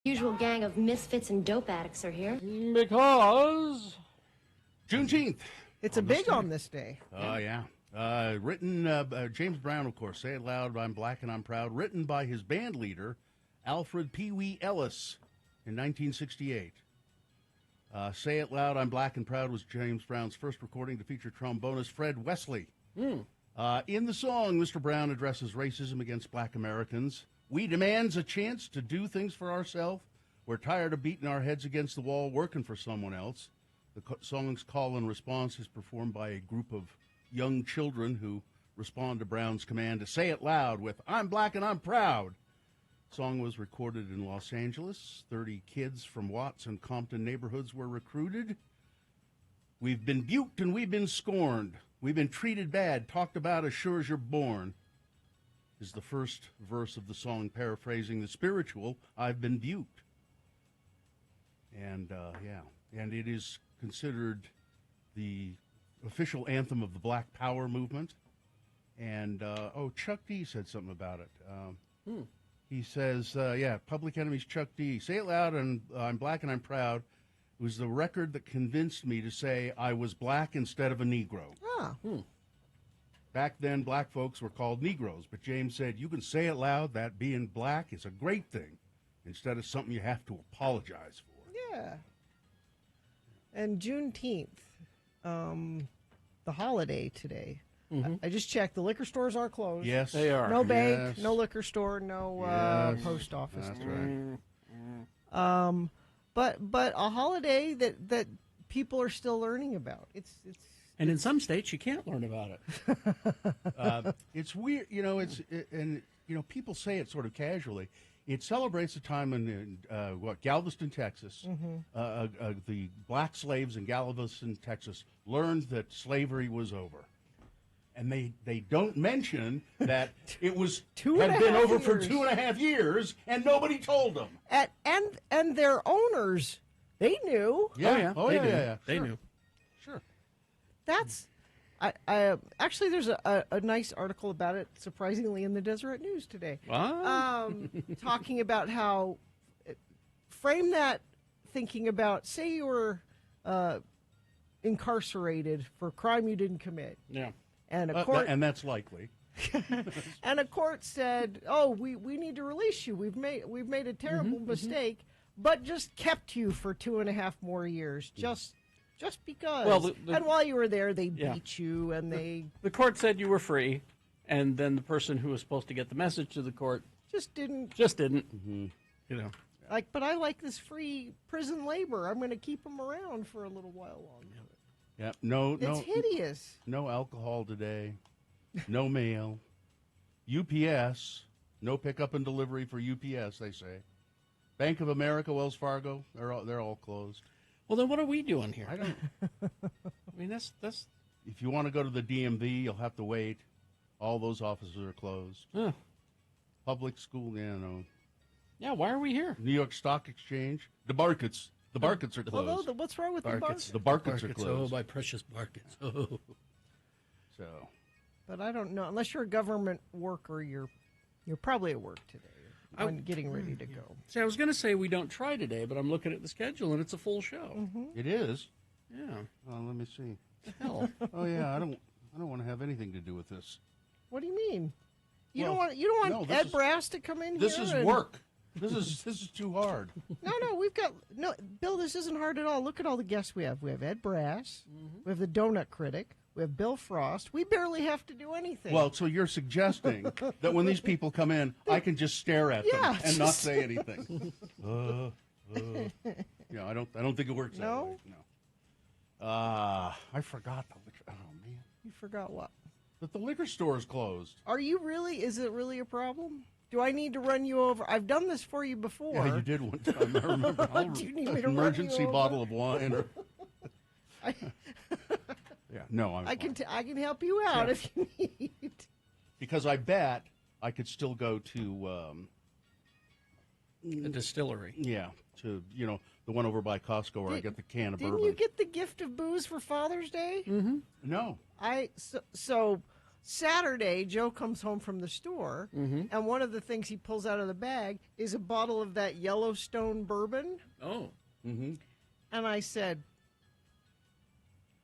Usual gang of misfits and dope addicts are here. Because Juneteenth. It's a big on this day. Oh, yeah. Written, James Brown, of course, Say It Loud, I'm Black and I'm Proud, written by his band leader, Alfred Pee Wee Ellis, in 1968. Say It Loud, I'm Black and Proud was James Brown's first recording to feature trombonist Fred Wesley. In the song, Mr. Brown addresses racism against black Americans. We demands a chance to do things for ourselves. We're tired of beating our heads against the wall working for someone else. The song's call and response is performed by a group of young children who respond to Brown's command to say it loud with, I'm black and I'm proud. The song was recorded in Los Angeles. 30 kids from Watts and Compton neighborhoods were recruited. We've been buked and we've been scorned. We've been treated bad, talked about as sure as you're born, is the first verse of the song, paraphrasing the spiritual, I've been buked. And, and it is considered the official anthem of the Black Power movement. And, Chuck D said something about it. He says, Public Enemy's Chuck D. Say it loud, and I'm black and I'm proud. It was the record that convinced me to say I was black instead of a Negro. Back then, black folks were called Negroes, but James said, you can say it loud that being black is a great thing instead of something you have to apologize for. Yeah. And Juneteenth, the holiday today. I just checked. The liquor stores are closed. Yes. They are. No bank, Yes. no liquor store, no Yes. post office. That's right. But a holiday that people are still learning about. And in some states, you can't learn about it. It's weird, people say it sort of casually. It celebrates a time in Galveston, Texas. The black slaves in Galveston, Texas, learned that slavery was over. And they don't mention that it was had been over for 2.5 years, and nobody told them. And their owners, they knew. Yeah. They knew. Sure. That's, I actually, there's a nice article about it, surprisingly, in the Deseret News today. Wow. Talking about how, frame that thinking about, say you were incarcerated for a crime you didn't commit. Yeah. And a court, and that's likely. and a court said, "Oh, we need to release you. We've made a terrible mistake, but just kept you for 2.5 more years, just because." Well, and while you were there, they beat you, and The court said you were free, and then the person who was supposed to get the message to the court just didn't. You know. But I like this free prison labor. I'm going to keep them around for a little while longer. Yeah. It's hideous. No alcohol today. No mail. UPS. No pickup and delivery for UPS, they say. Bank of America, Wells Fargo, they're all closed. Well, then what are we doing here? I don't. I mean, that's. If you want to go to the DMV, you'll have to wait. All those offices are closed. Public school, no. Yeah, why are we here? New York Stock Exchange, the markets are closed. Although, what's wrong with the markets? The markets are closed. Oh, my precious markets. Oh. So. But I don't know. Unless you're a government worker, you're probably at work today. When getting ready to go. See, I was going to say we don't try today, but I'm looking at the schedule and it's a full show. It is. Yeah. Let me see. Hell. Oh yeah, I don't want to have anything to do with this. What do you mean? You Well, don't want no, Ed Brass to come in This here? is and- work. This is too hard. No, Bill. This isn't hard at all. Look at all the guests we have. We have Ed Brass. We have the Donut Critic. We have Bill Frost. We barely have to do anything. Well, so you're suggesting that when these people come in, I can just stare at them and not say anything. I don't think it works that way. No. I forgot the liquor. Oh man, you forgot what? That the liquor store is closed. Are you really? Is it really a problem? Do I need to run you over? I've done this for you before. Yeah, you did one time. I remember. Do you need me to emergency run you bottle over? of wine. Yeah, no, I can help you out if you need. Because I bet I could still go to The distillery. Yeah, to the one over by Costco where I get the can of bourbon. Didn't you get the gift of booze for Father's Day? No. So Saturday, Joe comes home from the store, and one of the things he pulls out of the bag is a bottle of that Yellowstone bourbon. Oh. And I said,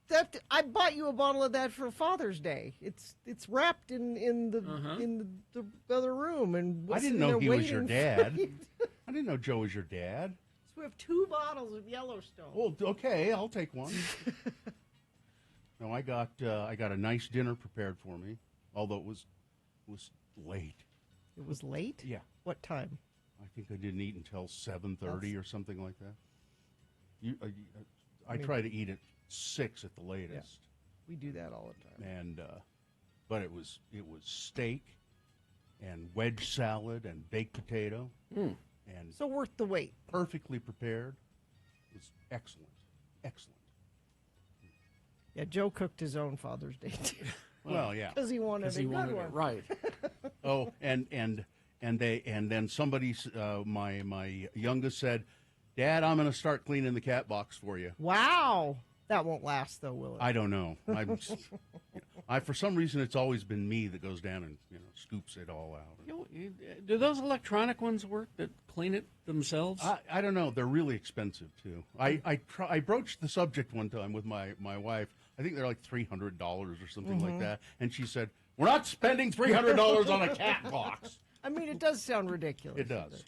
"That I bought you a bottle of that for Father's Day. It's wrapped in the other room, and I didn't know he was your dad. I didn't know Joe was your dad. So we have 2 bottles of Yellowstone. Well, okay, I'll take one. No, I got a nice dinner prepared for me, although it was late. It was late. Yeah, What time? I think I didn't eat until 7:30 or something like that. I try to eat at 6 at the latest, We do that all the time. and but it was steak and wedge salad and baked potato and So worth the wait. perfectly prepared. It was excellent, excellent. Yeah, Joe cooked his own Father's Day too, Well, yeah. because he wanted Because a he good wanted one. it right. Oh, and then somebody, my youngest said, "Dad, I'm going to start cleaning the cat box for you." Wow, that won't last though, will it? I don't know. I for some reason it's always been me that goes down and scoops it all out. Do those electronic ones work that clean it themselves? I don't know. They're really expensive too. I broached the subject one time with my wife. I think they're like $300 or something like that, and she said, "We're not spending $300 on a cat box." I mean, it does sound ridiculous. It does.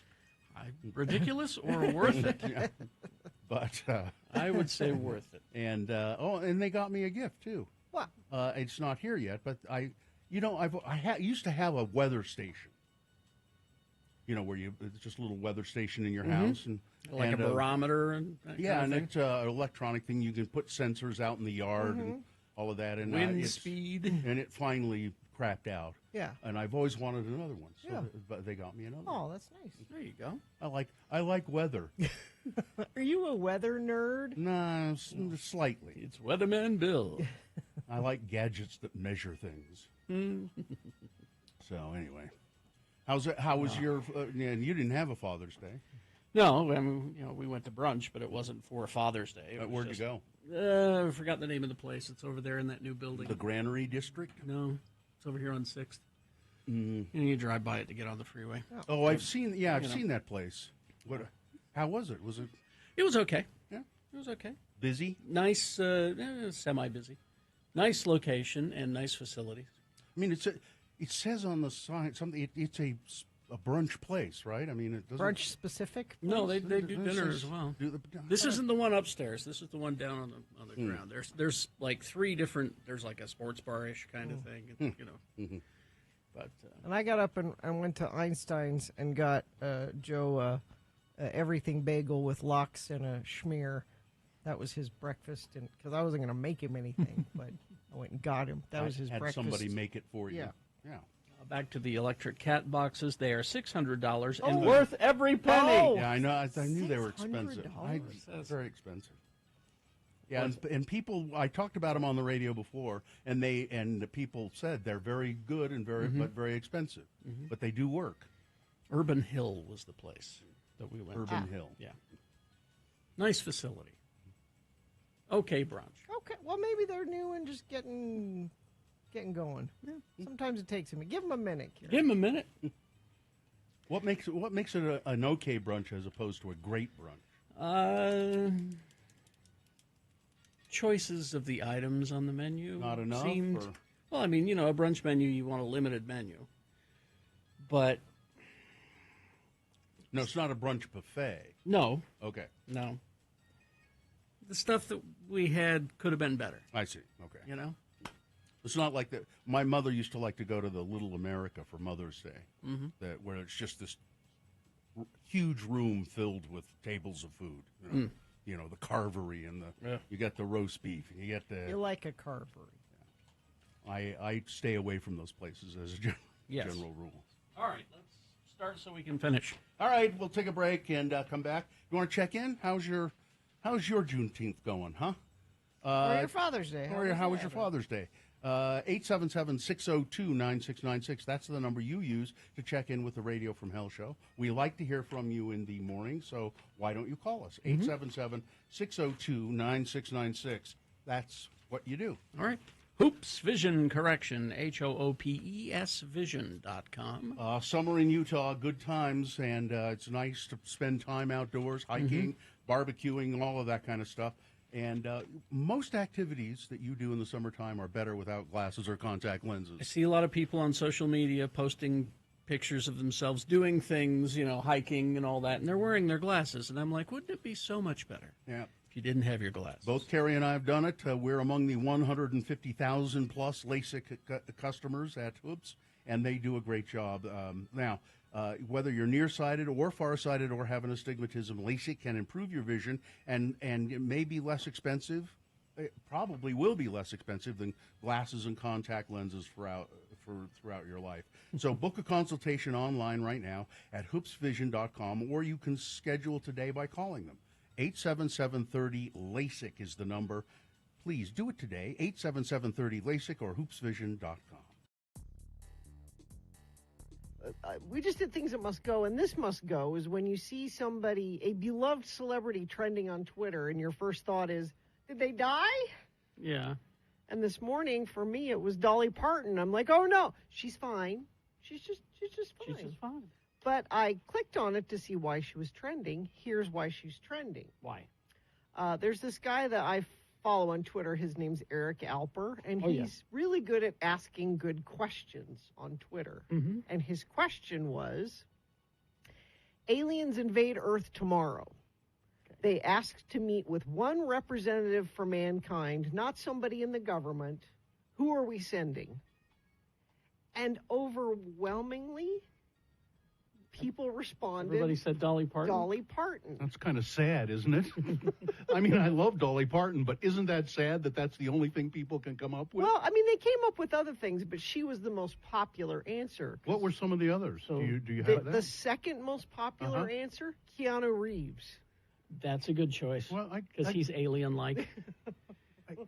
Ridiculous or worth it? Yeah. But I would say worth it. and they got me a gift too. What? It's not here yet, but I used to have a weather station. Where it's just a little weather station in your house and Like a barometer and that yeah, kind and of thing. it's an electronic thing. You can put sensors out in the yard and all of that. And Wind it's- speed. and it finally crapped out. Yeah. And I've always wanted another one, so Yeah. but they got me another. one. Oh, that's nice. There you go. I like weather. Are you a weather nerd? Nah, slightly. It's Weatherman Bill. I like gadgets that measure things. So anyway, how was your? And you didn't have a Father's Day. No, I mean, we went to brunch, but it wasn't for Father's Day. It was Where'd just- you go? I forgot the name of the place. It's over there in that new building. The Granary District. No, it's over here on 6th. You drive by it to get on the freeway. Oh, I've seen. Yeah, I've seen that place. What? How was it? Was it It was okay. Yeah. It was okay. busy? Nice, semi-busy. Nice location and nice facilities. I mean, it says on the sign something. It's a brunch place, right? I mean, it doesn't. Brunch specific? No, they do It dinner says- as well. do the- This isn't the one upstairs. This is the one down on the ground. There's like 3 different. There's like a sports bar-ish kind of thing, and, But And I got up and went to Einstein's and got Joe everything bagel with lox and a schmear. That was his breakfast, and because I wasn't going to make him anything, but I went and got him. That was his had breakfast. somebody make it for you. Yeah. Yeah. back to the electric cat boxes. They are $600 and Oh. worth every penny. Oh. Yeah, I know. I knew they were expensive. $600? Very expensive. Yeah, and people. I talked about them on the radio before, and the people said they're very good and but very expensive. But they do work. Urban Hill was the place that we went Urban to. Hill. Yeah. Nice facility. Okay, brunch. Okay, well maybe they're new and just getting going. Yeah. Sometimes it takes them. Give them a minute. Kieran. Give him a minute. What makes it an okay brunch as opposed to a great brunch? Choices of the items on the menu. Not enough, seemed- or- Well, I mean, a brunch menu, you want a limited menu. But No, it's not a brunch buffet. no, Okay, no. The stuff that we had could have been better, I see. Okay, it's not like that. My mother used to like to go to the Little America for Mother's Day, where it's just this huge room filled with tables of food. The carvery and you got the roast beef. And you get the. You like a carvery. I stay away from those places as a general rule. All right, let's start so we can finish. All right, we'll take a break and come back. You want to check in? How's your Juneteenth going, huh? Or your Father's Day. How was your Father's Day? 877-602-9696. That's the number you use to check in with the Radio from Hell show. We like to hear from you in the morning, so why don't you call us? 877-602-9696. That's what you do. All right. Hoops Vision Correction, HOOPES Vision.com. Summer in Utah, good times, and it's nice to spend time outdoors, hiking, barbecuing, all of that kind of stuff. And most activities that you do in the summertime are better without glasses or contact I lenses. see a lot of people on social media posting pictures of themselves doing things, hiking and all that, and they're wearing their glasses. And I'm like, wouldn't it be so much better Yeah. if you didn't have your glasses? Both Terry and I have done it. We're among the 150,000 plus LASIK customers at Hoops, and they do a great job. Now, whether you're nearsighted or farsighted or have an astigmatism, LASIK can improve your vision, and it may be less expensive. It probably will be less expensive than glasses and contact lenses throughout your life. So book a consultation online right now at hoopsvision.com, or you can schedule today by calling them. 877-30-LASIK is the number. Please do it today, 877-30-LASIK or hoopsvision.com. We just did things that must go, and this must go is when you see somebody, a beloved celebrity, trending on Twitter, and your first thought is, did they die? Yeah. And this morning, for me, it was Dolly Parton. I'm like, oh no, she's fine. She's just fine. She's just fine. But I clicked on it to see why she was trending. Here's why she's trending. Why? There's this guy that I follow on Twitter. His name's Eric Alper, and Oh, yeah. he's really good at asking good questions on Twitter. Mm-hmm. And his question was, aliens invade Earth tomorrow. They asked to meet with one representative for mankind, not somebody in the government. Who are we sending? And overwhelmingly, people responded, Everybody said Dolly Parton. Dolly Parton. That's kind of sad, isn't it? I mean, I love Dolly Parton, but isn't that sad that that's the only thing people can come up with? Well, I mean, they came up with other things, but she was the most popular answer. What were some of the others? So do you The, have that? the second most popular answer, Keanu Reeves. That's a good choice. Well, Because he's alien-like.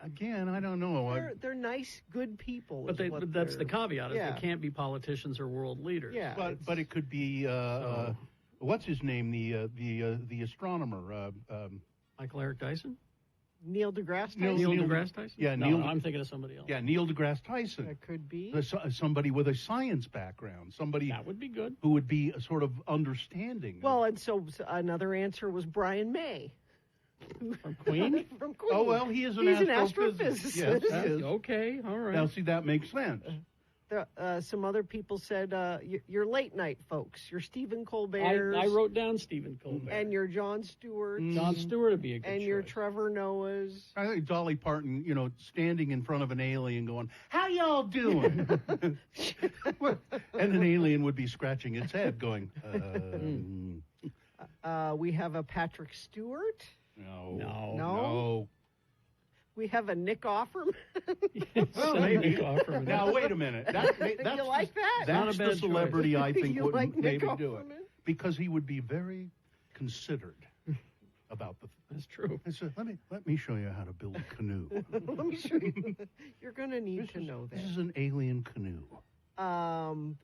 again, I don't know. They're nice, good people. But that's the caveat, is Yeah. they can't be politicians or world leaders. Yeah. But it could be what's his name? The astronomer. Michael Eric Dyson? Neil deGrasse Tyson. Neil Neil deGrasse Tyson? Yeah, No, Neil- no, I'm thinking of somebody else. Yeah, Neil deGrasse Tyson. That could be. Somebody with a science background. Somebody That would be good. who would be a sort of understanding. Well, and so another answer was Brian May. From Queen? From Queen. Oh, well, he is an He's an astrophysicist. Yes, astrophysicist. he is. Okay, all right. Now, see, that makes sense. Some other people said, your late night folks, your Stephen Colbert, I wrote down Stephen Colbert. and your Jon Stewart, John Stewart would be a good and choice. your Trevor Noahs. I think Dolly Parton, standing in front of an alien going, "How y'all doing?" And an alien would be scratching its head going, We have a Patrick Stewart. No. We have a Nick Offerman. maybe. Nick Offerman. Now, wait a minute. That's You like that? Not That's a the bad choice. celebrity I think You would like Nick maybe do it. Offerman? Because he would be very considered about the That's true. I said, let me show you how to build a canoe. Let me show you. You're going to need to know This is an alien canoe. that.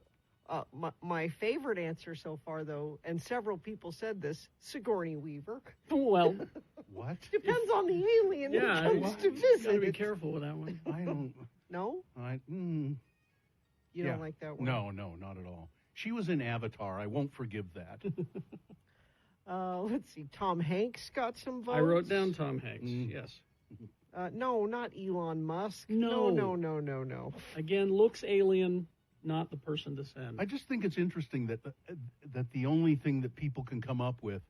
My favorite answer so far, though, and several people said this, Sigourney Weaver. Well, What? Depends on the alien yeah, that comes to you gotta visit. be careful with that one. I don't. No? You Yeah. don't like that one? No, not at all. She was in Avatar. I won't forgive that. Let's see. Tom Hanks got some votes. I wrote down Tom Hanks, yes. No, not Elon Musk. No. No. Again, looks alien, not the person to send. I just think it's interesting that the only thing that people can come up with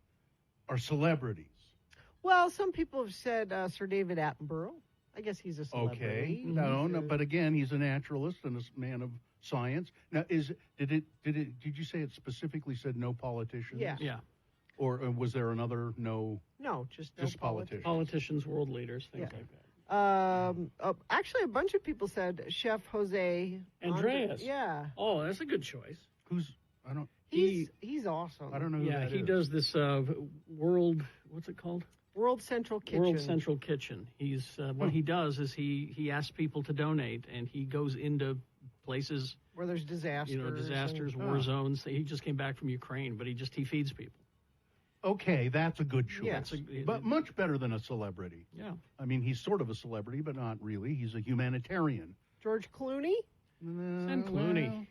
are celebrities. Well, some people have said Sir David Attenborough. I guess he's a celebrity. Okay. No, but again, he's a naturalist and a man of science. Now, did you say it specifically said no politicians? Yeah. Yeah. Or was there another no? No, just no Just politicians. Politicians, world leaders, things Yeah. like that. Actually, a bunch of people said Chef Jose Andreas. Yeah, Oh, that's a good choice. I don't he's awesome. know who Yeah, that he is. does this world, what's it called? World Central Kitchen. World Central Kitchen. He's what he does is he asks people to donate, and he goes into places, where there's disasters. disasters, and- war zones. He just came back from Ukraine, but he feeds people. Okay, that's a good choice. Yes. But much better than a celebrity. Yeah. I mean, he's sort of a celebrity, but not really. He's a humanitarian. George Clooney? Send Clooney.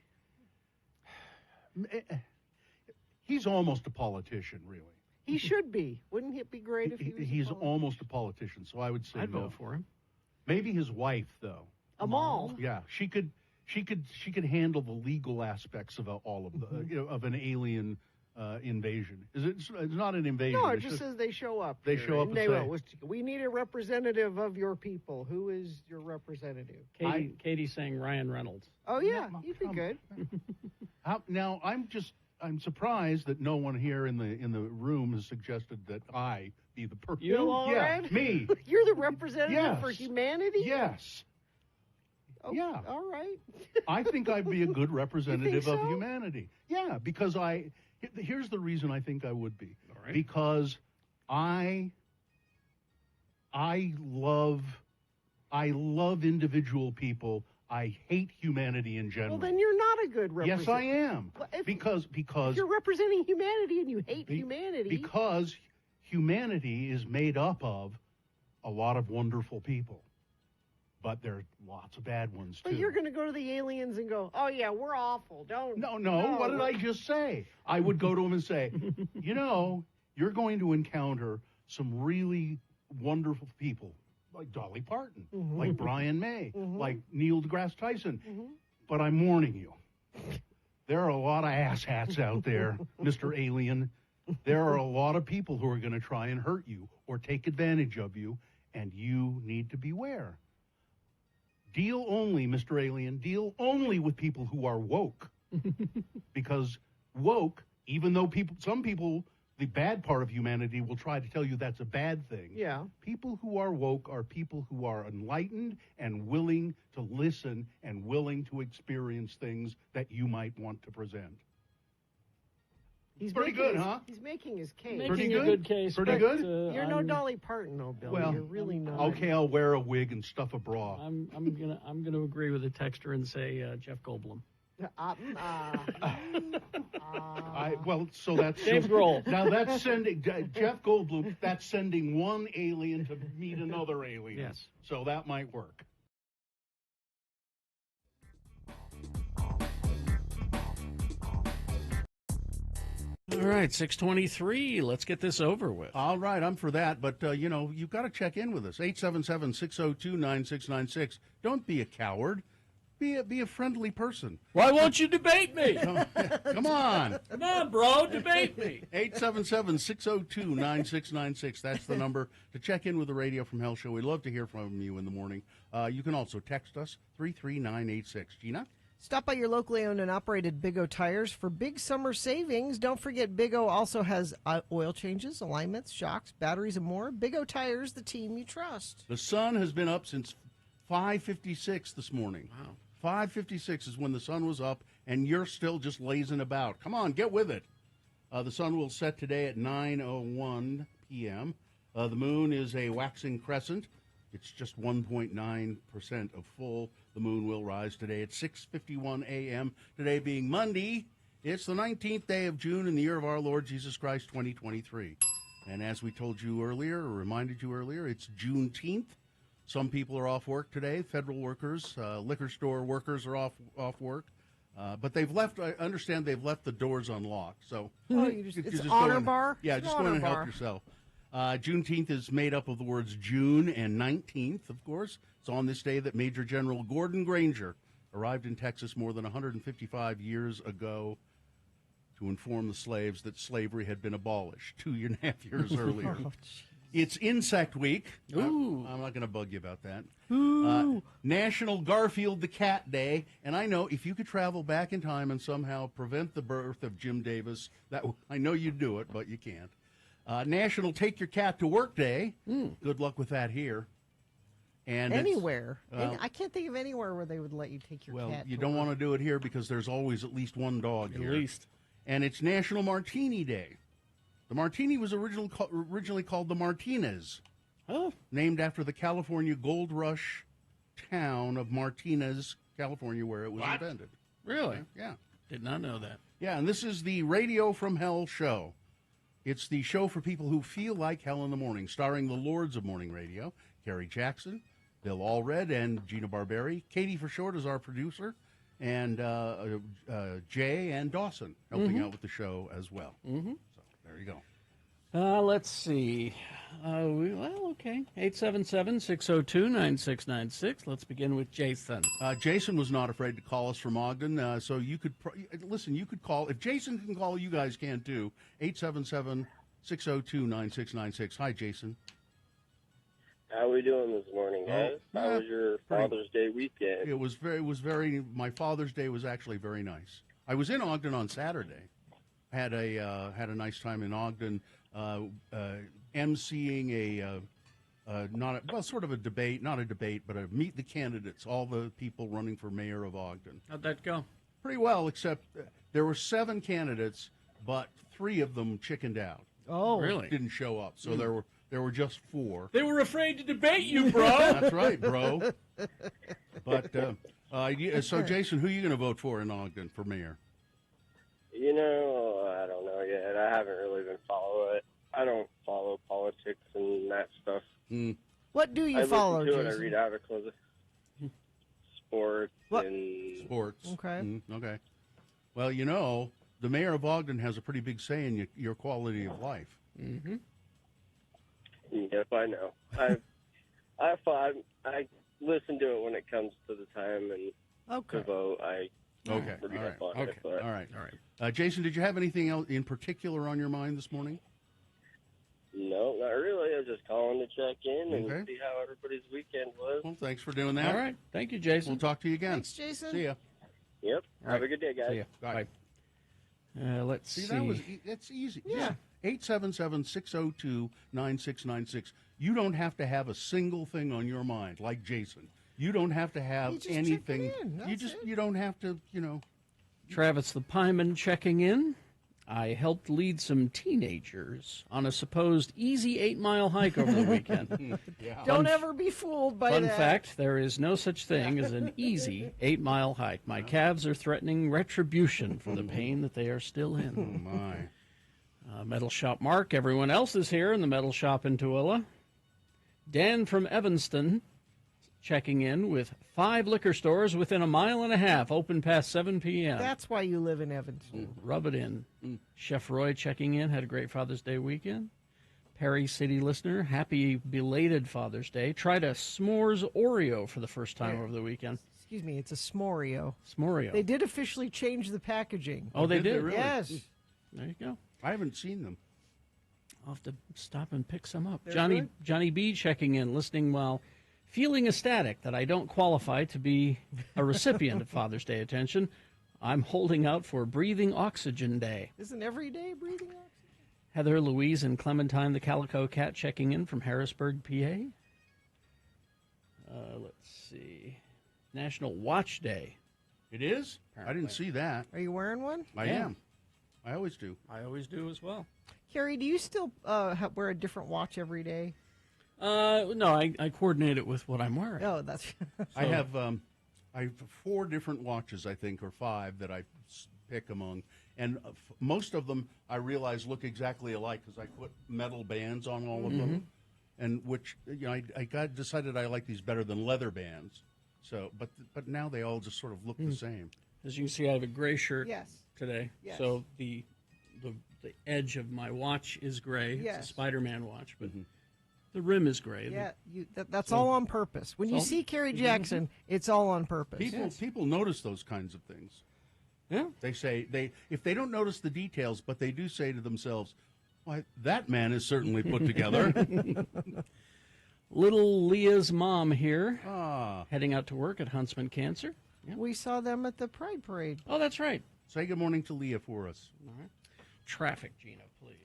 He's almost a politician, really. He should be. Wouldn't it be great if he was He's a politician? almost a politician, so I would say I'd no. vote for him. Maybe his wife, though. Amal. Yeah, she could handle the legal aspects of all of the of an alien invasion. It's not an invasion. No, it it's just says they show up. They here, show up and they say- wrote, we need a representative of your people. Who is your representative? Katie's saying Ryan Reynolds. Oh, yeah, No, he'd be good. Now I'm surprised that no one here in the room has suggested that I be the person. You, Lauren? Yeah, me. You're the representative Yes. for humanity? Yes. Oh, Yeah. All right. I think I'd be a good representative so? of humanity. Yeah, because here's the reason I think I would be. All right. Because I love individual people. I hate humanity in general. Well, then you're not a good representative. yes, I am. Well, if because you're representing humanity and you hate Be- humanity. Because humanity is made up of a lot of wonderful people. But there are lots of bad ones, too. But you're going to go to the aliens and go, oh, yeah, we're awful. Don't. No, what did I just say? I would go to them and say, you're going to encounter some really wonderful people, like Dolly Parton, like Brian May, like Neil deGrasse Tyson. But I'm warning you, there are a lot of asshats out there, Mr. Alien. There are a lot of people who are going to try and hurt you or take advantage of you, and you need to beware. Deal only, Mr. Alien, deal only with people who are woke. Because woke, even though some people, the bad part of humanity will try to tell you that's a bad thing. Yeah. People who are woke are people who are enlightened and willing to listen and willing to experience things that you might want to present. He's Pretty making good, his, huh? He's making his case. Making Pretty a good? good case. Pretty but, good? You're no I'm- Dolly Parton, though, Bill. Well, You're really not. Okay, I'll wear a wig and stuff a bra. I'm gonna agree with the texter and say Jeff Goldblum. So that's Dave Grohl. Now that's sending Jeff Goldblum. That's sending one alien to meet another alien. Yes. So that might work. All right, 6:23. Let's get this over with. All right, I'm for that, but you've got to check in with us. 877-602-9696. Don't be a coward. Be a friendly person. Why won't you debate me? Come on. Come on, bro, debate me. 877-602-9696. That's the number to check in with the Radio from Hell show. We'd love to hear from you in the morning. You can also text us 33986. Gina? Stop by your locally owned and operated Big O Tires for big summer savings. Don't forget, Big O also has oil changes, alignments, shocks, batteries, and more. Big O Tires, the team you trust. The sun has been up since 5:56 this morning. Wow. 5:56 is when the sun was up, and you're still just lazing about. Come on, get with it. The sun will set today at 9:01 p.m. The moon is a waxing crescent. It's just 1.9% of full. The moon will rise today at 6:51 a.m. Today being Monday, it's the 19th day of June in the year of our Lord Jesus Christ, 2023. And as we told you earlier, or reminded you earlier, it's Juneteenth. Some people are off work today. Federal workers, liquor store workers are off work. But they've left, I understand they've left the doors unlocked. So Oh, you it's just honor go in- bar? Yeah, It's just an go in honor and help bar. yourself. Juneteenth is made up of the words June and 19th, of course. It's on this day that Major General Gordon Granger arrived in Texas more than 155 years ago to inform the slaves that slavery had been abolished 2.5 years earlier. It's Insect Week. Ooh. I'm not going to bug you about that. National Garfield the Cat Day. And I know if you could travel back in time and somehow prevent the birth of Jim Davis, I know you'd do it, but you can't. National Take Your Cat to Work Day. Good luck with that here. And Anywhere. well- I can't think of anywhere where they would let you take your Well, cat. you don't want to do it here because there's always at least one dog At here. least. And it's National Martini Day. The martini was originally called the Martinez, Oh, named after the California gold rush town of Martinez, California, where it was invented. really? Yeah. Did not know that. Yeah, and this is the Radio from Hell show. It's the show for people who feel like hell in the morning, starring the lords of morning radio, Kerry Jackson, Bill Allred, and Gina Barberi. Katie for short is our producer, and Jay and Dawson helping out with the show as well. So there you go. Let's see. Okay. 877-602-9696. Let's begin with Jason. Jason was not afraid to call us from Ogden, so you could listen. You could call if Jason can call. You guys can too. 877-602-9696. Hi, Jason. How we doing this morning, guys? How was your Father's Day weekend? It was very. My Father's Day was actually very nice. I was in Ogden on Saturday. Had a nice time in Ogden, emceeing sort of a debate, not a debate, but a meet the candidates, all the people running for mayor of Ogden. How'd that go? Pretty well, except there were 7 candidates, but 3 of them chickened out. Oh, Really? Didn't show up, so there were just 4. They were afraid to debate you, bro. That's right, bro. But so, Jason, who are you going to vote for in Ogden for mayor? You know, I don't know yet. I haven't really been following it. I don't follow politics and that stuff. What do you I follow, listen to it. I Jason? read articles, sports, What? and Sports. Okay. Okay. Well, you know, the mayor of Ogden has a pretty big say in your quality of life. yep, I know. I listen to it when it comes to the time and Okay. to vote. I Okay. read All up on right. it. But All right. Jason, did you have anything else in particular on your mind this morning? no, not really. I was just calling to check in and Okay. see how everybody's weekend was. Well, thanks for doing that. All right. Thank you, Jason. We'll talk to you again. Thanks, Jason. See ya. Yep. All Have right. a good day, guys. See ya. Bye. Bye. Let's see. That's easy. Yeah. 877-602-9696. You don't have to have a single thing on your mind like Jason. You don't have to have You just check anything. it in. That's it. You don't have to, Travis the Pieman checking in. I helped lead some teenagers on a supposed easy 8-mile hike over the weekend. Don't ever be fooled by Fun that. fact, there is no such thing as an easy 8-mile hike. My calves are threatening retribution for the pain that they are still in. my. Metal Shop Mark, everyone else is here in the Metal Shop in Tooele. Dan from Evanston checking in with 5 liquor stores within a mile and a half, open past 7 p.m. That's why you live in Evanston. Rub it in. Chef Roy checking in, had a great Father's Day weekend. Perry City listener, happy belated Father's Day. Tried a s'mores Oreo for the first time over the weekend. Excuse me, it's a S'moreo. S'moreo. They did officially change the packaging. Oh, they Did they did? really? Yes. There you go. I haven't seen them. I'll have to stop and pick some up. They're Johnny good. Johnny B checking in, listening while feeling ecstatic that I don't qualify to be a recipient of Father's Day attention. I'm holding out for Breathing Oxygen Day. Isn't every day breathing oxygen? Heather, Louise, and Clementine the Calico Cat checking in from Harrisburg, PA. Let's see. National Watch Day. It is? I didn't see that. Are you wearing one? I Yeah. am. I always do. I always do as well. Carrie, do you still wear a different watch every day? No, I coordinate it with what I'm wearing. Oh, that's I have 4 different watches, I think, or 5 that I pick among, and most of them I realize look exactly alike because I put metal bands on all of them, and which I decided I like these better than leather bands. So, but now they all just sort of look the same. As you can see, I have a gray shirt yes. today. Yes. So the edge of my watch is gray. Yes. It's a Spider-Man watch, but the rim is gray. Yeah, that's all on purpose. When you So- see Carrie Jackson, it's all on purpose. People notice those kinds of things. Yeah. They say if they don't notice the details, but they do say to themselves, "Why, that man is certainly put together." Little Leah's mom here, Ah, heading out to work at Huntsman Cancer. Yeah. We saw them at the Pride Parade. Oh, that's right. say good morning to Leah for us. Traffic, Gina, please.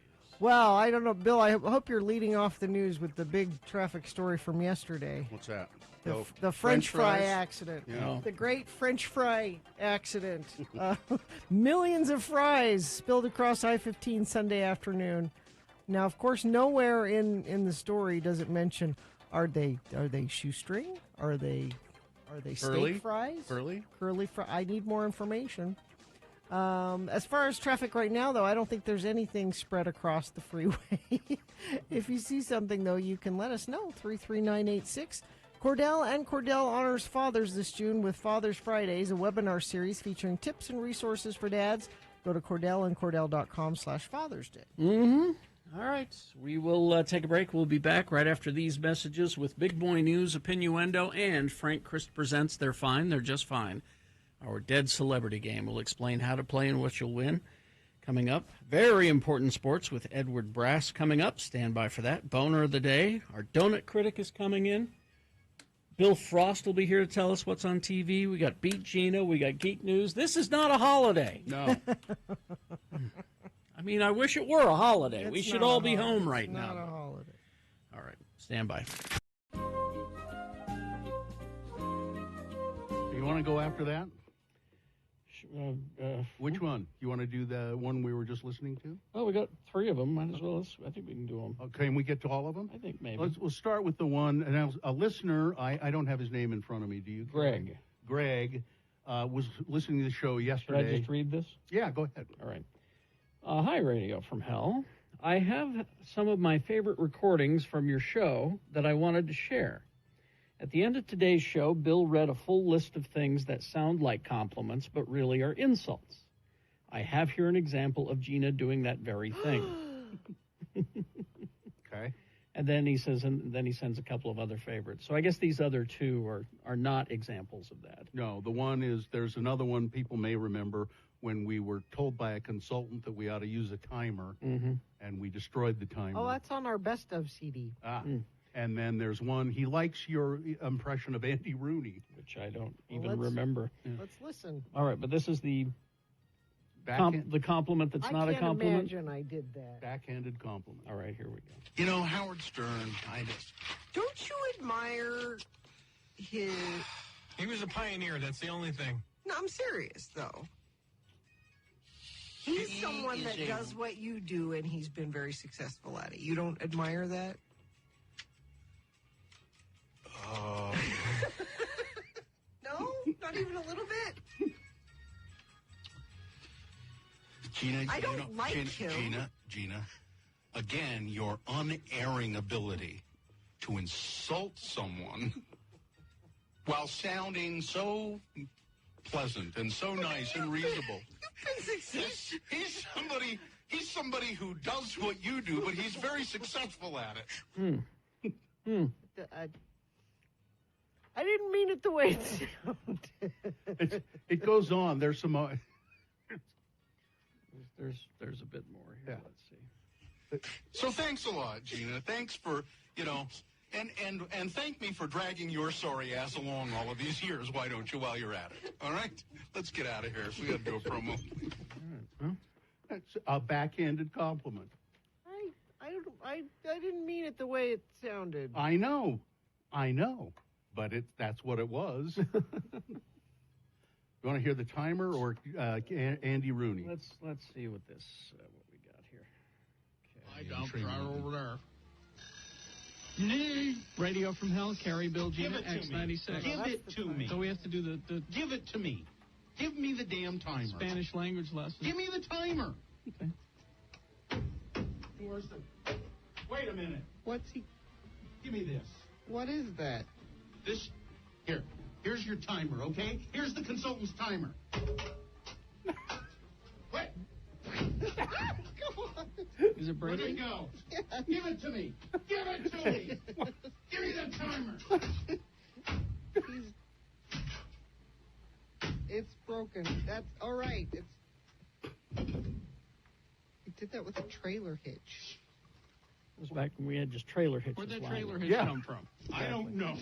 Well, I don't know, Bill. I hope you're leading off the news with the big traffic story from yesterday. What's that? The French fry fries? accident. Yeah. The great French fry accident. Millions of fries spilled across I-15 Sunday afternoon. Now, of course, nowhere in the story does it mention are they shoestring? Are they Curly? steak fries? Curly? Curly fry. I need more information. As far as traffic right now, though, I don't think there's anything spread across the freeway. If you see something, though, you can let us know. 33986. Cordell and Cordell honors fathers this June with Father's Fridays, a webinar series featuring tips and resources for dads. Go to CordellandCordell.com/Father's Day. Mm-hmm. All right. We will take a break. We'll be back right after these messages with Big Boy News, Opinioendo, and Frank Christ Presents They're Fine, They're Just Fine. Our Dead Celebrity Game. We'll explain how to play and what you'll win. Coming up, very important sports with Edward Brass coming up. Stand by for that. Boner of the Day. Our donut critic is coming in. Bill Frost will be here to tell us what's on TV. We got Beat Gina. We got Geek News. This is not a holiday. No. I mean, I wish it were a holiday. We It's should not all a be holiday. home right It's now. Not a holiday. All right. Stand by. You want to go after that? Which one? You want to do the one we were just listening to? Well, we got 3 of them. Might as well. I think we can do them. Okay, and we get to all of them? I think maybe. We'll start with the one, and a listener, I don't have his name in front of me. Do you? Greg. Greg was listening to the show Should yesterday. I just read this? Yeah, go ahead. All right. Hi, Radio from Hell. I have some of my favorite recordings from your show that I wanted to share. At the end of today's show, Bill read a full list of things that sound like compliments but really are insults. I have here an example of Gina doing that very thing. Okay. And then he says, and then he sends a couple of other favorites. So I guess these other 2 are not examples of that. No, the one is, there's another one people may remember when we were told by a consultant that we ought to use a timer, and we destroyed the timer. Oh, that's on our best of CD. And then there's one, he likes your impression of Andy Rooney. Which I don't Well, even let's- remember. Let's listen. All right, but this is the Backhand- the compliment that's not a I can't compliment. imagine I did that. backhanded compliment. All right, here we go. You know, Howard Stern, Don't you admire his... he was a pioneer, that's the only thing. No, I'm serious, though. He's someone that does what you do, and he's been very successful at it. You don't admire that? No? Not even a little bit? Gina, I don't like him. Gina, again, your unerring ability to insult someone while sounding so pleasant and so nice and reasonable. You've been successful. He's somebody who does what you do, but he's very successful at it. I didn't mean it the way it sounded. It goes on. There's some... There's a bit more here. Yeah. Let's see. So thanks a lot, Gina. Thanks for, and thank me for dragging your sorry ass along all of these years. Why don't you, while you're at it? All right? Let's get out of here. We got to do a promo. That's a backhanded compliment. I didn't mean it the way it sounded. I know. But that's what it was. You want to hear the timer or Andy Rooney? Let's see what we got here. I dumped right over there. Radio from Hell, Carrie, Bill, Gina, X96. Give it to me. So we have to do the Give it to me. Give me the damn timer. Spanish language lesson. Give me the timer. Okay. Wait a minute. What's he... Give me this. What is that? This. Here's your timer, okay? Here's the consultant's timer. What? Is it Where'd breaking? it go? Give it to me. Give it to me. Give me the timer. It's broken. That's all right. He did that with a trailer hitch. It was back when we had just trailer hitches. Where'd that lying trailer around. hitch come from? I don't know.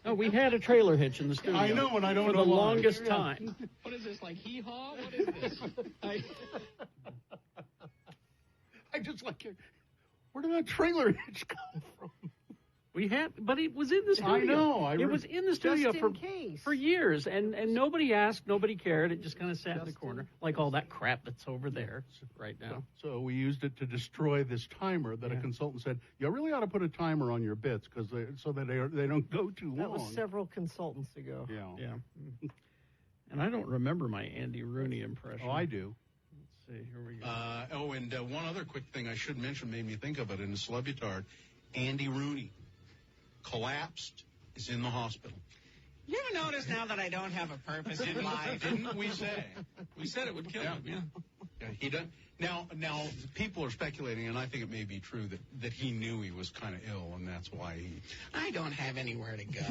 No, we had a trailer hitch in the studio. I know, and I don't for know the why. longest time. What is this, like hee-haw? What is this? I just like it. Where did that trailer hitch come from? We had, but it was in the studio. I know. It was in the studio Just in case. for years, and nobody asked, nobody cared. It just kind of sat in the corner, like all that crap that's over there right now. So we used it to destroy this timer that a consultant said, you really ought to put a timer on your bits so that they don't go too long. That was several consultants ago. Yeah. Yeah. And I don't remember my Andy Rooney impression. Oh, I do. Let's see. Here we go. And one other quick thing I should mention made me think of it in the Celebutard. Andy Rooney collapsed, is in the hospital. You ever notice now that I don't have a purpose in life? Didn't we say? We said it would kill him. Yeah. Yeah, he does. Now, people are speculating, and I think it may be true that he knew he was kind of ill, and that's why he. I don't have anywhere to go.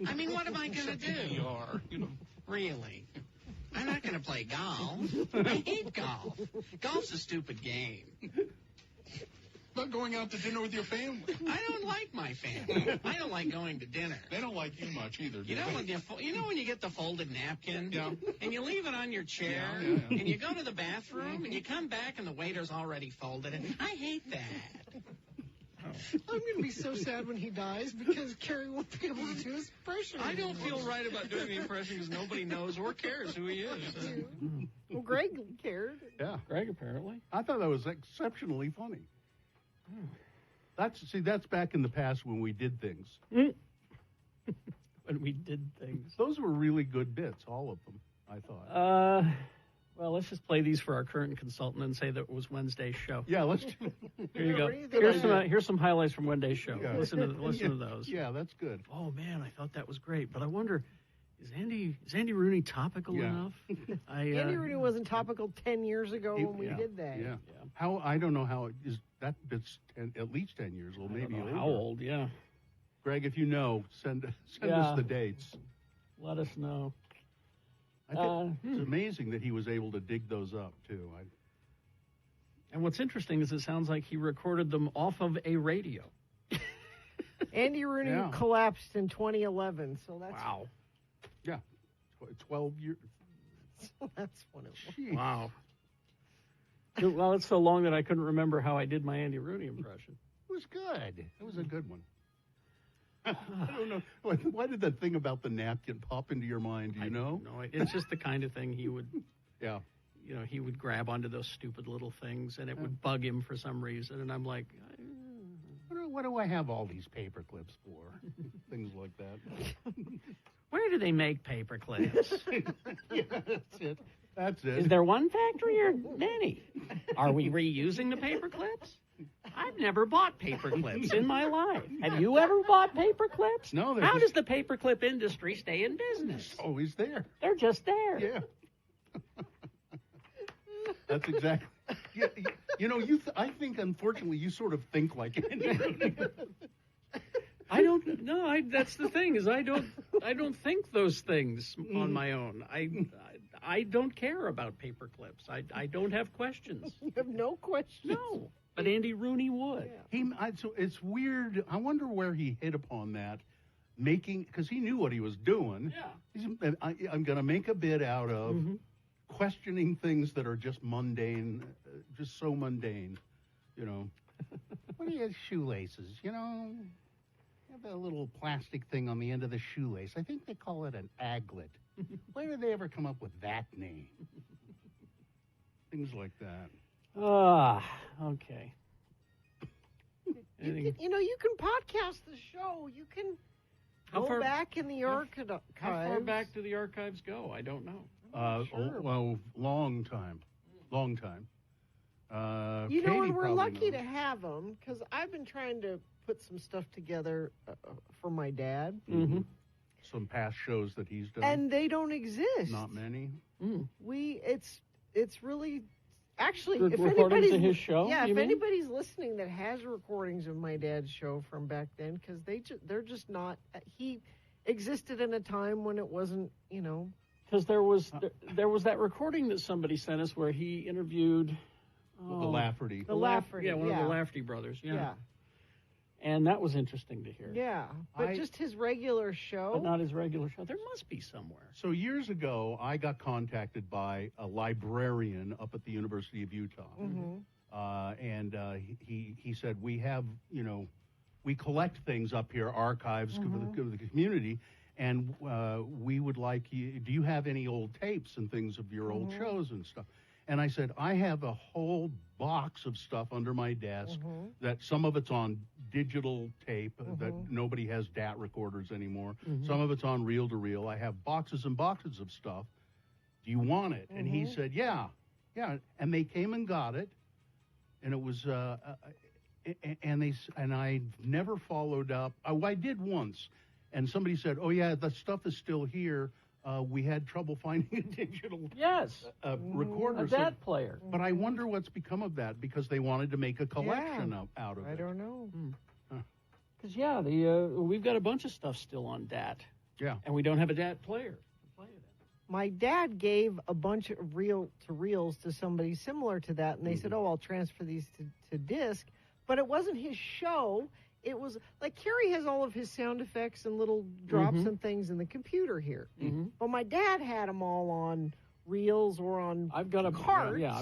I mean, what am I going to do? Really? I'm not going to play golf. I hate golf. Golf's a stupid game. Not going out to dinner with your family. I don't like my family. I don't like going to dinner. They don't like you much either. Do You know they? when you get the folded napkin, Yeah. and you leave it on your chair, Yeah. and you go to the bathroom, and you come back, and the waiter's already folded it. I hate that. I'm going to be so sad when he dies because Carrie won't be able to do his impression. I don't feel right about doing the impression because nobody knows or cares who he is. Well, Greg cared. Yeah. Greg, apparently. I thought that was exceptionally funny. That's back in the past when we did things. When we did things. Those were really good bits, all of them, I thought. Well, let's just play these for our current consultant and say that it was Wednesday's show. Yeah, let's do Here you go. what do you think Here's some highlights from Wednesday's show. Yeah. Listen to those. Yeah, that's good. Oh man, I thought that was great, but I wonder, is Andy Rooney topical Yeah. enough? Andy Rooney wasn't topical 10 years ago when we Yeah. did that. Yeah. How I don't know how it is. That bit's at least 10 years old, I maybe don't know older. how old? Yeah, Greg, if you know, send Yeah. us the dates. let us know. I think it's amazing that he was able to dig those up too. And what's interesting is it sounds like he recorded them off of a radio. Andy Rooney Yeah. collapsed in 2011, so that's Wow. 12 years. that's when it was. Jeez. Wow. Well, it's so long that I couldn't remember how I did my Andy Rooney impression. It was good. It was a good one. I don't know. Why did that thing about the napkin pop into your mind? Do you know? No, it's just the kind of thing he would, Yeah. he would grab onto those stupid little things, and it would bug him for some reason. And I'm like, What do I have all these paper clips for? Things like that. where do they make paper clips? Yeah, that's it. That's it. Is there one factory or many? Are we reusing the paper clips? I've never bought paper clips in my life. Have you ever bought paper clips? No, they're How just- does the paperclip industry stay in business? always there? They're just there. Yeah. That's exactly. Yeah, I think, unfortunately, you sort of think like Andy Rooney. I don't know. That's the thing is I don't think those things on my own. I don't care about paper clips. I don't have questions. You have no question. No, but Andy Rooney would. So it's weird. I wonder where he hit upon that, because he knew what he was doing. Yeah. I'm going to make a bit out of questioning things that are just mundane, just so mundane. What are your shoelaces? You have a little plastic thing on the end of the shoelace. I think they call it an aglet. Why did they ever come up with that name? Things like that. Okay. You can podcast the show. You can go back in the archives. How far back do the archives go? I don't know. Sure. Long time. And and we're lucky to have them because I've been trying to put some stuff together for my dad. Mm-hmm. Some past shows that he's done. And they don't exist. Not many. It's really actually The if recordings anybody's of his show, yeah, you if mean? anybody's listening that has recordings of my dad's show from back then, because they're just not. He existed in a time when it wasn't, Because there was that recording that somebody sent us where he interviewed The Lafferty. The Lafferty, one of yeah. the Lafferty brothers. yeah, And that was interesting to hear. yeah. But just his regular show. But not his regular show. There must be somewhere. So years ago, I got contacted by a librarian up at the University of Utah. And he said, we have, we collect things up here, archives for the community, and we would like you, do you have any old tapes and things of your old shows and stuff? And I said, I have a whole box of stuff under my desk that some of it's on digital tape that nobody has DAT recorders anymore. Some of it's on reel to reel. I have boxes and boxes of stuff. Do you want it? And he said, yeah. And they came and got it. And it was, and I never followed up. Oh, I did once. And somebody said, oh, yeah, the stuff is still here. We had trouble finding a digital recorder. A DAT player. But I wonder what's become of that, because they wanted to make a collection out of it. I don't know. Because, we've got a bunch of stuff still on DAT. Yeah. And we don't have a DAT player to play it in. My dad gave a bunch of reel-to-reels to somebody similar to that, and they said, oh, I'll transfer these to disc. But it wasn't his show. It was like Kerry has all of his sound effects and little drops and things in the computer here. But my dad had them all on reels or on carts. I've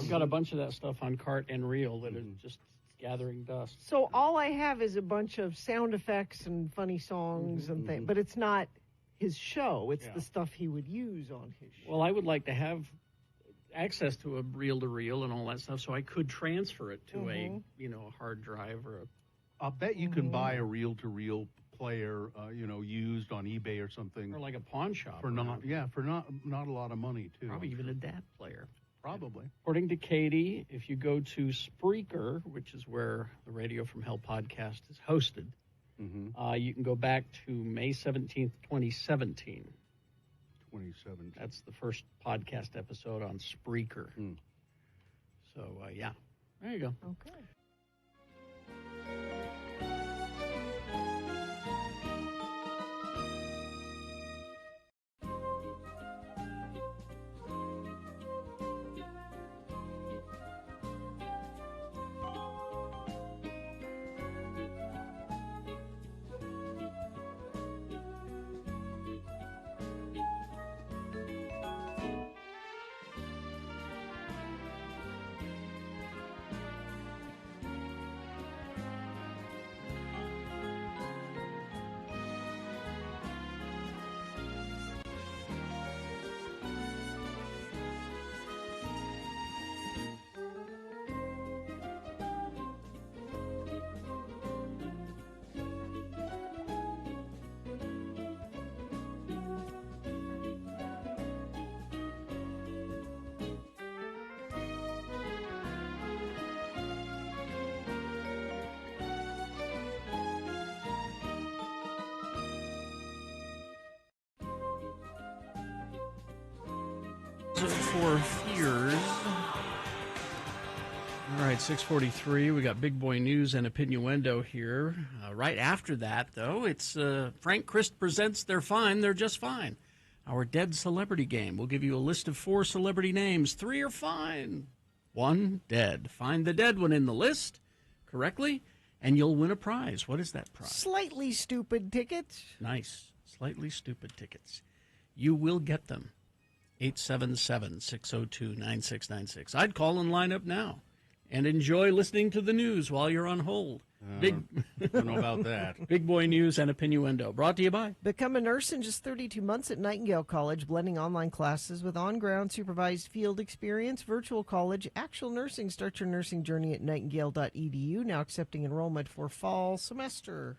got a bunch of that stuff on cart and reel that are just gathering dust. So all I have is a bunch of sound effects and funny songs and things. But it's not his show. It's the stuff he would use on his show. Well, I would like to have access to a reel-to-reel and all that stuff so I could transfer it to a hard drive or a... I'll bet you can buy a reel-to-reel player, used on eBay or something. Or like a pawn shop. For not a lot of money, too. Probably even a DAT player. Probably. According to Katie, if you go to Spreaker, which is where the Radio from Hell podcast is hosted, you can go back to May 17th, 2017. 2017. That's the first podcast episode on Spreaker. So, there you go. Okay. For fears. All right, 6:43. We got Big Boy News and Opinioendo here. Right after that, though, it's Frank Christ presents They're Fine, They're Just Fine. Our Dead Celebrity Game. We'll give you a list of 4 celebrity names. 3 are fine. 1 dead. Find the dead one in the list correctly, and you'll win a prize. What is that prize? Slightly stupid tickets. Nice. Slightly stupid tickets. You will get them. 877-602-9696. I'd call and line up now and enjoy listening to the news while you're on hold. I don't know about that. Big Boy News and Opinioendo. Brought to you by... Become a nurse in just 32 months at Nightingale College, blending online classes with on-ground supervised field experience, virtual college, actual nursing. Start your nursing journey at nightingale.edu, now accepting enrollment for fall semester.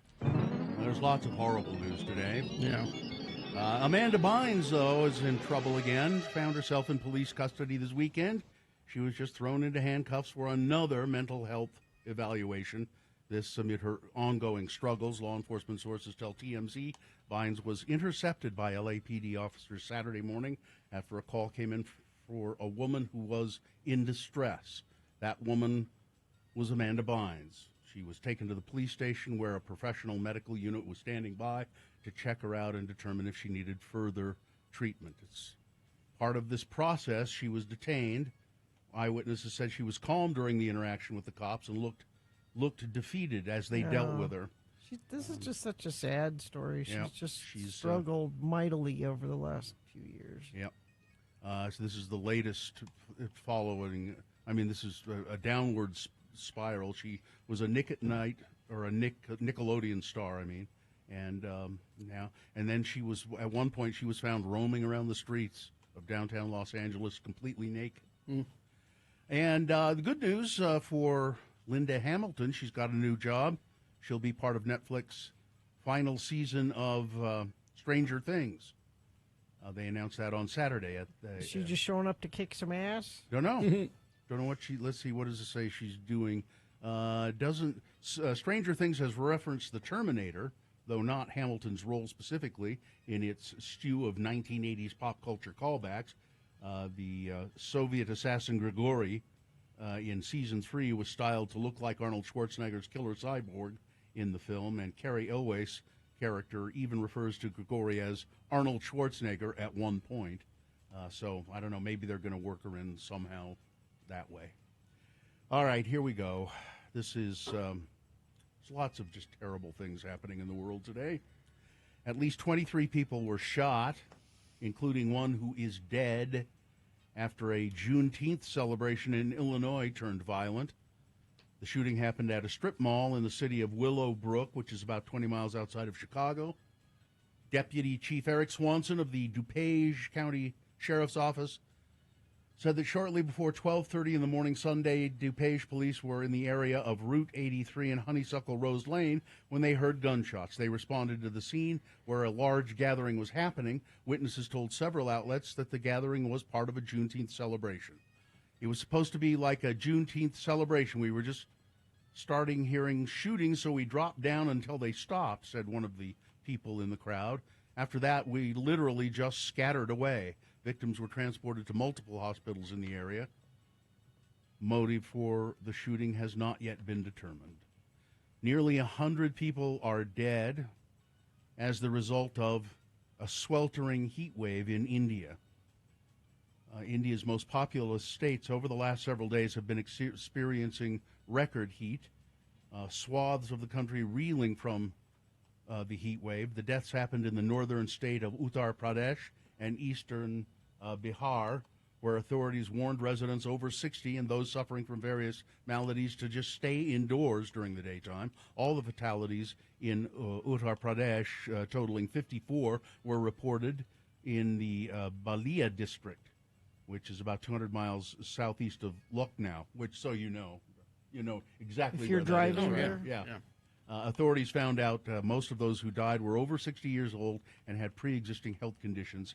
There's lots of horrible news today. Yeah. Amanda Bynes, though, is in trouble again. Found herself in police custody this weekend. She was just thrown into handcuffs for another mental health evaluation. This amid her ongoing struggles. Law enforcement sources tell TMZ Bynes was intercepted by LAPD officers Saturday morning after a call came in for a woman who was in distress. That woman was Amanda Bynes. She was taken to the police station where a professional medical unit was standing by to check her out and determine if she needed further treatment. It's part of this process. She was detained. Eyewitnesses said she was calm during the interaction with the cops and looked defeated as they dealt with her. This is just such a sad story. She's she's struggled mightily over the last few years. Yep. So this is the latest following. I mean, this is a downward spiral. She was a Nick at Night, or a Nickelodeon star, I mean. And then she was, at one point, she was found roaming around the streets of downtown Los Angeles completely naked. And the good news for Linda Hamilton, she's got a new job. She'll be part of Netflix final season of Stranger Things. They announced that on Saturday. Is she just showing up to kick some ass? Don't know. Don't know what she. Let's see. What does it say she's doing? Doesn't Stranger Things has referenced the Terminator, though not Hamilton's role specifically, in its stew of 1980s pop culture callbacks. The Soviet assassin Grigori in season 3 was styled to look like Arnold Schwarzenegger's killer cyborg in the film, and Carrie Elway's character even refers to Grigori as Arnold Schwarzenegger at one point. So I don't know, maybe they're going to work her in somehow that way. All right, here we go. This is there's lots of just terrible things happening in the world today. At least 23 people were shot, including one who is dead after a Juneteenth celebration in Illinois turned violent. The shooting happened at a strip mall in the city of Willowbrook, which is about 20 miles outside of Chicago. Deputy Chief Eric Swanson of the DuPage County Sheriff's Office said that shortly before 12:30 in the morning Sunday, DuPage police were in the area of Route 83 and Honeysuckle Rose Lane when they heard gunshots. They responded to the scene where a large gathering was happening. Witnesses told several outlets that the gathering was part of a Juneteenth celebration. It was supposed to be like a Juneteenth celebration. We were just starting hearing shooting, so we dropped down until they stopped, said one of the people in the crowd. After that, we literally just scattered away. Victims were transported to multiple hospitals in the area. Motive for the shooting has not yet been determined. Nearly 100 people are dead as the result of a sweltering heat wave in India. India's most populous states over the last several days have been experiencing record heat. Swaths of the country reeling from the heat wave. The deaths happened in the northern state of Uttar Pradesh and eastern Bihar, where authorities warned residents over 60 and those suffering from various maladies to just stay indoors during the daytime. All the fatalities in Uttar Pradesh, totaling 54, were reported in the Balia district, which is about 200 miles southeast of Lucknow, which, so you know exactly if you're where driving that is, there. right? Yeah. Authorities found out most of those who died were over 60 years old and had pre-existing health conditions,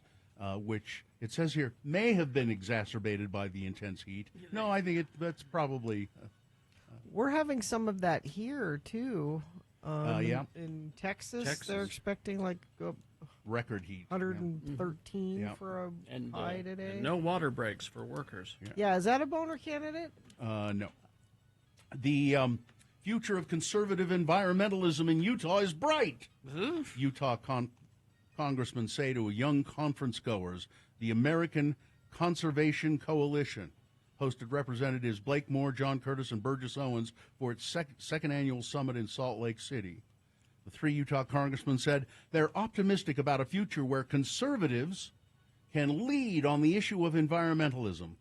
which it says here may have been exacerbated by the intense heat. No, I think that's probably... We're having some of that here, too. Yeah. In Texas, they're expecting like record heat. 113 for a high today. And no water breaks for workers. Yeah, is that a boner candidate? No. The future of conservative environmentalism in Utah is bright. Utah congressmen say to young conference goers. The American Conservation Coalition hosted Representatives Blake Moore, John Curtis, and Burgess Owens for its second annual summit in Salt Lake City. The three Utah congressmen said they're optimistic about a future where conservatives can lead on the issue of environmentalism.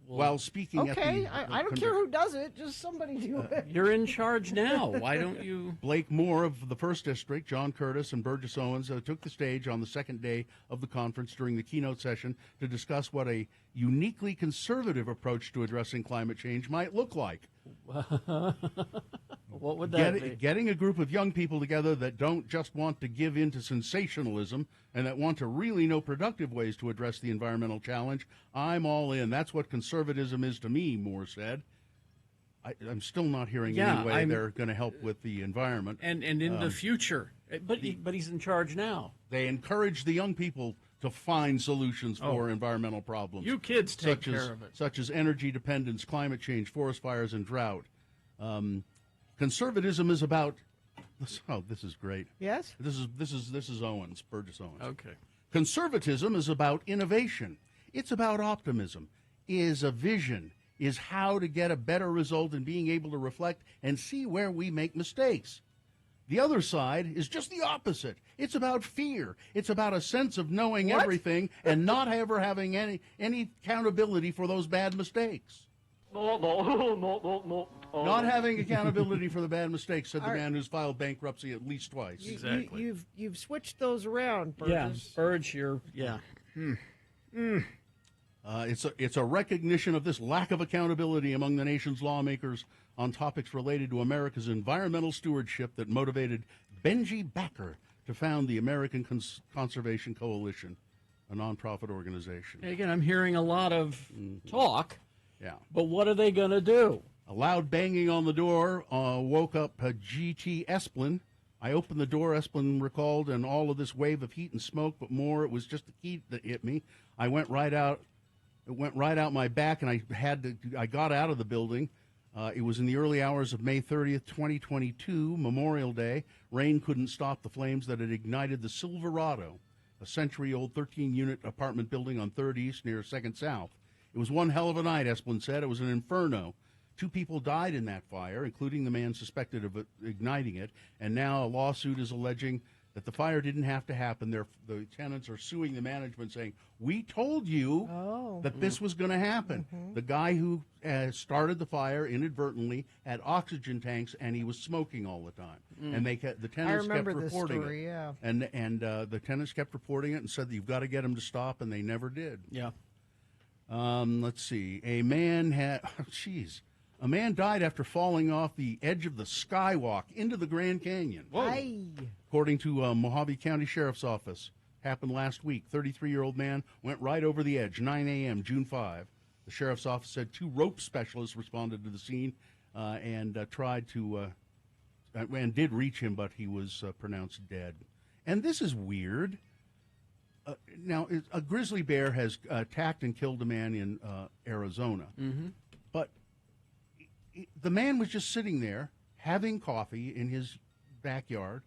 While speaking at the... I don't care who does it, just somebody do it. You're in charge now. Why don't you... Blake Moore of the 1st District, John Curtis, and Burgess Owens took the stage on the second day of the conference during the keynote session to discuss what a uniquely conservative approach to addressing climate change might look like. What would that be? Getting a group of young people together that don't just want to give in to sensationalism and that want to really know productive ways to address the environmental challenge. I'm all in. That's what conservatism is to me, Moore said. I'm still not hearing any way they're going to help with the environment. And in the future. But he's in charge now. They encourage the young people to find solutions for environmental problems. You kids take care of it. Such as energy dependence, climate change, forest fires, and drought. Conservatism is about... Oh, this is great. Yes? This is Owens, Burgess Owens. Okay. Conservatism is about innovation. It's about optimism, is a vision, is how to get a better result and being able to reflect and see where we make mistakes. The other side is just the opposite. It's about fear. It's about a sense of knowing everything and not ever having any accountability for those bad mistakes. Not having accountability for the bad mistakes, said the man who's filed bankruptcy at least twice. Exactly. You've switched those around, Burgess. Yeah, Burge, you're... It's a recognition of this lack of accountability among the nation's lawmakers on topics related to America's environmental stewardship that motivated Benji Backer to found the American Conservation Coalition, a nonprofit organization. Again, I'm hearing a lot of talk, Yeah. but what are they going to do? A loud banging on the door woke up G.T. Esplin. I opened the door, Esplin recalled, and all of this wave of heat and smoke, but more, it was just the heat that hit me. I went right out. It went right out my back, and I got out of the building. It was in the early hours of May 30th, 2022, Memorial Day. Rain couldn't stop the flames that had ignited the Silverado, a century-old 13-unit apartment building on 3rd East near 2nd South. It was one hell of a night, Esplin said. It was an inferno. 2 people died in that fire, including the man suspected of igniting it, and now a lawsuit is alleging that the fire didn't have to happen. The tenants are suing the management, saying, we told you that this was going to happen. The guy who started the fire inadvertently had oxygen tanks, and he was smoking all the time. And the tenants kept reporting story, it. yeah. And the tenants kept reporting it and said that you've got to get him to stop, and they never did. Yeah. Let's see. A man died after falling off the edge of the skywalk into the Grand Canyon. According to Mojave County Sheriff's Office. Happened last week. 33-year-old man went right over the edge, 9 a.m., June 5. The Sheriff's Office said 2 rope specialists responded to the scene and tried to and did reach him, but he was pronounced dead. And this is weird. Now, a grizzly bear has attacked and killed a man in Arizona. But the man was just sitting there having coffee in his backyard.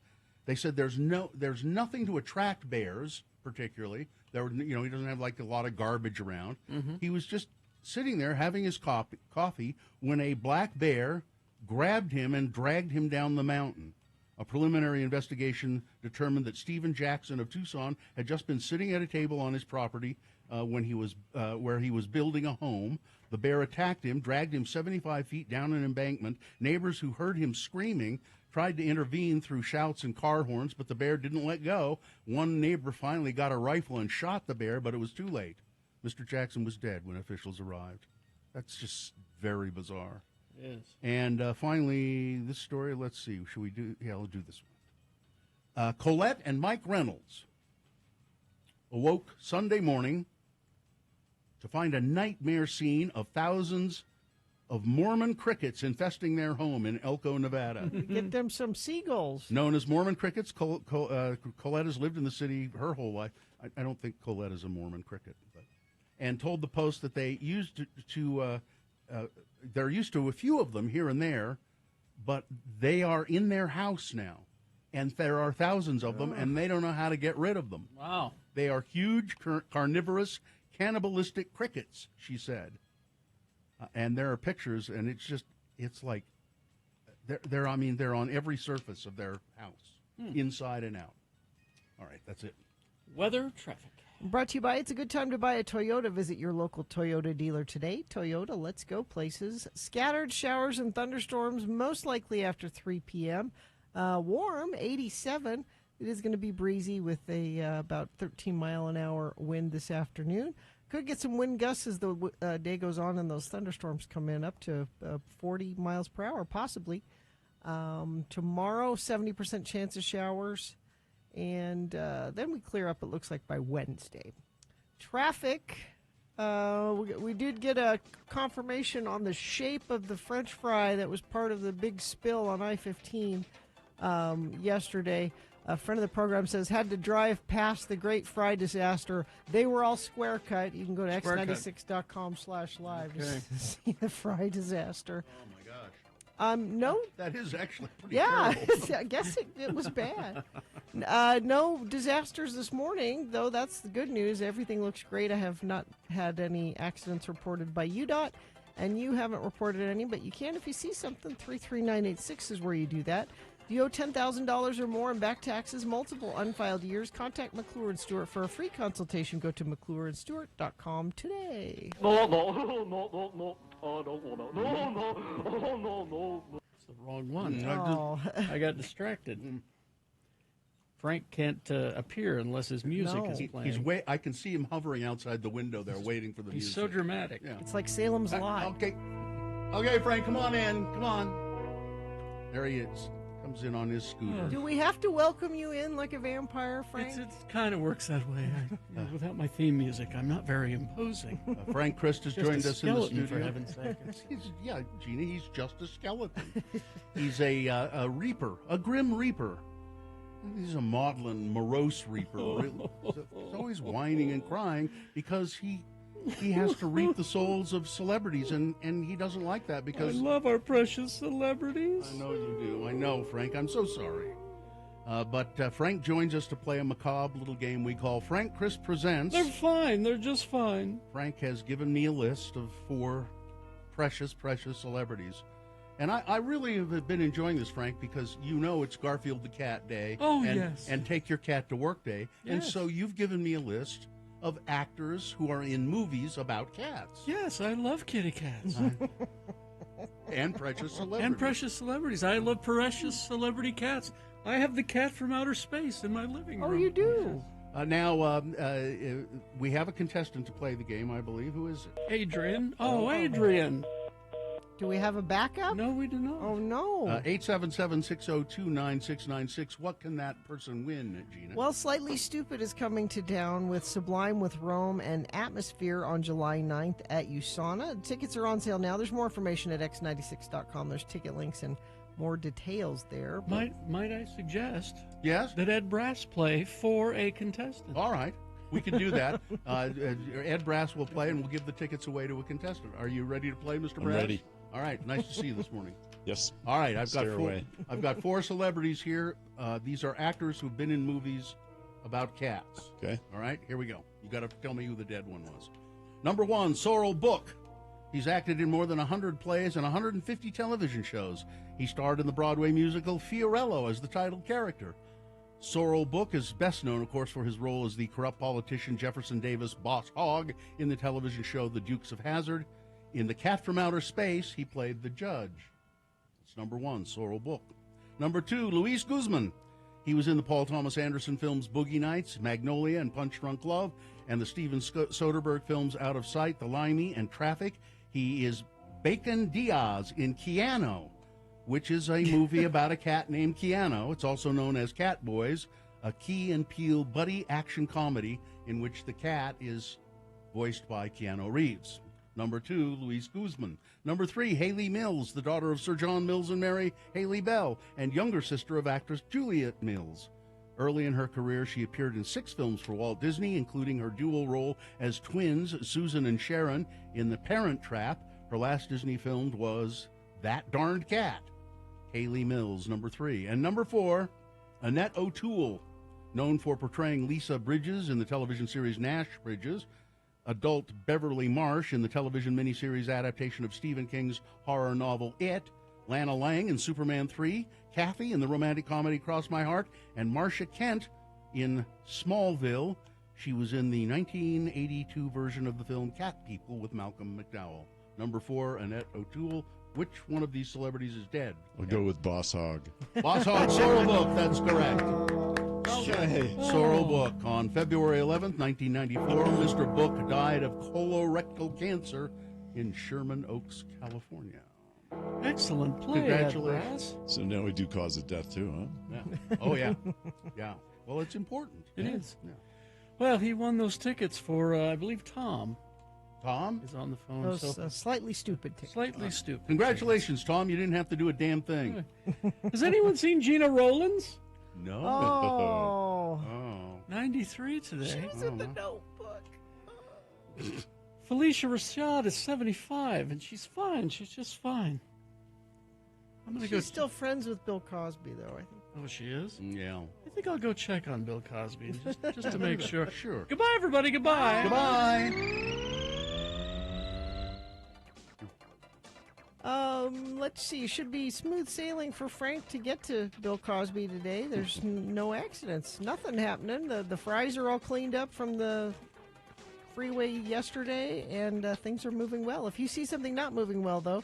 They said there's nothing to attract bears, particularly. He doesn't have like a lot of garbage around. He was just sitting there having his coffee when a black bear grabbed him and dragged him down the mountain. A preliminary investigation determined that Stephen Jackson of Tucson had just been sitting at a table on his property when he was where he was building a home. The bear attacked him, dragged him 75 feet down an embankment. Neighbors who heard him screaming tried to intervene through shouts and car horns, but the bear didn't let go. One neighbor finally got a rifle and shot the bear, but it was too late. Mr. Jackson was dead when officials arrived. That's just very bizarre. It is. And finally, this story, let's see. Should we do? Yeah, I'll do this one. Colette and Mike Reynolds awoke Sunday morning to find a nightmare scene of thousands of Mormon crickets infesting their home in Elko, Nevada. Get them some seagulls. Known as Mormon crickets, Colette has lived in the city her whole life. I don't think Colette is a Mormon cricket, and told the Post that they they're used to a few of them here and there, but they are in their house now, and there are thousands of them, and they don't know how to get rid of them. Wow. They are huge, carnivorous, cannibalistic crickets, she said. And there are pictures, and it's like they're on every surface of their house, inside and out. All right, that's it. Weather, traffic. Brought to you by It's a Good Time to Buy a Toyota. Visit your local Toyota dealer today. Toyota, let's go places. Scattered showers and thunderstorms, most likely after 3 p.m. Warm, 87. It is going to be breezy with a about 13-mile-an-hour wind this afternoon. Could get some wind gusts as the day goes on and those thunderstorms come in, up to 40 miles per hour, possibly. Tomorrow, 70% chance of showers. And then we clear up, it looks like, by Wednesday. Traffic, we did get a confirmation on the shape of the French fry that was part of the big spill on I-15 yesterday. A friend of the program says, had to drive past the Great Fry disaster. They were all square cut. You can go to x96.com/live to see the fry disaster. Oh, my gosh. No. That is actually pretty terrible. terrible. I guess it was bad. No disasters this morning, though. That's the good news. Everything looks great. I have not had any accidents reported by UDOT, and you haven't reported any, but you can if you see something. 33986 is where you do that. If you owe $10,000 or more in back taxes, multiple unfiled years, contact McClure & Stewart for a free consultation. Go to McClureandStewart.com today. No, I don't want to. No. It's the wrong one. Oh. I got distracted. Frank can't appear unless his music is playing. I can see him hovering outside the window there, waiting for the music. He's so dramatic. Yeah. It's like Salem's Lot. Okay. Okay, Frank, come on in. Come on. There he is. Comes in on his scooter. Do we have to welcome you in like a vampire, Frank? It kind of works that way. Without my theme music, I'm not very imposing. Frank Christ has Just joined a us in the skeleton, studio. for heaven's sake. Yeah, Gina, he's just a skeleton. He's a reaper, a grim reaper. He's a maudlin, morose reaper. He's always whining and crying because he has to reap the souls of celebrities, and he doesn't like that because... I love our precious celebrities. I know you do. I know, Frank. I'm so sorry. But Frank joins us to play a macabre little game we call Frank Chris Presents. They're fine. They're just fine. Frank has given me a list of 4 precious, precious celebrities. And I really have been enjoying this, Frank, because you know it's Garfield the Cat Day. Oh, and, yes. And Take Your Cat to Work Day. And Yes. so you've given me a list of actors who are in movies about cats. Yes, I love kitty cats. And precious celebrities. And precious celebrities. I love precious celebrity cats. I have the cat from outer space in my living room. Oh, you do? Now, we have a contestant to play the game, I believe. Who is it? Adrian. Oh, Adrian. Do we have a backup? No, we do not. Oh, no. 877-602-9696. What can that person win, Gina? Well, Slightly Stupid is coming to town with Sublime with Rome and Atmosphere on July 9th at USANA. Tickets are on sale now. There's more information at x96.com. There's ticket links and more details there. Might I suggest Yes? that Ed Brass play for a contestant? All right. We can do that. Ed Brass will play, and we'll give the tickets away to a contestant. Are you ready to play, Mr. Brass? ready. All right. Nice to see you this morning. Yes. All right. I've Steer away. got 4 celebrities here. These are actors who've been in movies about cats. Okay. All right. Here we go. You got to tell me who the dead one was. Number 1, Sorrel Book. He's acted in more than 100 plays and 150 television shows. He starred in the Broadway musical Fiorello as the title character. Sorrel Book is best known, of course, for his role as the corrupt politician Jefferson Davis Boss Hogg in the television show The Dukes of Hazzard. In The Cat from Outer Space, he played the judge. That's number 1, Sorrel Book. Number 2, Luis Guzman. He was in the Paul Thomas Anderson films Boogie Nights, Magnolia, and Punch Drunk Love, and the Steven Soderbergh films Out of Sight, The Limey, and Traffic. He is Bacon Diaz in Keanu, which is a movie about a cat named Keanu. It's also known as Cat Boys, a Key and Peele buddy action comedy in which the cat is voiced by Keanu Reeves. Number 2, Luis Guzman. Number 3, Haley Mills, the daughter of Sir John Mills and Mary Haley Bell, and younger sister of actress Juliet Mills. Early in her career, she appeared in 6 films for Walt Disney, including her dual role as twins Susan and Sharon in The Parent Trap. Her last Disney film was That Darned Cat. Haley Mills, number 3. And number 4, Annette O'Toole, known for portraying Lisa Bridges in the television series Nash Bridges, adult Beverly Marsh in the television miniseries adaptation of Stephen King's horror novel It, Lana Lang in Superman 3, Kathy in the romantic comedy Cross My Heart, and Marcia Kent in Smallville. She was in the 1982 version of the film Cat People with Malcolm McDowell. Number 4, Annette O'Toole. Which one of these celebrities is dead? We'll go with Boss Hogg. Boss Hogg, Sorrel Book, that's correct. Yay. Sorrel Book. On February 11th, 1994, Mr. Book died of colorectal cancer in Sherman Oaks, California. Excellent play, Congratulations. So now we do cause of death too, huh? Yeah. Oh, yeah. Yeah. Well, it's important. It is. Yeah. Well, he won those tickets for, I believe, Tom Tom? is on the phone. Those so Slightly Stupid tickets. slightly stupid. Congratulations, Tom. You didn't have to do a damn thing. Has anyone seen Gina Rollins? No. Oh. Oh. 93 today. She's in the notebook. Felicia Rashad is 75, and she's fine. She's just fine. I'm gonna go. She's still friends with Bill Cosby, though, I think. Oh, she is. Yeah. I think I'll go check on Bill Cosby just to make sure. Sure. Goodbye, everybody. Goodbye. Goodbye. Let's see. Should be smooth sailing for Frank to get to Bill Cosby today. There's no accidents. Nothing happening. The fries are all cleaned up from the freeway yesterday, and things are moving well. If you see something not moving well, though,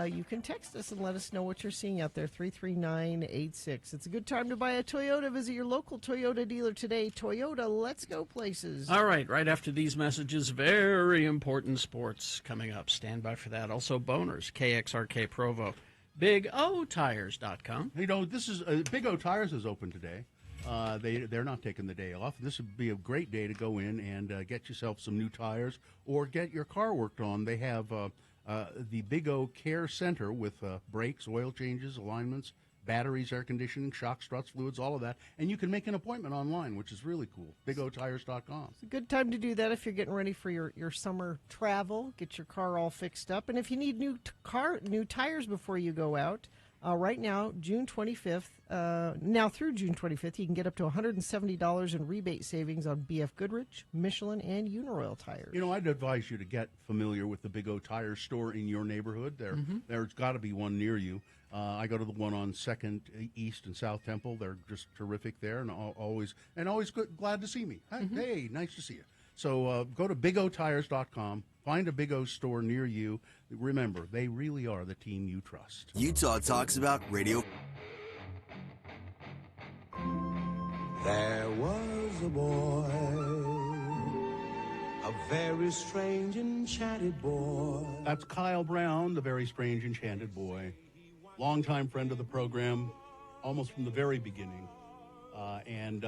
you can text us and let us know what you're seeing out there, 33986. It's a good time to buy a Toyota. Visit your local Toyota dealer today. Toyota, let's go places. All right after these messages, very important sports coming up. Stand by for that. Also, boners, KXRK Provo, BigOTires.com. You know, this is Big O Tires is open today. They're not taking the day off. This would be a great day to go in and get yourself some new tires or get your car worked on. They have the Big O Care Center with brakes, oil changes, alignments, batteries, air conditioning, shock struts, fluids, all of that. And you can make an appointment online, which is really cool. BigOTires.com. It's a good time to do that if you're getting ready for your summer travel. Get your car all fixed up. And if you need new tires before you go out, right now, June 25th, now through June 25th, you can get up to $170 in rebate savings on BF Goodrich, Michelin, and Uniroyal tires. You know, I'd advise you to get familiar with the Big O Tire store in your neighborhood. There's got to be one near you. I go to the one on 2nd East and South Temple. They're just terrific there, and always glad to see me. Hey, nice to see you. So go to BigOTires.com. Find a Big O store near you. Remember, they really are the team you trust. Utah Talks About Radio. There was a boy, a very strange, enchanted boy. That's Kyle Brown, the very strange, enchanted boy. Longtime friend of the program, almost from the very beginning. And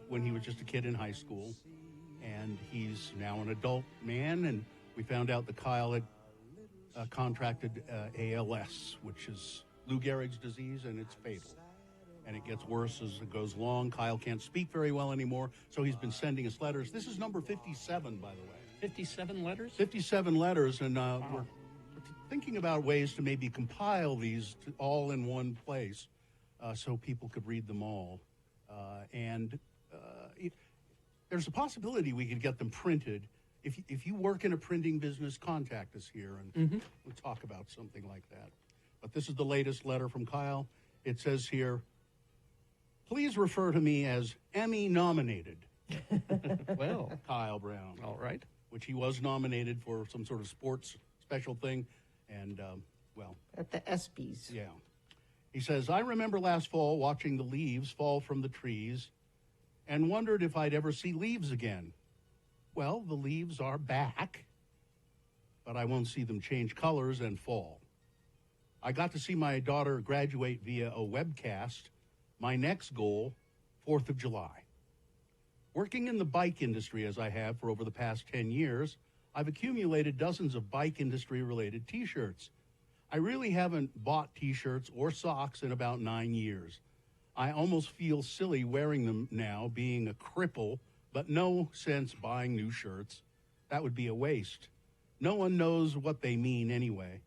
when he was just a kid in high school. And he's now an adult man, and we found out that Kyle had contracted ALS, which is Lou Gehrig's disease, and it's fatal. And it gets worse as it goes along. Kyle can't speak very well anymore, so he's been sending us letters. This is number 57, by the way. 57 letters? 57 letters, and we're thinking about ways to maybe compile these all in one place so people could read them all. There's a possibility we could get them printed. If you work in a printing business, contact us here, and we'll talk about something like that. But this is the latest letter from Kyle. It says here, please refer to me as Emmy-nominated. Well, Kyle Brown. All right. Which he was nominated for some sort of sports special thing. And, at the ESPYs. Yeah. He says, I remember last fall watching the leaves fall from the trees and wondered if I'd ever see leaves again. Well, the leaves are back, but I won't see them change colors and fall. I got to see my daughter graduate via a webcast. My next goal, 4th of July. Working in the bike industry as I have for over the past 10 years, I've accumulated dozens of bike industry-related T-shirts. I really haven't bought T-shirts or socks in about 9 years. I almost feel silly wearing them now, being a cripple, but no sense buying new shirts. That would be a waste. No one knows what they mean anyway.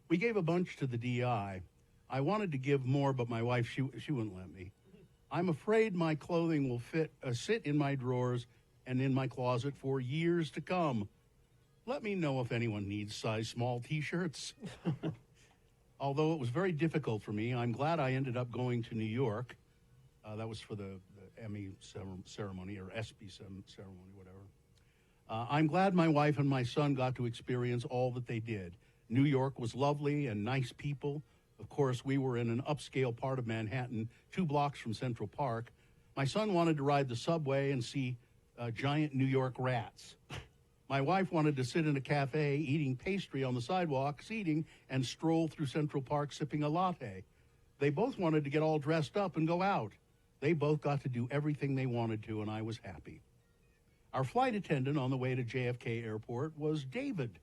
We gave a bunch to the DI. I wanted to give more, but my wife, she wouldn't let me. I'm afraid my clothing will sit in my drawers and in my closet for years to come. Let me know if anyone needs size small T-shirts. Although it was very difficult for me, I'm glad I ended up going to New York. That was for the Emmy ceremony or ESPY ceremony, whatever. I'm glad my wife and my son got to experience all that they did. New York was lovely and nice people. Of course, we were in an upscale part of Manhattan, 2 blocks from Central Park. My son wanted to ride the subway and see giant New York rats. My wife wanted to sit in a cafe eating pastry on the sidewalk, seating, and stroll through Central Park sipping a latte. They both wanted to get all dressed up and go out. They both got to do everything they wanted to, and I was happy. Our flight attendant on the way to JFK Airport was David,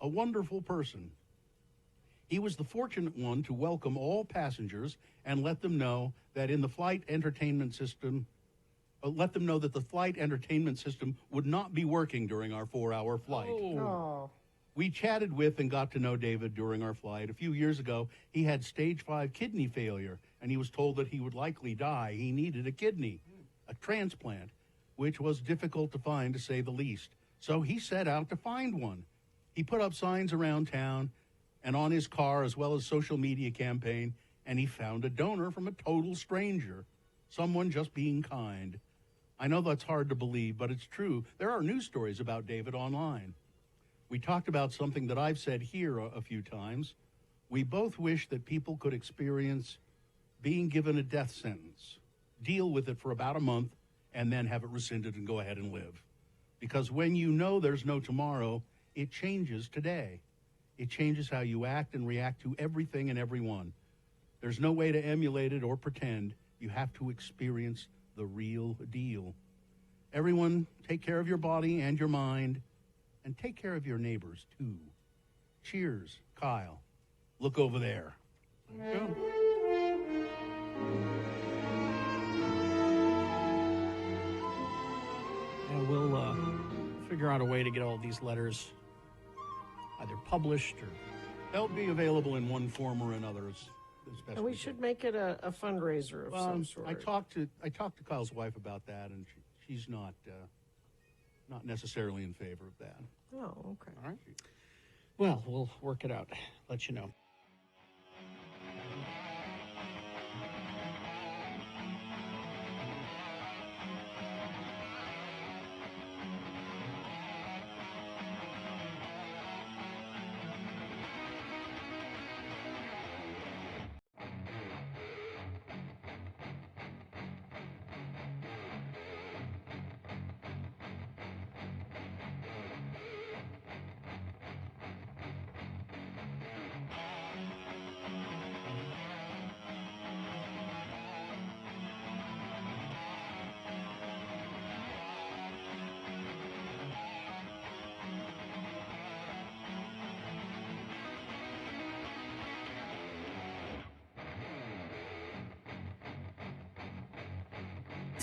a wonderful person. He was the fortunate one to welcome all passengers and let them know that the flight entertainment system would not be working during our 4-hour flight. Oh. We chatted with and got to know David during our flight. A few years ago, he had stage 5 kidney failure, and he was told that he would likely die. He needed a kidney, a transplant, which was difficult to find, to say the least. So he set out to find one. He put up signs around town and on his car, as well as social media campaign, and he found a donor from a total stranger, someone just being kind. I know that's hard to believe, but it's true. There are news stories about David online. We talked about something that I've said here a few times. We both wish that people could experience being given a death sentence, deal with it for about a month, and then have it rescinded and go ahead and live. Because when you know there's no tomorrow, it changes today. It changes how you act and react to everything and everyone. There's no way to emulate it or pretend. You have to experience the real deal. Everyone, take care of your body and your mind, and take care of your neighbors, too. Cheers, Kyle. Look over there. Go. And we'll figure out a way to get all these letters either published or... They'll be available in one form or another. As best And we should make it a fundraiser of some sort. I talked to Kyle's wife about that, and she's not necessarily in favor of that. Oh, okay. All right. Well, we'll work it out. Let you know.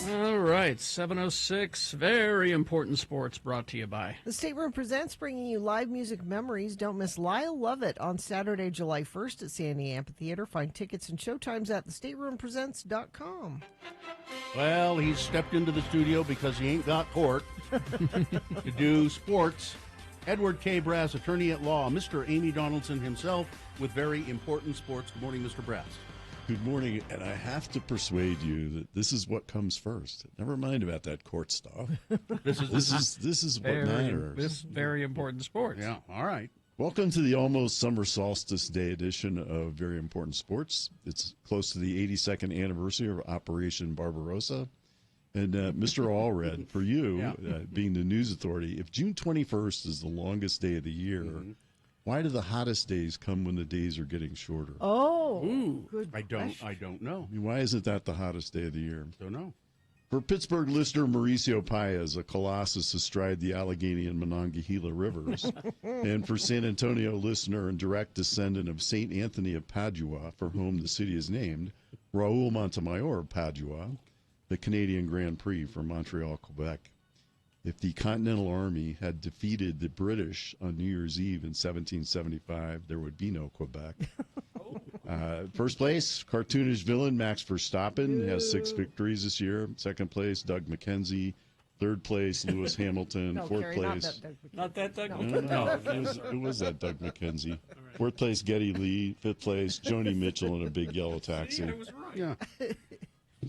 All right, 7:06. Very important sports brought to you by The Stateroom Presents, bringing you live music memories. Don't miss Lyle Lovett on Saturday, July 1st at Sandy Amphitheater. Find tickets and showtimes at thestateroompresents.com. Well, he's stepped into the studio because he ain't got court to do sports. Edward K. Brass, attorney at law, Mr. Amy Donaldson himself with very important sports. Good morning, Mr. Brass. Good morning, and I have to persuade you that this is what comes first. Never mind about that court stuff. This is what matters. This very important sports. Yeah, all right. Welcome to the almost summer solstice day edition of Very Important Sports. It's close to the 82nd anniversary of Operation Barbarossa. And Mr. Allred, for you, being the news authority, if June 21st is the longest day of the year, why do the hottest days come when the days are getting shorter? Oh, good. I don't know. I mean, why isn't that the hottest day of the year? Don't know. For Pittsburgh listener Mauricio Paez, a colossus astride the Allegheny and Monongahela rivers. And for San Antonio listener and direct descendant of St. Anthony of Padua, for whom the city is named, Raul Montemayor of Padua, the Canadian Grand Prix for Montreal, Quebec. If the Continental Army had defeated the British on New Year's Eve in 1775, there would be no Quebec. First place, cartoonish villain Max Verstappen has 6 victories this year. Second place, Doug McKenzie. Third place, Lewis Hamilton. No, Fourth Carrie, place. Not that Doug. No, it was that Doug McKenzie. Fourth place, Geddy Lee. Fifth place, Joni Mitchell in a big yellow taxi. I was right. Yeah.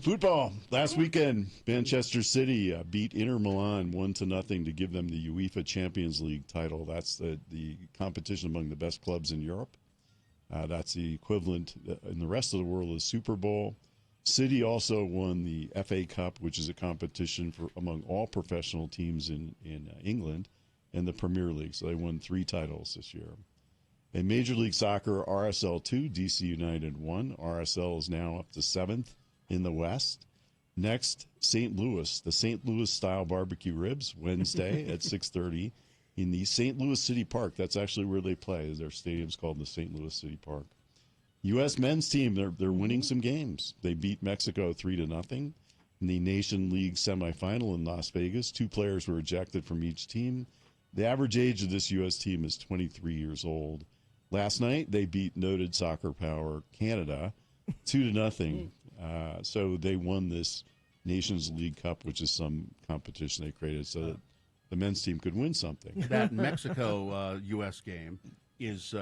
Football. Last weekend, Manchester City beat Inter Milan 1-0 to give them the UEFA Champions League title. That's the competition among the best clubs in Europe. That's the equivalent in the rest of the world of the Super Bowl. City also won the FA Cup, which is a competition for among all professional teams in England, and the Premier League. So they won 3 titles this year. In Major League Soccer, RSL 2, DC United 1. RSL is now up to 7th in the West. Next, St. Louis, the St. Louis-style barbecue ribs, Wednesday at 6:30 in the St. Louis City Park. That's actually where they play. Their stadium's called the St. Louis City Park. U.S. men's team, they're winning some games. They beat Mexico 3-0 in the Nation League semifinal in Las Vegas. 2 players were ejected from each team. The average age of this U.S. team is 23 years old. Last night, they beat noted soccer power Canada 2-0. So they won this Nations League Cup, which is some competition they created so that the men's team could win something. That Mexico-U.S. game is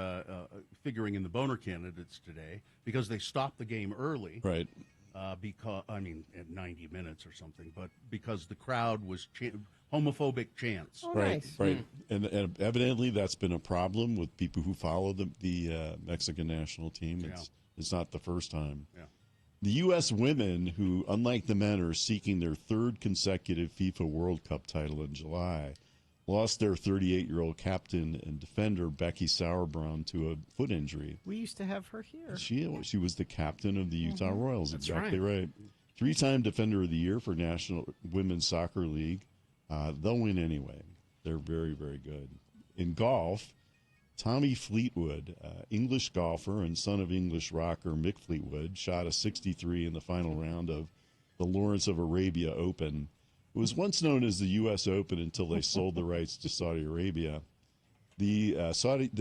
figuring in the boner candidates today because they stopped the game early. Right. Because at 90 minutes or something, but because the crowd was homophobic chants. Oh, Right, nice. right. And evidently that's been a problem with people who follow the Mexican national team. It's not the first time. Yeah. The U.S. women, who, unlike the men, are seeking their third consecutive FIFA World Cup title in July, lost their 38-year-old captain and defender, Becky Sauerbrunn, to a foot injury. We used to have her here. She was the captain of the Utah Royals. That's Exactly right. 3-time Defender of the Year for National Women's Soccer League. They'll win anyway. They're very, very good. In golf, Tommy Fleetwood, English golfer and son of English rocker Mick Fleetwood, shot a 63 in the final round of the Lawrence of Arabia Open. It was once known as the U.S. Open until they sold the rights to Saudi Arabia. The Saudi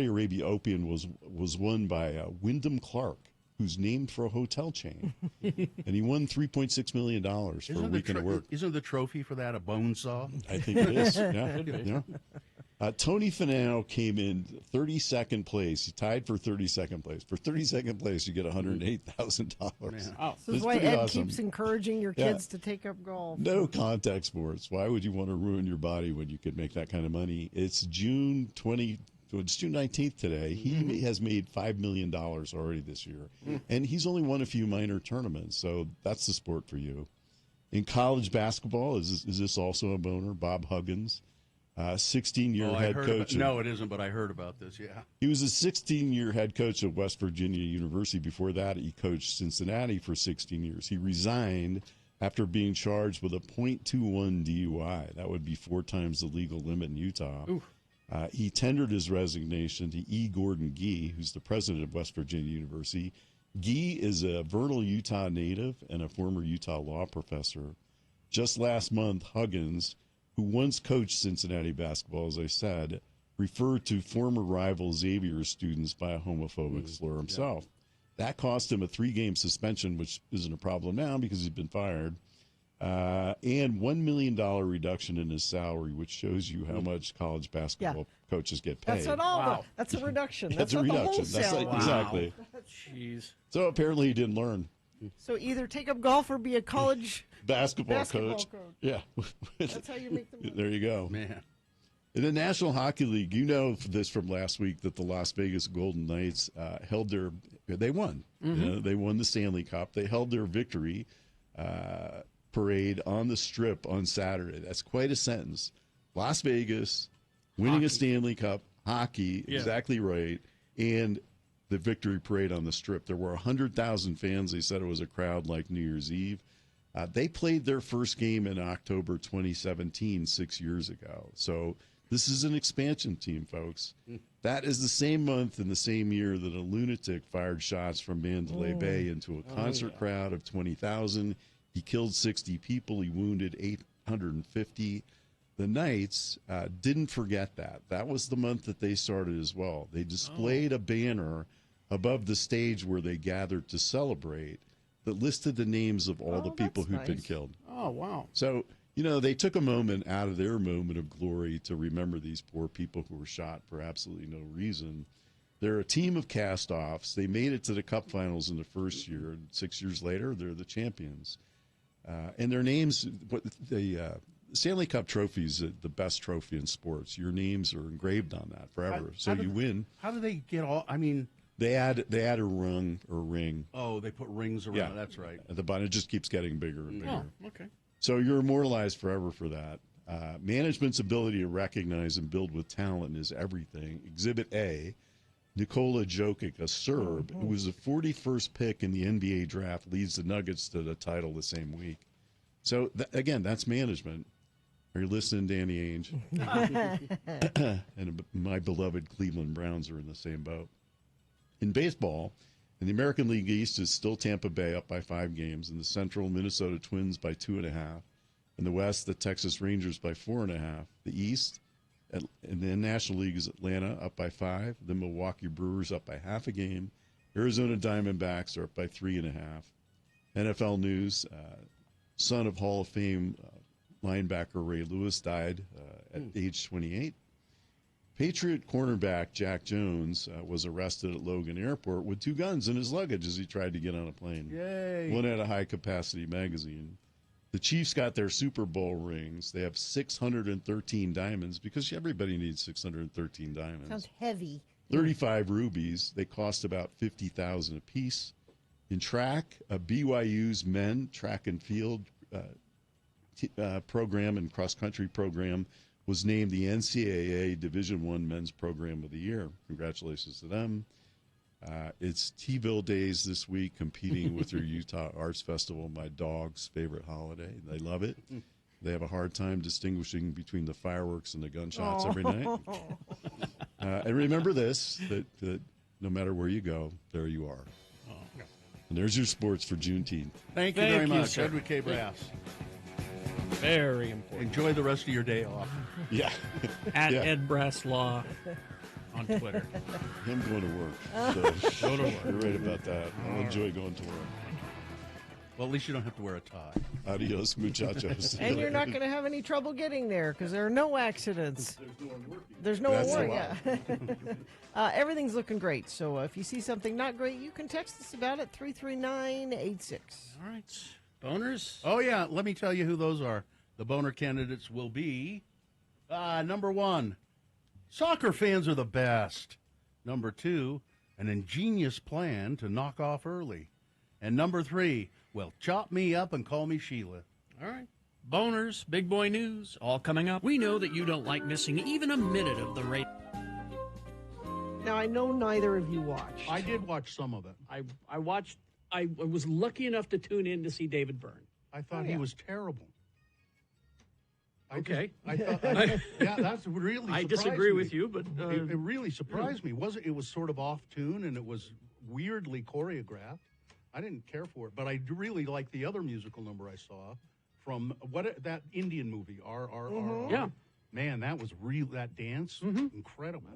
Arabia Open was won by Wyndham Clark, who's named for a hotel chain, and he won $3.6 million for a weekend of work. Isn't the trophy for that a bone saw? I think it is. Yeah. Tony Finau came in 32nd place. He tied for 32nd place. For 32nd place, you get $108,000. Oh, This is why Ed keeps encouraging your kids to take up golf. No contact sports. Why would you want to ruin your body when you could make that kind of money? It's June 19th today. He has made $5 million already this year. And he's only won a few minor tournaments, so that's the sport for you. In college basketball, is this also a boner? Bob Huggins, 16-year head coach. No, it isn't, but I heard about this, yeah. He was a 16-year head coach at West Virginia University. Before that, he coached Cincinnati for 16 years. He resigned after being charged with a .21 DUI. That would be 4 times the legal limit in Utah. He tendered his resignation to E. Gordon Gee, who's the president of West Virginia University. Gee is a Vernal, Utah native and a former Utah law professor. Just last month, Huggins, who once coached Cincinnati basketball, as I said, referred to former rival Xavier students by a homophobic slur himself. That cost him a 3-game suspension, which isn't a problem now because he's been fired, and $1 million reduction in his salary, which shows you how much college basketball coaches get paid. That's not all. That's a reduction. That's not a reduction. The whole That's salary. exactly. Jeez. So apparently he didn't learn. So either take up golf or be a college Basketball coach. Yeah. That's how you make the money. There you go. Man. In the National Hockey League, you know this from last week that the Las Vegas Golden Knights they won. You know, they won the Stanley Cup. They held their victory parade on the Strip on Saturday. That's quite a sentence. Las Vegas, winning a Stanley Cup, hockey, exactly right, and the victory parade on the Strip. There were 100,000 fans. They said it was a crowd like New Year's Eve. They played their first game in October 2017, 6 years ago. So this is an expansion team, folks. That is the same month and the same year that a lunatic fired shots from Mandalay Bay into a concert crowd of 20,000. He killed 60 people. He wounded 850. The Knights didn't forget that. That was the month that they started as well. They displayed a banner above the stage where they gathered to celebrate that listed the names of all the people who'd been killed. Oh, wow. So, you know, they took a moment out of their moment of glory to remember these poor people who were shot for absolutely no reason. They're a team of cast-offs. They made it to the Cup Finals in the first year, and 6 years later, they're the champions. And their names, the Stanley Cup trophy is the best trophy in sports. Your names are engraved on that forever. You win. How do they get all, I mean... They add a rung or ring. Oh, they put rings around. Yeah. That's right. At the bottom, it just keeps getting bigger and bigger. Oh, okay. So you're immortalized forever for that. Management's ability to recognize and build with talent is everything. Exhibit A, Nikola Jokic, a Serb, who was the 41st pick in the NBA draft, leads the Nuggets to the title the same week. So, again, that's management. Are you listening, Danny Ainge? And my beloved Cleveland Browns are in the same boat. In baseball, in the American League East is still Tampa Bay up by 5 games. In the Central, Minnesota Twins by 2.5. In the West, the Texas Rangers by 4.5. The East, in the National League, is Atlanta up by 5. The Milwaukee Brewers up by half a game. Arizona Diamondbacks are up by 3.5. NFL news, son of Hall of Fame linebacker Ray Lewis died at age 28. Patriot cornerback Jack Jones was arrested at Logan Airport with 2 guns in his luggage as he tried to get on a plane. Yay! One had a high-capacity magazine. The Chiefs got their Super Bowl rings. They have 613 diamonds because everybody needs 613 diamonds. Sounds heavy. 35 rubies. They cost about $50,000 a piece. In track, BYU's men track and field program and cross-country program was named the NCAA Division I Men's Program of the Year. Congratulations to them. It's T-Ville Days this week, competing with their Utah Arts Festival, my dog's favorite holiday. They love it. They have a hard time distinguishing between the fireworks and the gunshots every night. And remember this, that no matter where you go, there you are. And there's your sports for Juneteenth. Thank you very much, sir. Edward K. Brass. Very important. Enjoy the rest of your day off. Yeah. At Ed Brass Law on Twitter. I'm going to work. So Go to work. You're right about that. I'll enjoy going to work. Well, at least you don't have to wear a tie. Adios, muchachos. And you're not going to have any trouble getting there because there are no accidents. There's no one working. Yeah. Everything's looking great. So if you see something not great, you can text us about it, 33986. All right. Boners? Oh, yeah. Let me tell you who those are. The boner candidates will be number 1, soccer fans are the best. Number 2, an ingenious plan to knock off early. And number 3, well, chop me up and call me Sheila. All right. Boners, big boy news, all coming up. We know that you don't like missing even a minute of the race. Now, I know neither of you watched. I did watch some of it. I watched. I was lucky enough to tune in to see David Byrne. I thought he was terrible. Okay. I thought, yeah, that's really. I surprised disagree me. with you, but it really surprised me. It was sort of off tune and it was weirdly choreographed. I didn't care for it, but I do really like the other musical number I saw from that Indian movie. RRR. Yeah. Man, that was real. That dance, incredible.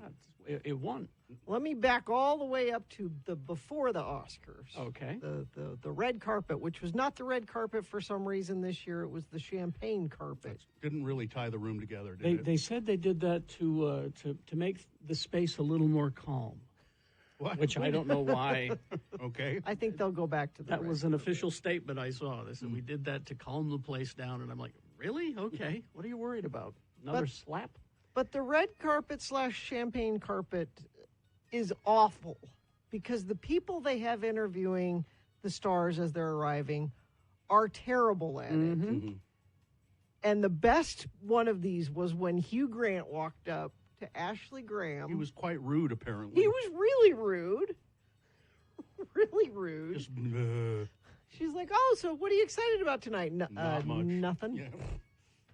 It won. Let me back all the way up to the before the Oscars. Okay. The red carpet, which was not the red carpet for some reason this year. It was the champagne carpet. Didn't really tie the room together, did it? They said they did that to make the space a little more calm. What? Which I don't know why. Okay. I think they'll go back to That was an official statement I saw. They said we did that to calm the place down, and I'm like, really? Okay. What are you worried about? Another slap? But the red carpet / champagne carpet is awful because the people they have interviewing the stars as they're arriving are terrible at it. And the best one of these was when Hugh Grant walked up to Ashley Graham. He was quite rude, apparently. He was really rude. Really rude. Just, She's like, "Oh, so what are you excited about tonight?" Not much. Nothing. Yeah.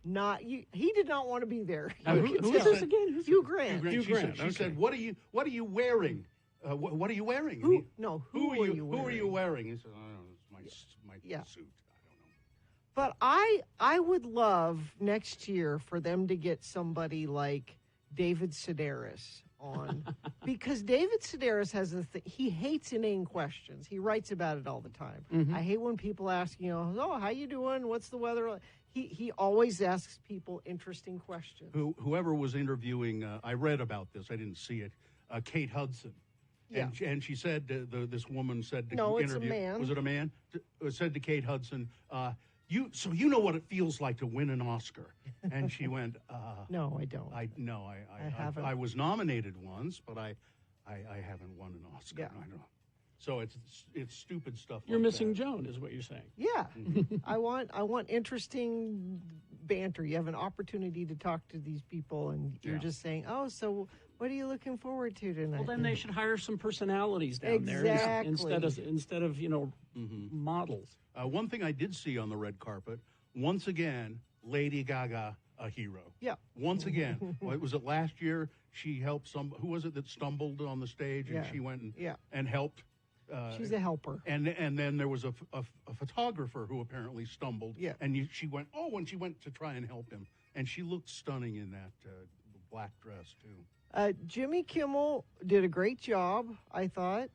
Not you. He did not want to be there. Who is this again? Hugh Grant. Hugh Grant. She said, "What are you wearing? What are you wearing?" Who are you Who are you wearing? He said, "I don't know. It's my Yeah. suit. But I would love next year for them to get somebody like David Sedaris on because David Sedaris has a thing. He hates inane questions. He writes about it all the time. I hate when people ask, "Oh, how you doing? What's the weather like?" He always asks people interesting questions. Whoever was interviewing, I read about this. I didn't see it. Kate Hudson. Yeah. And she said, this woman said to No, it's a interview. man. Was it a man? Said to Kate Hudson, you know what it feels like to win an Oscar. And she went, No, I don't. I haven't. I was nominated once, but I haven't won an Oscar. Yeah. I don't know. So it's stupid stuff. You're like missing that. Joan, is what you're saying. Yeah, I want interesting banter. You have an opportunity to talk to these people, and you're just saying, "Oh, so what are you looking forward to tonight?" Well, then they should hire some personalities down there instead of models. One thing I did see on the red carpet, once again, Lady Gaga, a hero. Yeah. Once again, was it last year? She helped who was it that stumbled on the stage and Yeah. she went Yeah. and helped. She's a helper. And then there was a photographer who apparently stumbled. Yeah. And she went to try and help him, and she looked stunning in that black dress too. Jimmy Kimmel did a great job, I thought.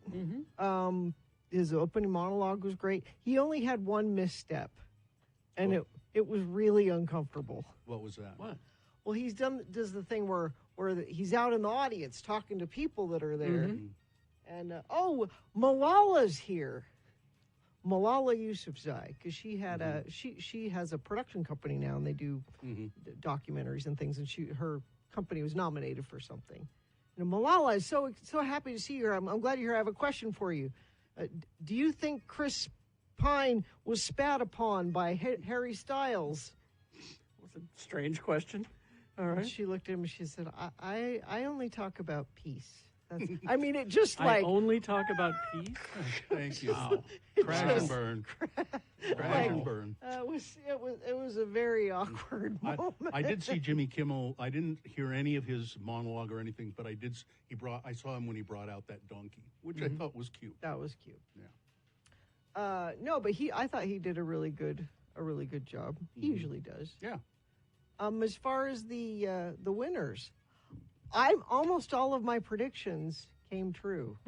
His opening monologue was great. He only had one misstep, and it was really uncomfortable. What was that? What? Well, does the thing where he's out in the audience talking to people that are there, and Malala's here. Malala Yousafzai, because she had she has a production company now, and they do documentaries and things, and her company was nominated for something. And Malala is so happy to see you. I'm glad you're here. I have a question for you. Do you think Chris Pine was spat upon by Harry Styles? That's a strange question. All right. She looked at him and she said, I only talk about peace. I mean, it just like... I only talk about peace? Thank you. Wow. Crash and burn. Crash and burn. It was a very awkward moment. I did see Jimmy Kimmel. I didn't hear any of his monologue or anything, but I saw him when he brought out that donkey, which I thought was cute. That was cute. Yeah. No, but I thought he did a really good job. He usually does. Yeah. As far as the winners, almost all of my predictions came true.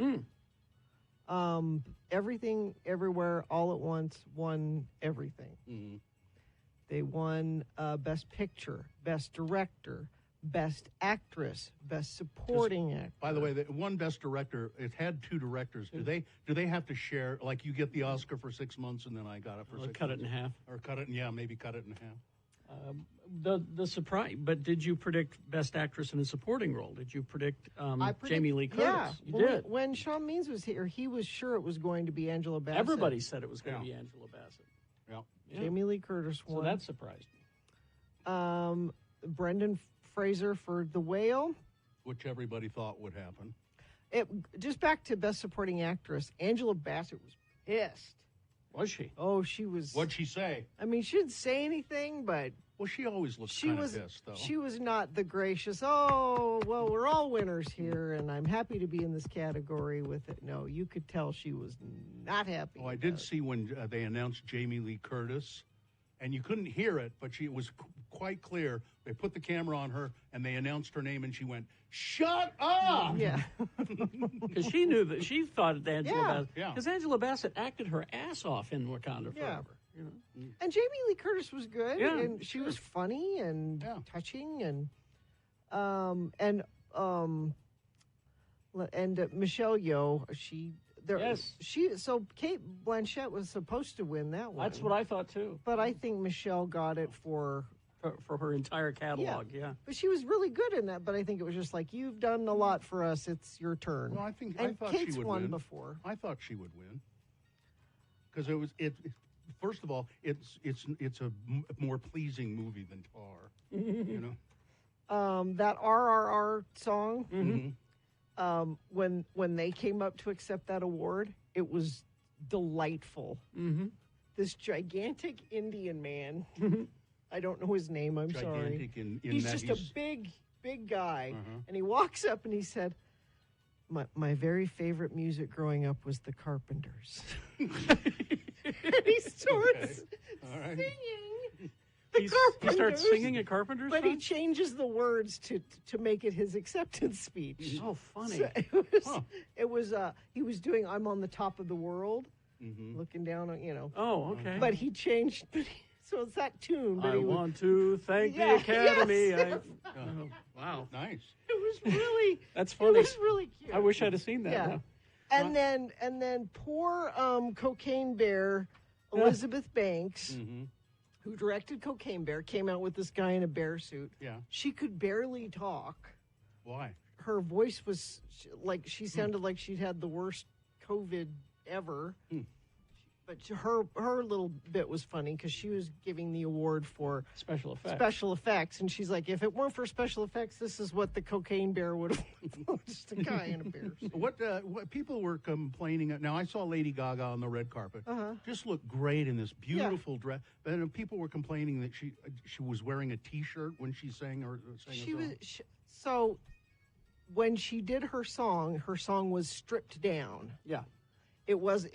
Everything, Everywhere, All at Once won everything. Mm-hmm. They won Best Picture, Best Director, Best Actress, Best Supporting Actor. By the way, the one Best Director, it had two directors. Do they have to share? Like you get the Oscar for 6 months, and then I got it for 6 months. Cut it in half. Or maybe cut it in half. The surprise, but did you predict Best Actress in a Supporting Role? Did you predict Jamie Lee Curtis? Yeah, you did. When Sean Means was here, he was sure it was going to be Angela Bassett. Everybody said it was going to be Angela Bassett. Yeah. Jamie Lee Curtis won. So that surprised me. Brendan Fraser for The Whale, which everybody thought would happen. Just back to Best Supporting Actress, Angela Bassett was pissed. Was she? Oh, she was. What'd she say? I mean, she didn't say anything, but... Well, she always looks kind of pissed, though. She was not the gracious, oh, well, we're all winners here, and I'm happy to be in this category with it. No, you could tell she was not happy. Oh, I did see when they announced Jamie Lee Curtis, and you couldn't hear it, but it was quite clear. They put the camera on her, and they announced her name, and she went, "Shut up!" Yeah. Because she knew that she thought Angela Bassett. Yeah. Because Angela Bassett acted her ass off in Wakanda Forever. You know? And Jamie Lee Curtis was good, Yeah, and she was funny and touching, and Michelle Yeoh, so Kate Blanchett was supposed to win that one. That's what I thought too. But I think Michelle got it for her entire catalog. Yeah. But she was really good in that. But I think it was just like, you've done a lot for us. It's your turn. No, I thought Kate's she would won win before. I thought she would win because first of all, it's a more pleasing movie than Tar. You know. That RRR song. Mm-hmm. When they came up to accept that award, it was delightful. Mm-hmm. This gigantic Indian man, I don't know his name, I'm sorry. He's just a big guy. And he walks up and he said, my very favorite music growing up was the Carpenters. And he starts singing. He starts singing a Carpenter's but song? he changes the words to make it his acceptance speech. Oh, funny. So it was he was doing "I'm on the top of the world," looking down on, Oh, okay. But he changed. So it's that tune. But I want to thank the Academy. Yes. Wow, nice. It was really. That's funny. It was really cute. I wish I'd have seen that. Yeah. And then poor Cocaine Bear Elizabeth Banks. Who directed Cocaine Bear, came out with this guy in a bear suit. Yeah. She could barely talk. Why? Her voice was like, she sounded like she'd had the worst COVID ever. But her little bit was funny because she was giving the award for special effects. And she's like, if it weren't for special effects, this is what the Cocaine Bear would have. Just a guy in a bear suit. What people were complaining. Now I saw Lady Gaga on the red carpet. Just looked great in this beautiful dress. But people were complaining that she was wearing a T-shirt when she sang a song. So when she did her song was stripped down. Yeah. It was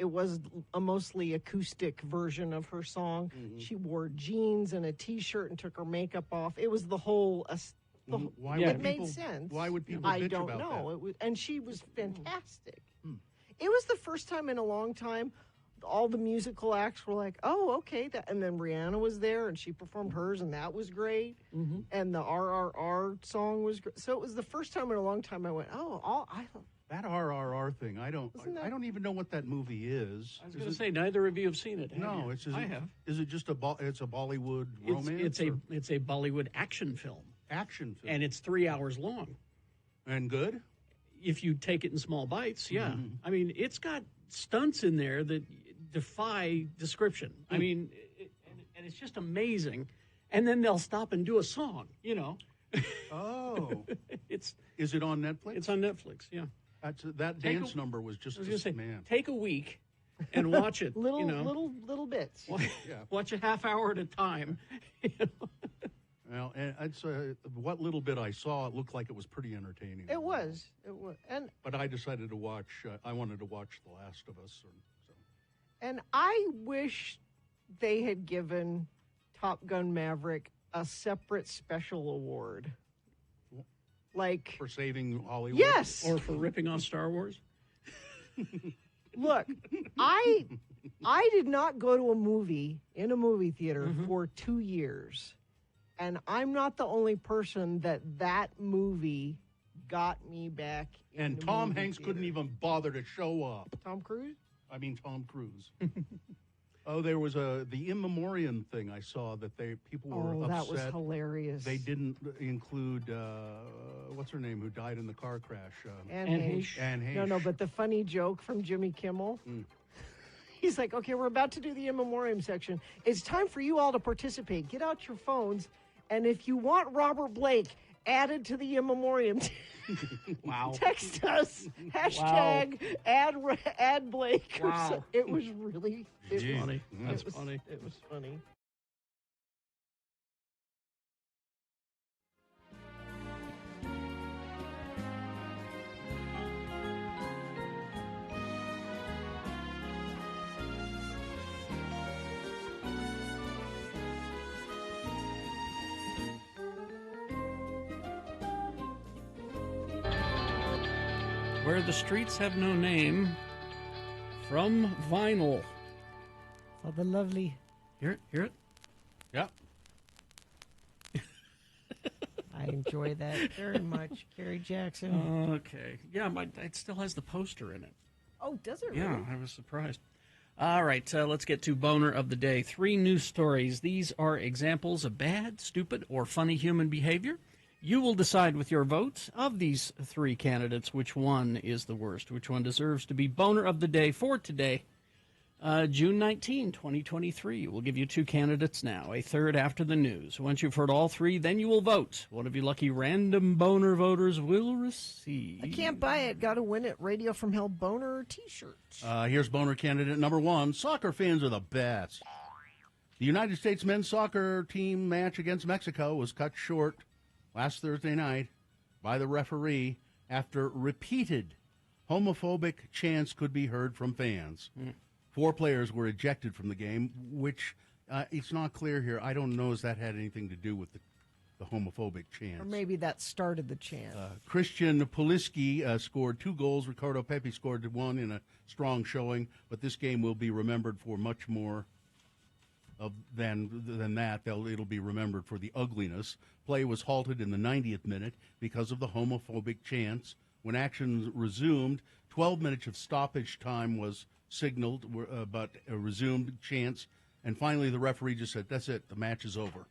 a mostly acoustic version of her song. She wore jeans and a T-shirt and took her makeup off. It was the whole. It made sense. Why would people? I don't know. And she was fantastic. It was the first time in a long time. All the musical acts were like, "Oh, okay." And then Rihanna was there, and she performed hers, and that was great. And the RRR song was great. So it was the first time in a long time I went, "Oh, That RRR thing, I don't even know what that movie is. I was going to say, neither of you have seen it. Have No, you? it's I have. Is it just it's a Bollywood romance? It's a Bollywood action film. Action film. And it's 3 hours long. And good? If you take it in small bites, yeah. Mm-hmm. I mean, it's got stunts in there that defy description. I mean, and it's just amazing. And then they'll stop and do a song, you know. Oh. Is it on Netflix? It's on Netflix, yeah. That dance number was just, man. Take a week and watch it. little you know. little bits. Watch a half hour at a time. Well, and I'd say what little bit I saw, it looked like it was pretty entertaining. It was, and but I decided to watch. I wanted to watch The Last of Us. And I wish they had given Top Gun Maverick a separate special award. Like for saving Hollywood? Yes. Or for ripping off Star Wars? Look, I did not go to a movie in a movie theater for 2 years. And I'm not the only person that movie got me back in And the Tom movie Hanks theater. couldn't even bother to show up. Tom Cruise? I mean Tom Cruise. Oh, there was the In Memoriam thing I saw that people were upset. That was hilarious. They didn't include what's her name who died in the car crash. Anne Heche. Anne Heche. No, but the funny joke from Jimmy Kimmel. He's like, okay, we're about to do the In Memoriam section. It's time for you all to participate. Get out your phones, and if you want Robert Blake added to the In Memoriam, wow, text us hashtag add Blake. Or Wow. so. It was really Funny. That's it was, funny. It was funny. Where the Streets Have No Name from vinyl. For the lovely. Hear it? Yeah. I enjoy that very much. Carrie Jackson. Okay. Yeah, it still has the poster in it. Oh, does it really? Yeah, I was surprised. All right, let's get to Boner of the Day. 3 news stories. These are examples of bad, stupid, or funny human behavior. You will decide with your vote of these 3 candidates which one is the worst, which one deserves to be Boner of the Day for today, June 19, 2023. We'll give you 2 candidates now, a third after the news. Once you've heard all 3, then you will vote. One of you lucky random Boner voters will receive. I can't buy it. Got to win it. Radio from Hell Boner t-shirt. Here's Boner candidate number 1. Soccer fans are the best. The United States men's soccer team match against Mexico was cut short last Thursday night by the referee after repeated homophobic chants could be heard from fans. 4 players were ejected from the game, which it's not clear here. I don't know if that had anything to do with the homophobic chants. Or maybe that started the chant. Christian Pulisic scored 2 goals. Ricardo Pepi scored 1 in a strong showing, but this game will be remembered for much more than that. It'll be remembered for the ugliness. Play was halted in the 90th minute because of the homophobic chants. When action resumed, 12 minutes of stoppage time was signaled, but resumed chants, and finally the referee just said, "That's it. The match is over."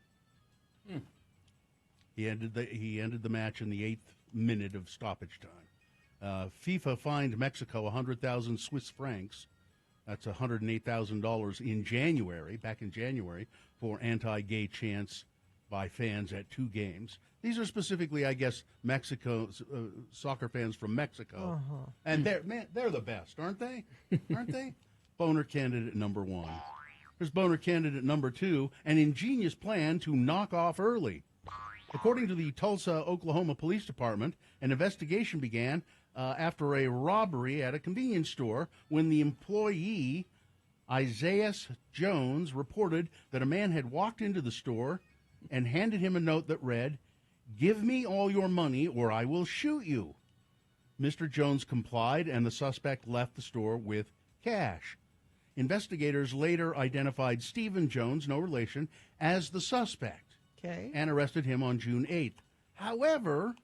He ended the match in the 8th minute of stoppage time. FIFA fined Mexico 100,000 Swiss francs. That's $108,000 back in January, for anti-gay chants by fans at 2 games. These are specifically, I guess, Mexico's soccer fans from Mexico, and they're the best, aren't they? Aren't they? Boner candidate number 1. Here's Boner candidate number 2: an ingenious plan to knock off early. According to the Tulsa, Oklahoma Police Department, an investigation began after a robbery at a convenience store when the employee, Isaiah Jones, reported that a man had walked into the store and handed him a note that read, "Give me all your money or I will shoot you." Mr. Jones complied, and the suspect left the store with cash. Investigators later identified Stephen Jones, no relation, as the suspect, Okay. and arrested him on June 8th. However,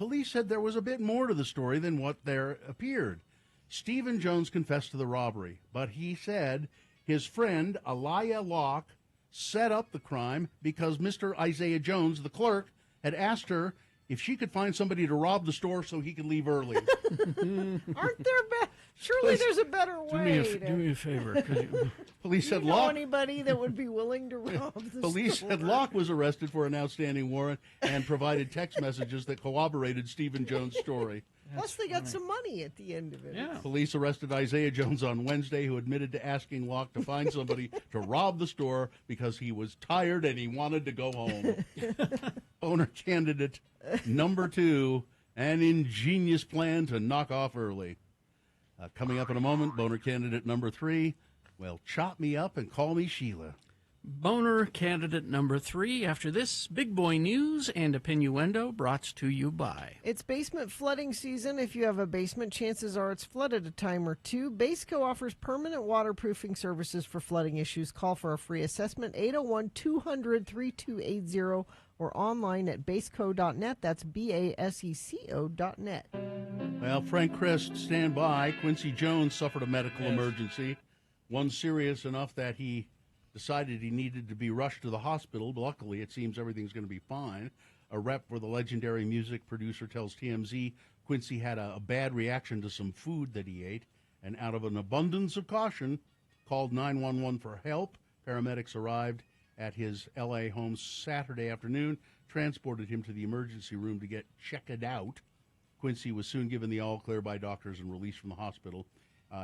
police said there was a bit more to the story than what there appeared. Stephen Jones confessed to the robbery, but he said his friend, Aliyah Locke, set up the crime because Mr. Isaiah Jones, the clerk, had asked her if she could find somebody to rob the store so he could leave early. Aren't there surely there's a better way? Do me a favor. Could you? Police Do you said know Locke. anybody that would be willing to rob the Police store? said Locke was arrested for an outstanding warrant and provided text messages that corroborated Stephen Jones' story. Plus, they got some money at the end of it. Yeah. Police arrested Isaiah Jones on Wednesday, who admitted to asking Locke to find somebody to rob the store because he was tired and he wanted to go home. Owner candidate number 2, an ingenious plan to knock off early. Coming up in a moment, boner candidate number 3, well, chop me up and call me Sheila. Boner candidate number 3 after this big boy news and opinioendo brought to you by. It's basement flooding season. If you have a basement, chances are it's flooded a time or two. Baseco offers permanent waterproofing services for flooding issues. Call for a free assessment, 801-200-3280, or online at baseco.net. That's BASECO.net. Well, Frank Christ, stand by. Quincy Jones suffered a medical emergency, one serious enough that he decided he needed to be rushed to the hospital. Luckily, it seems everything's going to be fine. A rep for the legendary music producer tells TMZ Quincy had a bad reaction to some food that he ate, and out of an abundance of caution, called 911 for help. Paramedics arrived at his L.A. home Saturday afternoon, transported him to the emergency room to get checked out. Quincy was soon given the all-clear by doctors and released from the hospital.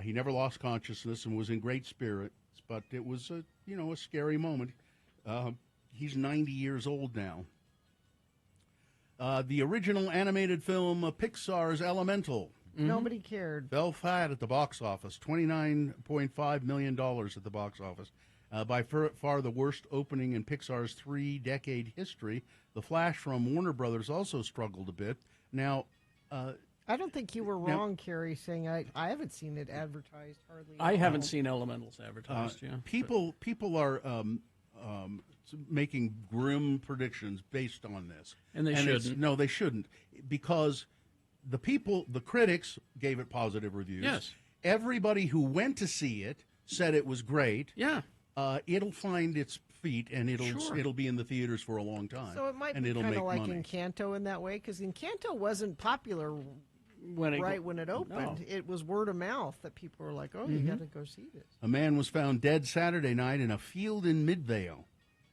He never lost consciousness and was in great spirits, but it was a scary moment. He's 90 years old now. The original animated film Pixar's Elemental Nobody cared. fell flat at the box office, $29.5 million at the box office. By far the worst opening in Pixar's 3-decade history. The Flash from Warner Brothers also struggled a bit. Now, I don't think you were wrong, Carrie, saying I haven't seen it advertised hardly. I haven't seen Elementals advertised. People are making grim predictions based on this, And they shouldn't. No, they shouldn't, because the critics gave it positive reviews. Yes. Everybody who went to see it said it was great. Yeah. It'll find its feet, and Sure. it'll be in the theaters for a long time. So it might and be it'll kind make of like money. Encanto in that way, because Encanto wasn't popular When it when it opened. No. It was word of mouth that people were like, "Oh, you got to go see this." A man was found dead Saturday night in a field in Midvale.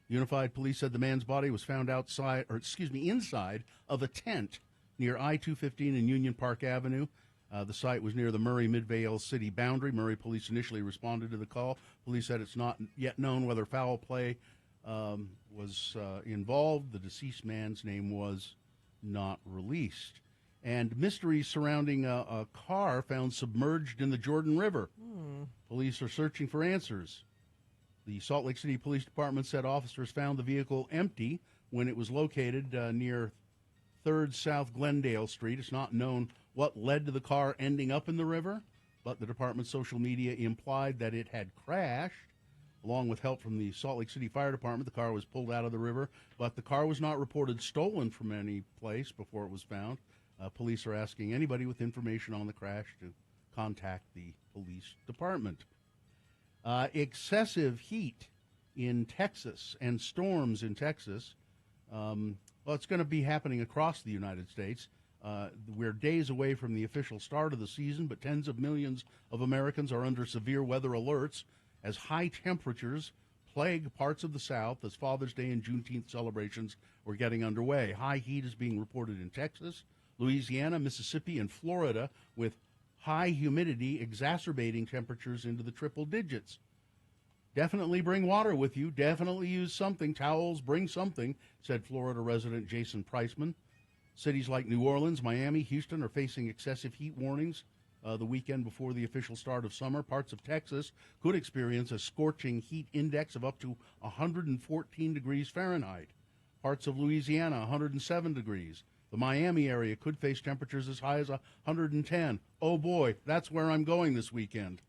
Unified Police said the man's body was found inside of a tent near I-215 and Union Park Avenue. The site was near the Murray-Midvale city boundary. Murray police initially responded to the call. Police said it's not yet known whether foul play was involved. The deceased man's name was not released. And mysteries surrounding a car found submerged in the Jordan River. Police are searching for answers. The Salt Lake City Police Department said officers found the vehicle empty when it was located near 3rd South Glendale Street. It's not known what led to the car ending up in the river, but the department's social media implied that it had crashed. Along with help from the Salt Lake City Fire Department, the car was pulled out of the river, but the car was not reported stolen from any place before it was found. Police are asking anybody with information on the crash to contact the police department. Excessive heat in Texas and storms in Texas. It's going to be happening across the United States. We're days away from the official start of the season, but tens of millions of Americans are under severe weather alerts as high temperatures plague parts of the South as Father's Day and Juneteenth celebrations were getting underway. High heat is being reported in Texas, Louisiana, Mississippi, and Florida, with high humidity exacerbating temperatures into the triple digits. Definitely bring water with you. Definitely use something. Towels, bring something, said Florida resident Jason Priceman. Cities like New Orleans, Miami, Houston are facing excessive heat warnings the weekend before the official start of summer. Parts of Texas could experience a scorching heat index of up to 114 degrees Fahrenheit. Parts of Louisiana, 107 degrees. The Miami area could face temperatures as high as 110. Oh, boy, that's where I'm going this weekend.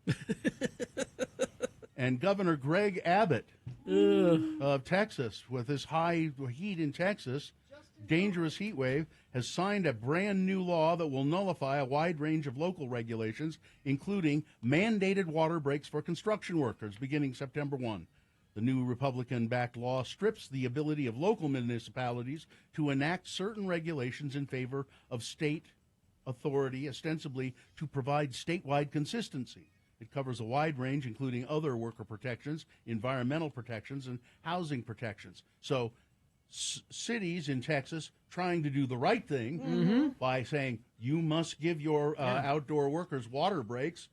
And Governor Greg Abbott of Texas, with this high heat in Texas, dangerous heat wave has signed a brand new law that will nullify a wide range of local regulations, including mandated water breaks for construction workers beginning September 1. The new Republican-backed law strips the ability of local municipalities to enact certain regulations in favor of state authority, ostensibly to provide statewide consistency. It covers a wide range, including other worker protections, environmental protections, and housing protections. So cities in Texas trying to do the right thing by saying you must give your outdoor workers water breaks.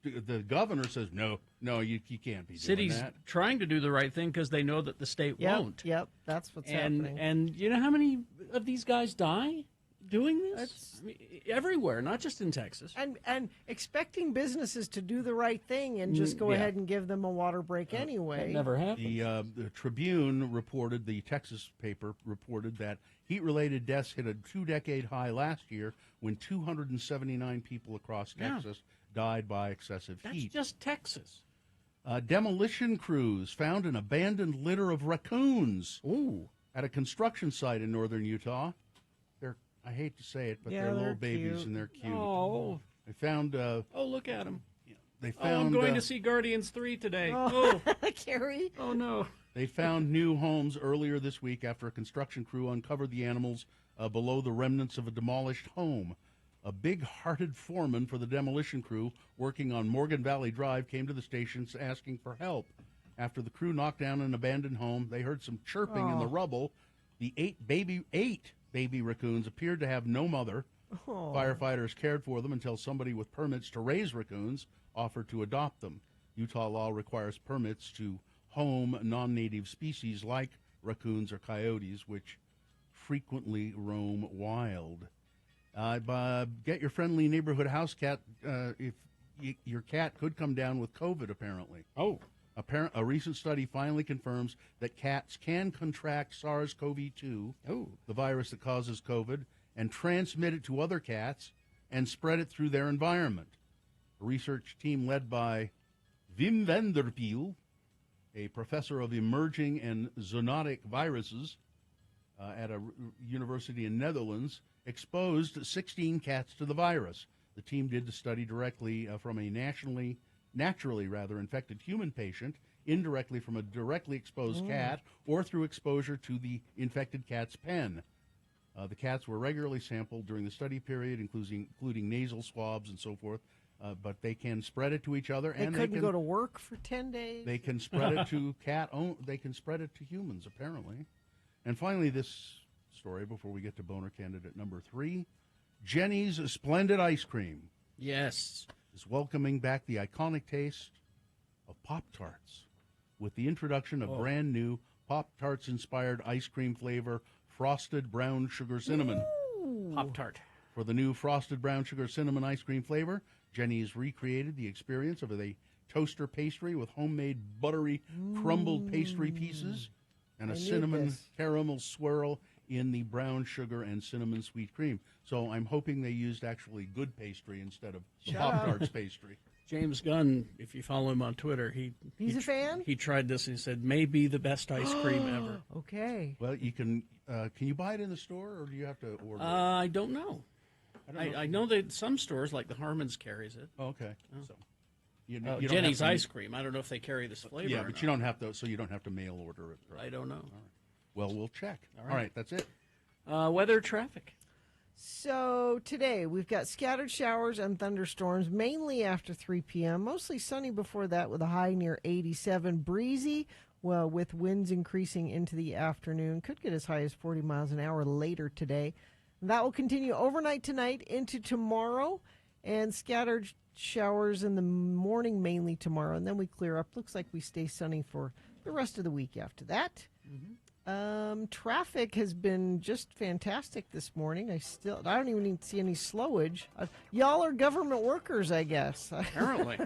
The governor says, no, you can't be doing Cities that. trying to do the right thing because they know that the state won't. Yep, that's what's happening. And you know how many of these guys die doing this? I mean, everywhere, not just in Texas. And expecting businesses to do the right thing and just go ahead and give them a water break anyway. That never happens. The Tribune reported, the Texas paper reported that heat-related deaths hit a 2-decade high last year when 279 people across Texas died by excessive heat. That's just Texas. Demolition crews found an abandoned litter of raccoons at a construction site in northern Utah. I hate to say it, but they're little babies cute. and they're cute. Oh. They found. Oh, look at them. They found. I'm going to see Guardians 3 today. Oh, Carrie. Oh, no. They found new homes earlier this week after a construction crew uncovered the animals below the remnants of a demolished home. A big-hearted foreman for the demolition crew working on Morgan Valley Drive came to the station asking for help. After the crew knocked down an abandoned home, they heard some chirping in the rubble. The eight baby raccoons appeared to have no mother. Firefighters cared for them until somebody with permits to raise raccoons offered to adopt them. Utah law requires permits to home non-native species like raccoons or coyotes, which frequently roam wild. Get your friendly neighborhood house cat if your cat could come down with COVID, apparently. Oh. A recent study finally confirms that cats can contract SARS-CoV-2, the virus that causes COVID, and transmit it to other cats and spread it through their environment. A research team led by Wim van der Pijl, a professor of emerging and zoonotic viruses at a university in Netherlands, exposed 16 cats to the virus. The team did the study directly from a naturally infected human patient, indirectly from a directly exposed cat, or through exposure to the infected cat's pen. The cats were regularly sampled during the study period, including nasal swabs and so forth, but they can spread it to each other. They couldn't go to work for 10 days. They can spread it to They can spread it to humans, apparently. And finally, this story before we get to boner candidate number 3, Jenny's Splendid Ice Cream. Yes. Is welcoming back the iconic taste of Pop-Tarts with the introduction of brand new Pop-Tarts-inspired ice cream flavor, Frosted Brown Sugar Cinnamon. Pop-Tart. For the new Frosted Brown Sugar Cinnamon ice cream flavor, Jenny's recreated the experience of a toaster pastry with homemade buttery crumbled pastry pieces and a cinnamon caramel swirl in the brown sugar and cinnamon sweet cream. So I'm hoping they used actually good pastry instead of the Pop-Tarts pastry. James Gunn, if you follow him on Twitter, he's a fan? He tried this and he said, may be the best ice cream ever. Okay. Well, you can you buy it in the store or do you have to order it? I don't know. I know that some stores, like the Harmon's, carries it. Oh, okay. So you Jenny's ice cream. I don't know if they carry this flavor. Yeah, or but not. you don't have to. So you don't have to mail order it. Right? I don't know. All right. Well, we'll check. All All right, that's it. Weather, traffic. So today we've got scattered showers and thunderstorms, mainly after 3 p.m. Mostly sunny before that with a high near 87. Breezy, well, with winds increasing into the afternoon. Could get as high as 40 miles an hour later today. That will continue overnight tonight into tomorrow, and scattered showers in the morning mainly tomorrow, and then we clear up. Looks like we stay sunny for the rest of the week after that. Traffic has been just fantastic this morning. I don't even see any slowage. Y'all are government workers, I guess. Apparently.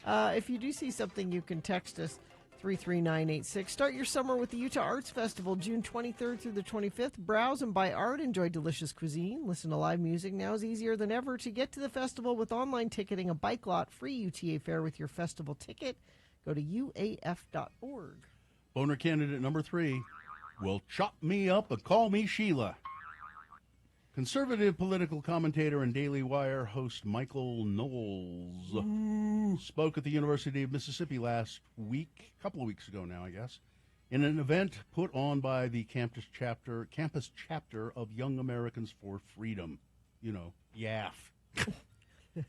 If you do see something, you can text us 33986. Start your summer with the Utah Arts Festival, June 23rd through the 25th. Browse and buy art, enjoy delicious cuisine, listen to live music. Now is easier than ever to get to the festival with online ticketing, a bike lot, free UTA fare with your festival ticket. Go to uaf.org. Boner candidate number 3. Well, chop me up and call me Sheila. Conservative political commentator and Daily Wire host Michael Knowles spoke at the University of Mississippi last week, a couple of weeks ago now, I guess, in an event put on by the campus chapter of Young Americans for Freedom. You know, YAF.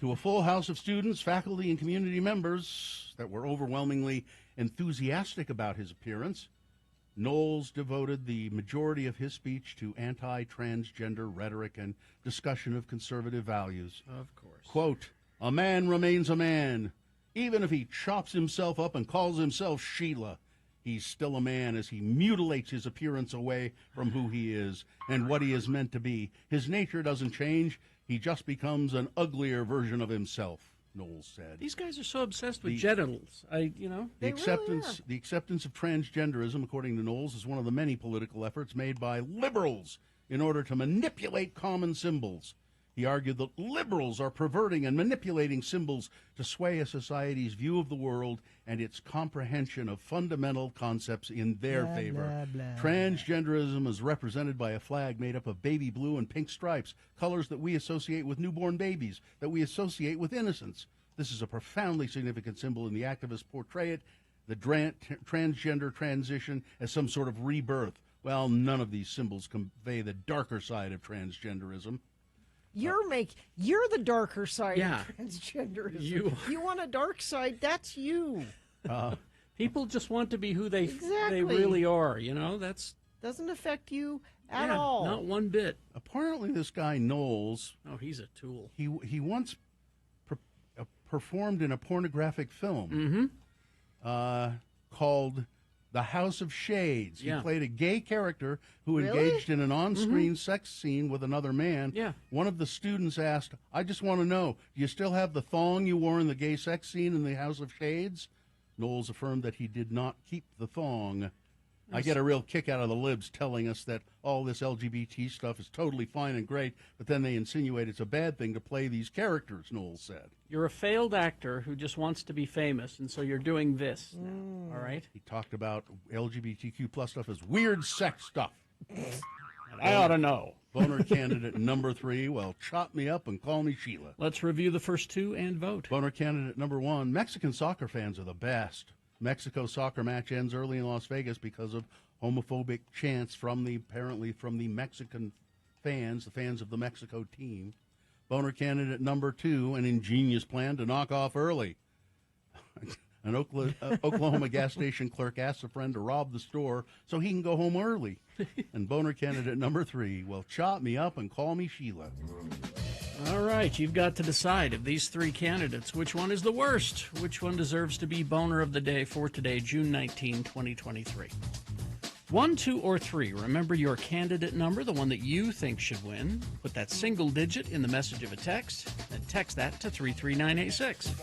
To a full house of students, faculty, and community members that were overwhelmingly enthusiastic about his appearance, Knowles devoted the majority of his speech to anti-transgender rhetoric and discussion of conservative values. Of course. Quote, "A man remains a man. Even if he chops himself up and calls himself Sheila, he's still a man as he mutilates his appearance away from who he is and what he is meant to be. His nature doesn't change. He just becomes an uglier version of himself," Knowles said. These guys are so obsessed with genitals. The acceptance of transgenderism, according to Knowles, is one of the many political efforts made by liberals in order to manipulate common symbols. He argued that liberals are perverting and manipulating symbols to sway a society's view of the world and its comprehension of fundamental concepts in their favor. Transgenderism is represented by a flag made up of baby blue and pink stripes, colors that we associate with newborn babies, that we associate with innocence. This is a profoundly significant symbol, and the activists portray it, the transgender transition, as some sort of rebirth. Well, none of these symbols convey the darker side of transgenderism. You're the darker side Yeah. of transgenderism. You- want a dark side, that's you. People just want to be who they Exactly. really are, you know? That's Doesn't affect you at yeah, all. not one bit. Apparently, this guy Knowles, Oh, he's a tool. he once performed in a pornographic film called The House of Shades. Yeah. He played a gay character who Really? engaged in an on-screen sex scene with another man. Yeah. One of the students asked, "I just want to know, do you still have the thong you wore in the gay sex scene in The House of Shades?" Knowles affirmed that he did not keep the thong. I get a real kick out of the libs telling us that all this LGBT stuff is totally fine and great, but then they insinuate it's a bad thing to play these characters, Knowles said. You're a failed actor who just wants to be famous, and so you're doing this now, all right? He talked about LGBTQ plus stuff as weird sex stuff. I ought to know. Boner candidate number 3, well, chop me up and call me Sheila. Let's review the first two and vote. Boner candidate number 1, Mexican soccer fans are the best. Mexico soccer match ends early in Las Vegas because of homophobic chants from the Mexican fans, the fans of the Mexico team. Boner candidate number 2, an ingenious plan to knock off early. An Oklahoma gas station clerk asks a friend to rob the store so he can go home early. And boner candidate number 3, well, chop me up and call me Sheila. All right, you've got to decide of these three candidates, which one is the worst? Which one deserves to be boner of the day for today, June 19, 2023? 1, 2, or 3. Remember your candidate number, the one that you think should win. Put that single digit in the message of a text, and text that to 33986.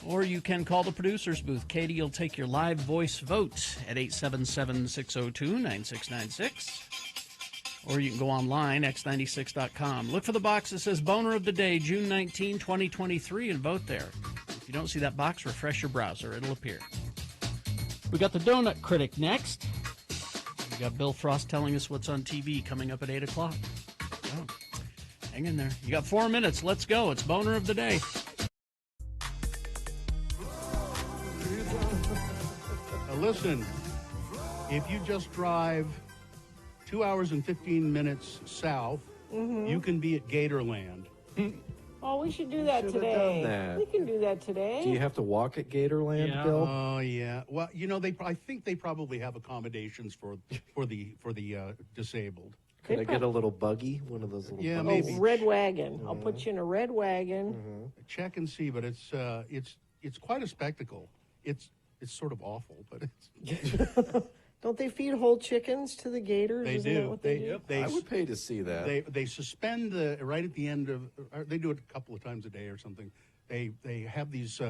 Or you can call the producer's booth. Katie will take your live voice vote at 877-602-9696. Or you can go online, x96.com. Look for the box that says Boner of the Day, June 19, 2023, and vote there. If you don't see that box, refresh your browser. It'll appear. We got the Donut Critic next. We got Bill Frost telling us what's on TV coming up at 8 o'clock. Oh, hang in there. You got 4 minutes. Let's go. It's Boner of the Day. Now listen, if you just drive 2 hours and 15 minutes south, you can be at Gatorland. Oh, we should do that Should've today. done that. We can do that today. Do you have to walk at Gatorland, Yeah. Bill? Oh yeah. Well, you know, I think they probably have accommodations for the disabled. Could I get a little buggy? One of those little Yeah, buggies? maybe. Oh, red wagon. I'll put you in a red wagon. Check and see, but it's quite a spectacle. It's sort of awful, but it's Don't they feed whole chickens to the gators? they Isn't do. That what they do? They I would pay to see that. They suspend right at the end of. They do it a couple of times a day or something. They have these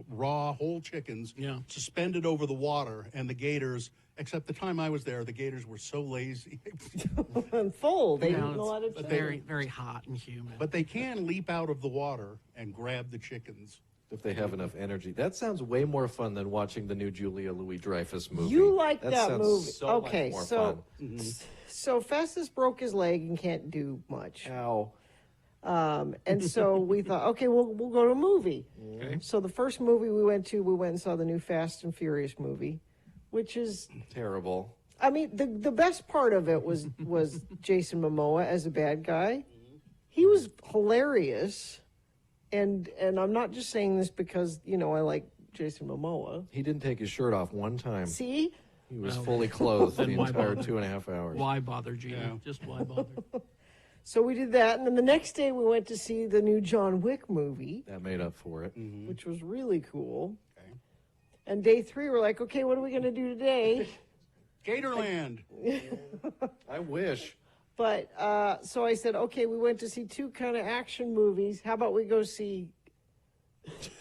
raw whole chickens suspended over the water, and the gators. Except the time I was there, the gators were so lazy. And full. They eat No, a lot of it's chicken. very, very hot and humid. But they can leap out of the water and grab the chickens. If they have enough energy. That sounds way more fun than watching the new Julia Louis-Dreyfus movie. You like that sounds movie. So okay, much more so fun. so Festus broke his leg and can't do much. Ow. And so we thought, okay, we'll go to a movie. Okay. So the first movie we went and saw the new Fast and Furious movie, which is terrible. I mean, the best part of it was Jason Momoa as a bad guy. He was hilarious, and I'm not just saying this because I like Jason Momoa. He didn't take his shirt off one time. See, he was Well, fully clothed the then why entire bother? 2.5 hours. Why bother, Gina? Just why bother? so we did that, and then the next day we went to see the new John Wick movie, That made up for it. which was really cool. Okay. And day 3, we're like, okay, what are we going to do today? Gatorland. I wish. But so I said, okay, we went to see 2 kind of action movies. How about we go see?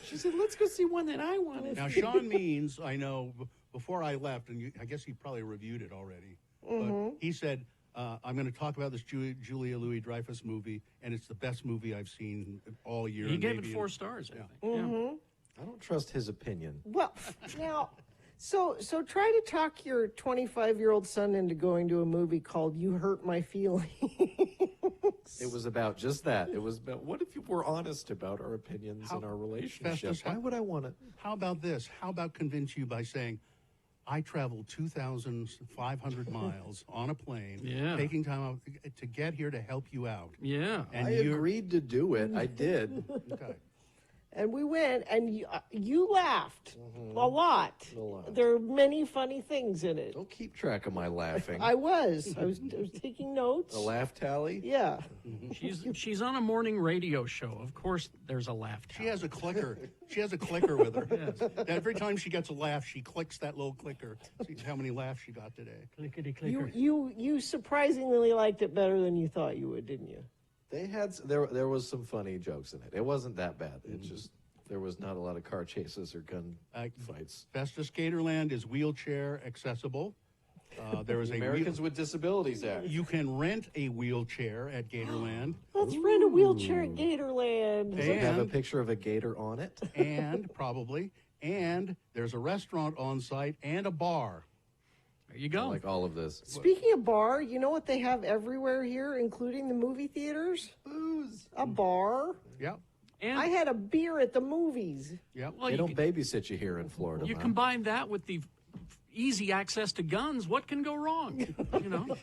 She said, let's go see one that I wanted. Now, Sean Means, I know, before I left, and I guess he probably reviewed it already, but he said, I'm going to talk about this Julia Louis-Dreyfus movie, and it's the best movie I've seen all year. He and gave it maybe 4 stars, I think. Mm-hmm. I don't trust his opinion. Well, now, so try to talk your 25-year-old son into going to a movie called "You Hurt My Feelings." It was about just that. It was about, what if you were honest about our opinions and our relationship? Festus, Why would I want it? How about this? How about convince you by saying, I traveled 2,500 miles on a plane, Yeah. taking time out to get here to help you out. Yeah. And I agreed to do it. I did. Okay. And we went, and you laughed a lot. A lot. There are many funny things in it. Don't keep track of my laughing. I was taking notes. The laugh tally? Yeah. She's on a morning radio show. Of course, there's a laugh. She has a clicker. She has a clicker with her. Every time she gets a laugh, she clicks that little clicker. See how many laughs she got today. Clickety clicker. You surprisingly liked it better than you thought you would, didn't you? They had there was some funny jokes in it. It wasn't that bad. It just there was not a lot of car chases or gun fights. Festus Gatorland is wheelchair accessible. There is The Americans with Disabilities Act. You can rent a wheelchair at Gatorland. Let's rent a wheelchair at Gatorland. Does it have a picture of a gator on it? And there's a restaurant on site and a bar. There you go. I like all of this. Speaking of bar, you know what they have everywhere here, including the movie theaters? Booze. A bar. Yep. And I had a beer at the movies. Yep. well, They you, don't babysit you here in Florida. you man. combine that with the easy access to guns. What can go wrong? You know.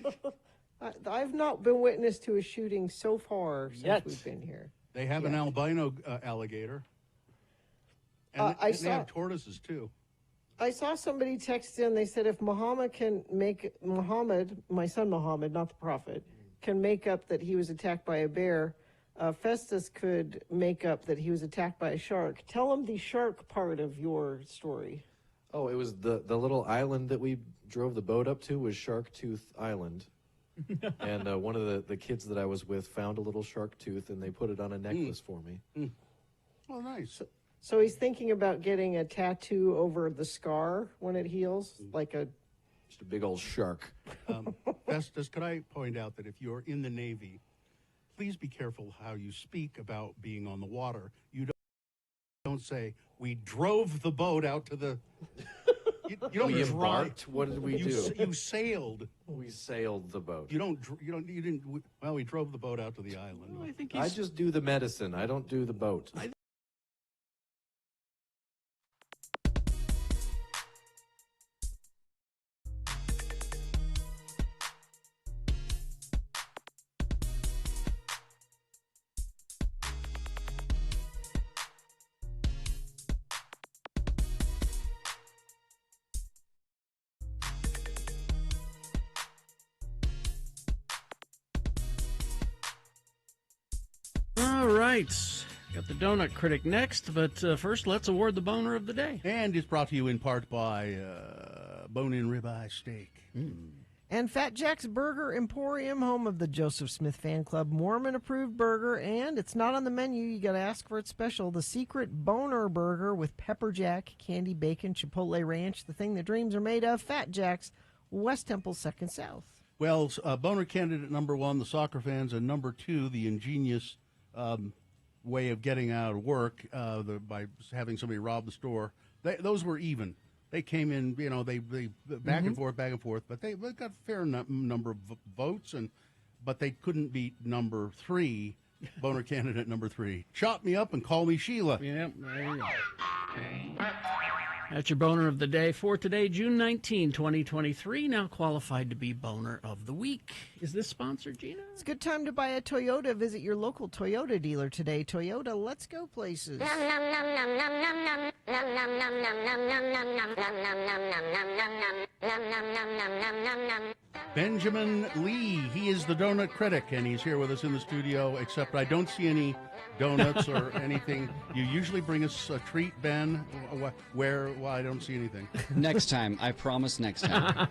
I've not been witness to a shooting so far since Yet. we've been here. They have an albino alligator. And, I and saw- they have tortoises, too. I saw somebody text in. They said if Muhammad, my son Muhammad, not the prophet, can make up that he was attacked by a bear, Festus could make up that he was attacked by a shark. Tell him the shark part of your story. Oh, it was the little island that we drove the boat up to was Shark Tooth Island. And one of the kids that I was with found a little shark tooth, and they put it on a necklace for me. Oh, nice. So he's thinking about getting a tattoo over the scar when it heals, like a... Just a big old shark. Festus, could I point out that if you're in the Navy, please be careful how you speak about being on the water. You don't say, we drove the boat out to the... You don't We drive. embarked? What did we do? You sailed. We sailed the boat. You didn't, well, we drove the boat out to the island. I think I just do the medicine. I don't do the boat. All right. Got the Donut Critic next, but first let's award the boner of the day. And it's brought to you in part by Bone-In Ribeye Steak. And Fat Jack's Burger Emporium, home of the Joseph Smith Fan Club Mormon-approved burger, and it's not on the menu. You got to ask for it special. The Secret Boner Burger with pepper jack, candy bacon, chipotle ranch, the thing that dreams are made of. Fat Jack's, West Temple, 2nd South. Well, boner candidate number 1, the soccer fans, and number 2, the ingenious way of getting out of work by having somebody rob the store. Those were even. They came in, they back and forth, but they got a fair number of votes, but they couldn't beat number 3, boner candidate number 3. Chop me up and call me Sheila. Yep, there you go. That's your boner of the day for today, June 19, 2023. Now qualified to be boner of the week. Is this sponsored, Gina? It's a good time to buy a Toyota. Visit your local Toyota dealer today. Toyota, let's go places. Benjamin Lee, he is the donut critic, and he's here with us in the studio, except I don't see any donuts or anything. You usually bring us a treat, Ben. Where? Well, I don't see anything. Next time. I promise next time.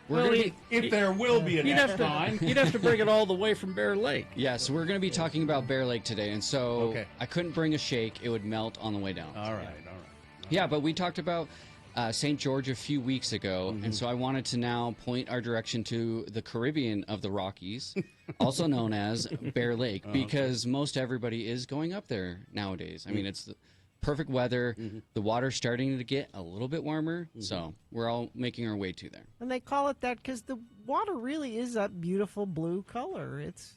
If there will be a next time. You'd have to bring it all the way from Bear Lake. Yeah, so we're going to be talking about Bear Lake today, and so I couldn't bring a shake. It would melt on the way down. All right. Yeah, but we talked about St. George a few weeks ago, and so I wanted to now point our direction to the Caribbean of the Rockies, also known as Bear Lake, because most everybody is going up there nowadays. I mean, it's the perfect weather. The water's starting to get a little bit warmer, so we're all making our way to there. And they call it that because the water really is that beautiful blue color. It's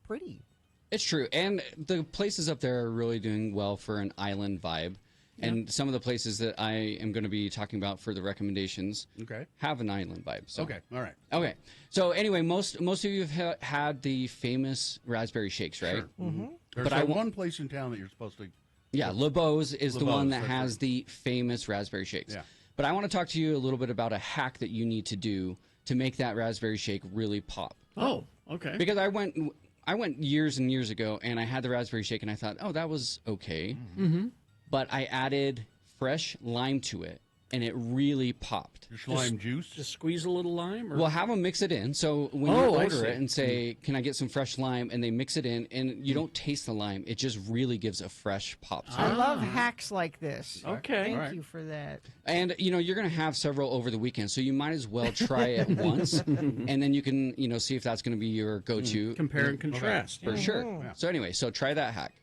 pretty. It's true, and the places up there are really doing well for an island vibe. And some of the places that I am going to be talking about for the recommendations have an island vibe. So. Okay, all right. Okay, so anyway, most of you have had the famous raspberry shakes, right? Sure. Mm-hmm. There's one place in town that you're supposed to... Yeah, Le Beau's is the one that has the famous raspberry shakes. Yeah. But I want to talk to you a little bit about a hack that you need to do to make that raspberry shake really pop. Oh, okay. Because I went years and years ago, and I had the raspberry shake, and I thought, oh, that was okay. Mm-hmm. But I added fresh lime to it, and it really popped. Just lime juice? Just squeeze a little lime? Or? Well, have them mix it in. So when you order it and say, can I get some fresh lime, and they mix it in, and you don't taste the lime, it just really gives a fresh pop to it. I love hacks like this. Okay. Thank you for that. And, you're going to have several over the weekend, so you might as well try it once, and then you can, see if that's going to be your go-to. Compare and contrast. For sure. Yeah. So anyway, so try that hack.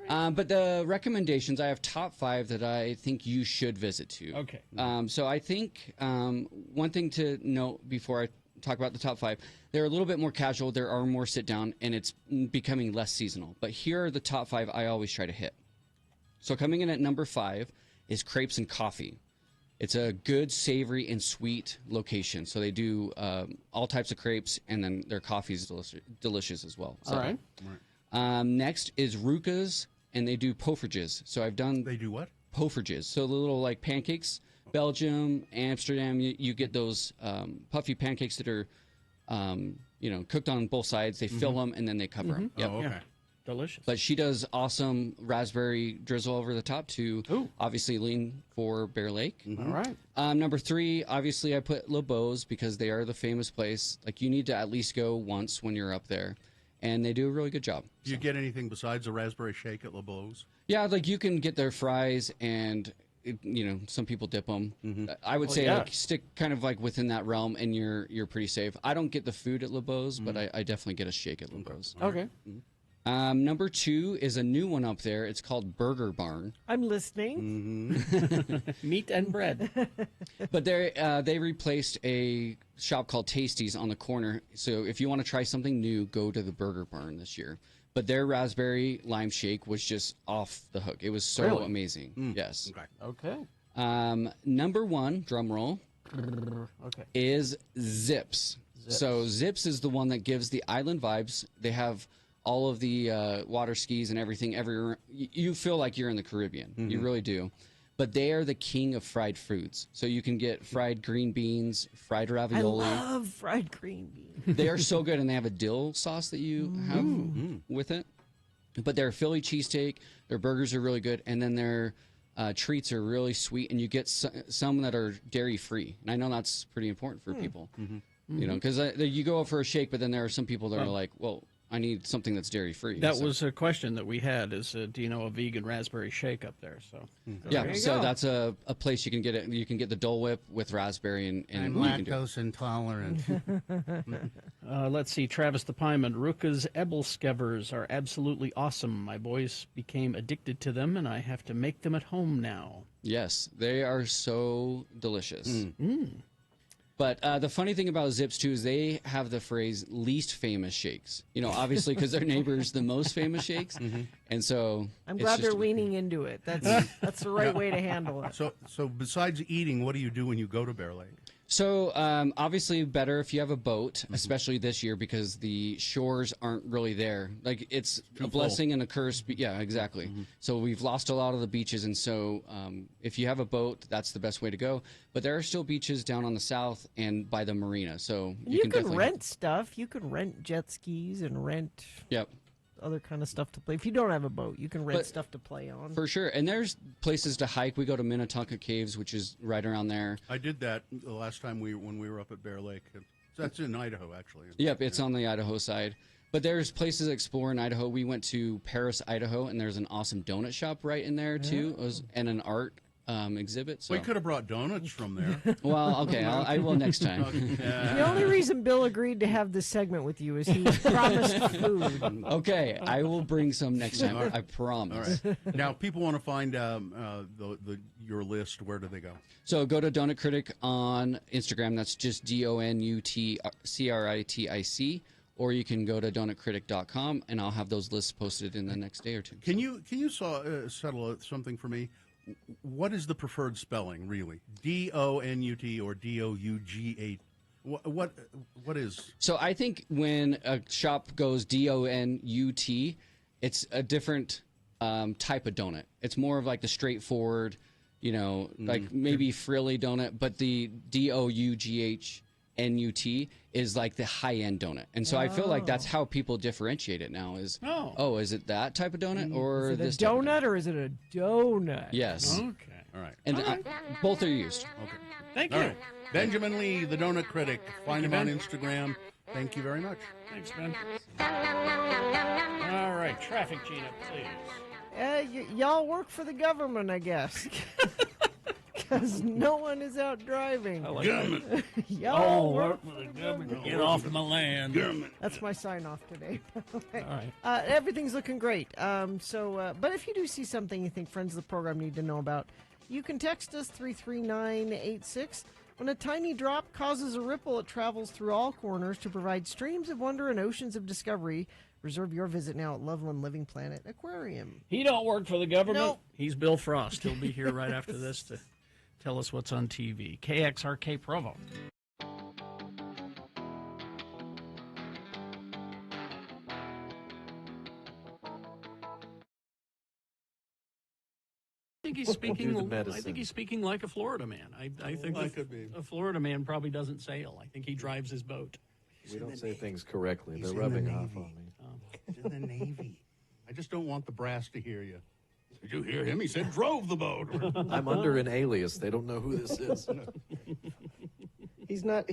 But the recommendations, I have top 5 that I think you should visit to. Okay. So I think one thing to note before I talk about the top 5, they're a little bit more casual. There are more sit down, and it's becoming less seasonal. But here are the top 5 I always try to hit. So coming in at number 5 is Crepes and Coffee. It's a good, savory, and sweet location. So they do all types of crepes, and then their coffee is delicious as well. So, all right. Next is Ruka's, and they do poffertjes. So I've done... They do what? Poffertjes. So the little, pancakes. Belgium, Amsterdam, you get those puffy pancakes that are, cooked on both sides. They fill them, and then they cover them. Yep. Oh, okay. Yeah. Delicious. But she does awesome raspberry drizzle over the top to obviously lean for Bear Lake. All right. Number 3, obviously I put Le Beau's because they are the famous place. You need to at least go once when you're up there. And they do a really good job. Do you get anything besides a raspberry shake at Le Beau's? Yeah, you can get their fries and... some people dip them. I would say stick kind of within that realm, and you're pretty safe. I don't get the food at Le Beau's, but I definitely get a shake at Le Beau's. Okay. Number 2 is a new one up there. It's called Burger Barn. I'm listening. Meat and bread. But they replaced a shop called Tasties on the corner. So if you want to try something new, go to the Burger Barn this year. But their raspberry lime shake was just off the hook. It was so amazing. Yes. Okay. Number 1, drum roll, is Zips. So Zips is the one that gives the island vibes. They have all of the water skis and everything everywhere. You feel like you're in the Caribbean. You really do. But they are the king of fried foods. So you can get fried green beans, fried ravioli. I love fried green beans. They are so good, and they have a dill sauce that you have with it. But their Philly cheesesteak, their burgers are really good, and then their treats are really sweet, and you get some that are dairy-free. And I know that's pretty important for people. Because you go out for a shake, but then there are some people that are like, well, I need something that's dairy free. That was a question that we had: is do you know a vegan raspberry shake up there? So yeah, so that's a place you can get it. You can get the Dole Whip with raspberry and I'm you can do it. lactose intolerant. Let's see, Travis the Pieman. Ruka's Ebelskevers are absolutely awesome. My boys became addicted to them, and I have to make them at home now. Yes, they are so delicious. But the funny thing about Zips too is they have the phrase "least famous shakes." You know, obviously because their neighbor's the most famous shakes, and so I'm it's glad they're just- leaning into it. That's the right way to handle it. So besides eating, what do you do when you go to Bear Lake? So obviously better if you have a boat, especially this year because the shores aren't really there. Like it's Too a blessing full. and a curse. Yeah, exactly. So we've lost a lot of the beaches, and so if you have a boat, that's the best way to go. But there are still beaches down on the south and by the marina, so You can definitely rent stuff. You can rent jet skis and rent Yep. other kind of stuff to play. If you don't have a boat, you can rent But- stuff to play on. For sure. And there's places to hike. We go to Minnetonka Caves, which is right around there. I did that the last time when we were up at Bear Lake. That's in Idaho, actually. Yep, it's on the Idaho side. But there's places to explore in Idaho. We went to Paris, Idaho, and there's an awesome donut shop right in there, too, and an art exhibit. So. We could have brought donuts from there. Well, okay, I will next time. The only reason Bill agreed to have this segment with you is he promised food. Okay, I will bring some next time. I promise. All right. Now, if people want to find your list, where do they go? So go to Donut Critic on Instagram. That's just DONUTCRITIC. Or you can go to donutcritic.com, and I'll have those lists posted in the next day or two. Can you settle something for me? What is the preferred spelling, really? DONUT or DOUGA? What is? So I think when a shop goes DONUT, it's a different type of donut. It's more of like the straightforward, like maybe frilly donut, but the DOUGHNUT is like the high-end donut. And so I feel like that's how people differentiate it now is, is it that type of donut or Is it this a type of donut or is it a donut? Yes. Okay. All right. And both are used. Okay. Thank All you. right. Benjamin Lee, the Donut Critic. Find him you, on Ben. Instagram. Thank you very much. Thanks, Ben. All right, traffic, Gina, please. Y'all work for the government, I guess. Because no one is out driving. I like that. Y'all work for the government. Get off my land. That's my sign off today. All right. Everything's looking great. But if you do see something you think friends of the program need to know about, you can text us 33986. When a tiny drop causes a ripple, it travels through all corners to provide streams of wonder and oceans of discovery. Reserve your visit now at Loveland Living Planet Aquarium. He don't work for the government. Nope. He's Bill Frost. He'll be here right after this to tell us what's on TV. KXRK Provo. I think he's speaking. Do the I medicine. think he's speaking like a Florida man. I think Well, that could be. a Florida man probably doesn't sail. I think he drives his boat. We don't say things correctly. He's They're in rubbing the off Navy. on me. He's in the Navy. I just don't want the brass to hear you. Did you hear him? He said drove the boat. I'm under an alias. They don't know who this is. He's not.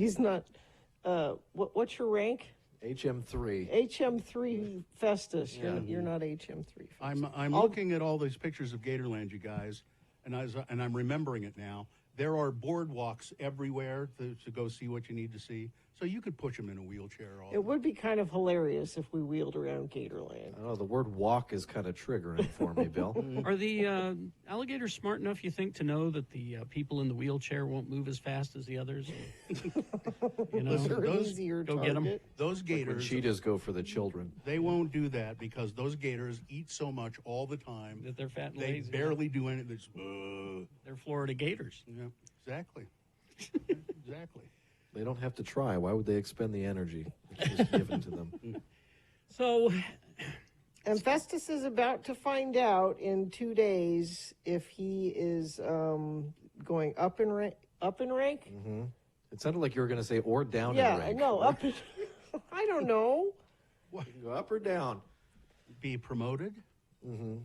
What's your rank? HM3. HM3 Festus. Yeah. You're not HM3 Festus. I'm looking at all these pictures of Gatorland, you guys, and I'm remembering it now. There are boardwalks everywhere to go see what you need to see. So you could push him in a wheelchair. It would be kind of hilarious if we wheeled around Gatorland. Oh, the word walk is kind of triggering for me, Bill. Are the alligators smart enough, you think, to know that the people in the wheelchair won't move as fast as the others? You know, Listen, They're an easier go get 'em. target. Those When gators, cheetahs go for the children. they won't do that because those gators eat so much all the time that they're fat and they lazy. barely do anything. They just, They're Florida gators. yeah, exactly. Exactly. They don't have to try. Why would they expend the energy that's just given to them? So, And Festus is about to find out in 2 days if he is going up in rank. Mm-hmm. It sounded like you were going to say or down in Yeah, rank. no, up. In, I don't know. You can go up or down. Be promoted. Mm-hmm.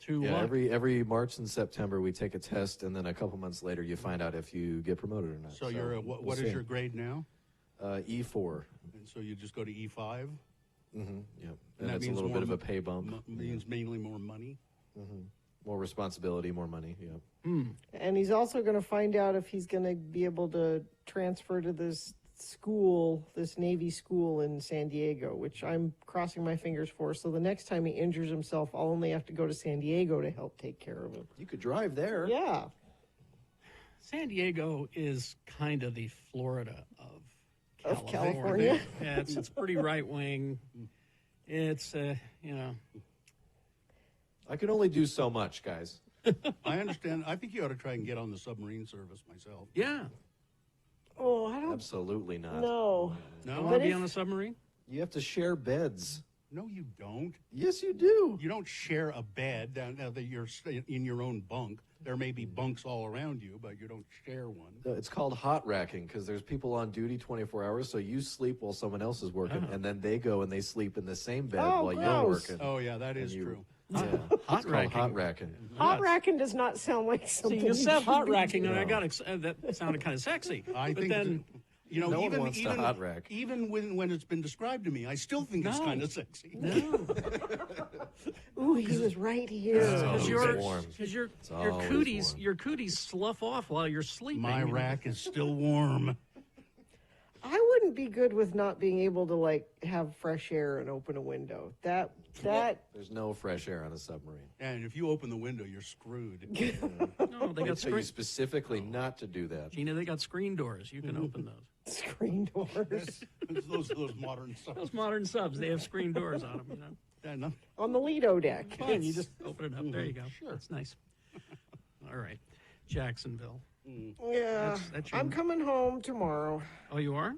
to Yeah, every March and September we take a test, and then a couple months later you find out if you get promoted or not. So you're what we'll is see. your grade now? E4. And so you just go to E5. Mm-hmm. Yeah, And and it's a little bit of a pay bump. Means mainly more money. Mm-hmm. More responsibility, more money. Yeah. And he's also going to find out if he's going to be able to transfer to this school, this Navy school in San Diego, which I'm crossing my fingers for. So the next time he injures himself, I'll only have to go to San Diego to help take care of him. You could drive there. Yeah. San Diego is kind of the Florida Of California. Yeah, it's pretty right wing. It's you know. I can only do so much, guys. I understand. I think you ought to try and get on the submarine service myself. Yeah. Oh, I don't. Absolutely not. No. No. Want to be on a submarine? You have to share beds. No, you don't. Yes, you do. You don't share a bed down now that you're in your own bunk. There may be bunks all around you, but you don't share one. It's called hot racking because there's people on duty 24 hours, so you sleep while someone else is working, and then they go and they sleep in the same bed while you're working. Oh, yeah, that is true. Yeah. Hot It's called racking. hot racking. Hot racking does not sound like See, something. you said should hot be racking, doing. and I got that sounded kind of sexy. I but think then, you know, No one even wants to hot rack. even when it's been described to me, I still think it's No. kind of sexy. no, Ooh, he was right here. always because warm. your always cooties warm. your cooties slough off while you're sleeping. My rack is still warm. I wouldn't be good with not being able to like have fresh air and open a window. That There's no fresh air on a submarine. And if you open the window, you're screwed. No, they They got tell you screen. specifically not to do that. Gina, they got screen doors. You can open those. screen doors those modern stuff. Those modern subs, they have screen doors on them. You know, Yeah, no. on the Lido deck. fine. You just open it up. There you go. Sure. That's nice. All right, Jacksonville. Yeah, That's your- I'm coming home tomorrow. Oh, you are?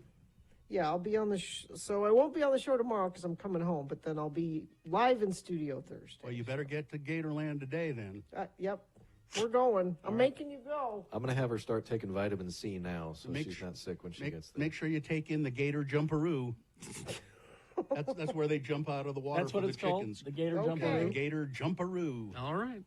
Yeah, I'll be on the so I won't be on the show tomorrow because I'm coming home, but then I'll be live in studio Thursday. Well, you better get to Gatorland today then. Yep, we're going. I'm making you go. I'm going to have her start taking vitamin C now so Make she's sure- not sick when she Make, gets there. make sure you take in the Gator Jumperoo. That's where they jump out of the water That's for what the it's called? chickens. The Gator Okay. Jumperoo? The Gator Jumperoo. All right.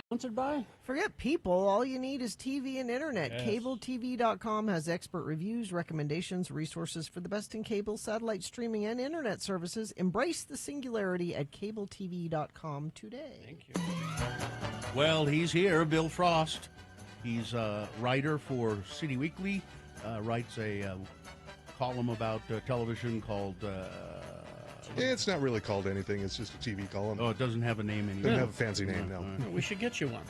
Sponsored by? Forget people. All you need is TV and internet. Yes. CableTV.com has expert reviews, recommendations, resources for the best in cable, satellite streaming, and internet services. Embrace the singularity at CableTV.com today. Thank you. Well, he's here, Bill Frost. He's a writer for City Weekly, writes a column about television called... It's not really called anything. It's just a TV column. Oh, it doesn't have a name anymore. Doesn't have a fancy name, no. We should get you one.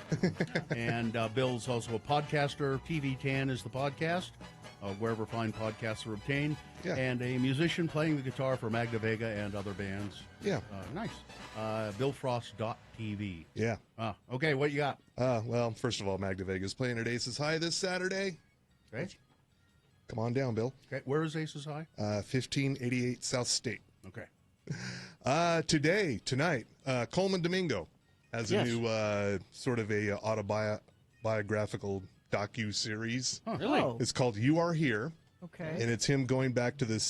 And Bill's also a podcaster. TV10 is the podcast, wherever fine podcasts are obtained. Yeah. And a musician playing the guitar for Magda Vega and other bands. Yeah. Nice. BillFrost.tv. Yeah. Okay, what you got? Well, first of all, Magda Vega's playing at Aces High this Saturday. Okay. Come on down, Bill. Okay. Where is Aces High? 1588 South State. Okay. Tonight, Coleman Domingo has a Yes. new sort of a autobiographical docu-series. Really? Oh, It's called You Are Here, okay. and it's him going back to the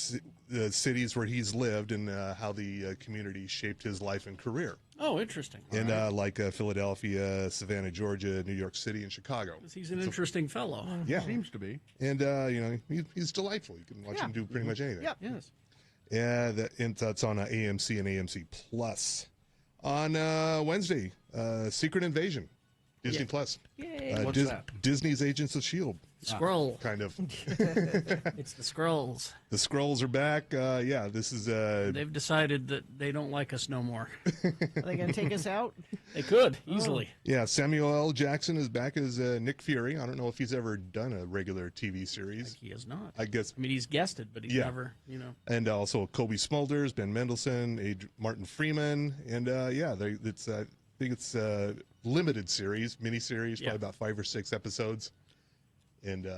cities where he's lived and how the community shaped his life and career. Oh, interesting. And like Philadelphia, Savannah, Georgia, New York City, and Chicago. He's an interesting fellow. Yeah. Seems to be. And, he's delightful. You can watch him do pretty much anything. Yep. Yes. Yeah, that's on AMC and AMC Plus. On Wednesday, Secret Invasion. Disney Plus. Yay. What's that? Disney's Agents of S.H.I.E.L.D. Scroll. Kind of. It's the Skrulls. The Skrulls are back. Yeah, this is. They've decided that they don't like us no more. Are they going to take us out? They could, easily. Yeah, Samuel L. Jackson is back as Nick Fury. I don't know if he's ever done a regular TV series. He has not. I guess. I mean, he's guested, but he's never, And also Kobe Smulders, Ben Mendelsohn, Martin Freeman, and it's I think it's a limited series, miniseries, probably about 5 or 6 episodes, and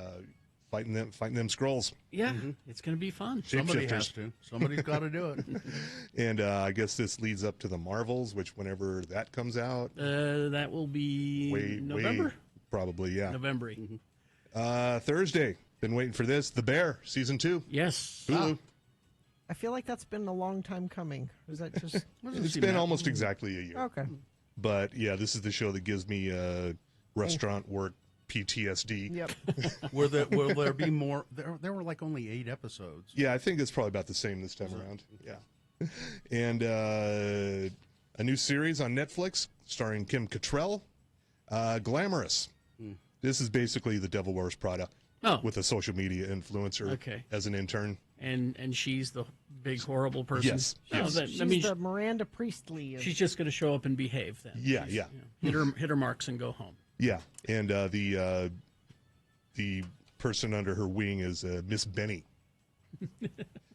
fighting them Skrulls. Yeah, it's going to be fun. Somebody has to. Somebody's got to do it. And I guess this leads up to the Marvels, which whenever that comes out, that will be November. Probably, yeah. November. Thursday. Been waiting for this. The Bear, season 2. Yes. Hulu. I feel like that's been a long time coming. Is that just? It's been almost exactly a year. Okay. But yeah, this is the show that gives me restaurant work PTSD. Yep. Will there be more? There were like only 8 episodes. Yeah, I think it's probably about the same this time around. Yeah. And a new series on Netflix starring Kim Cattrall, Glamorous. This is basically the Devil Wears Prada with a social media influencer as an intern. And she's the big horrible person. Yes. She's the Miranda Priestley. She's just going to show up and behave then. Yeah, She's, hit her marks and go home. Yeah, and the person under her wing is Miss Benny.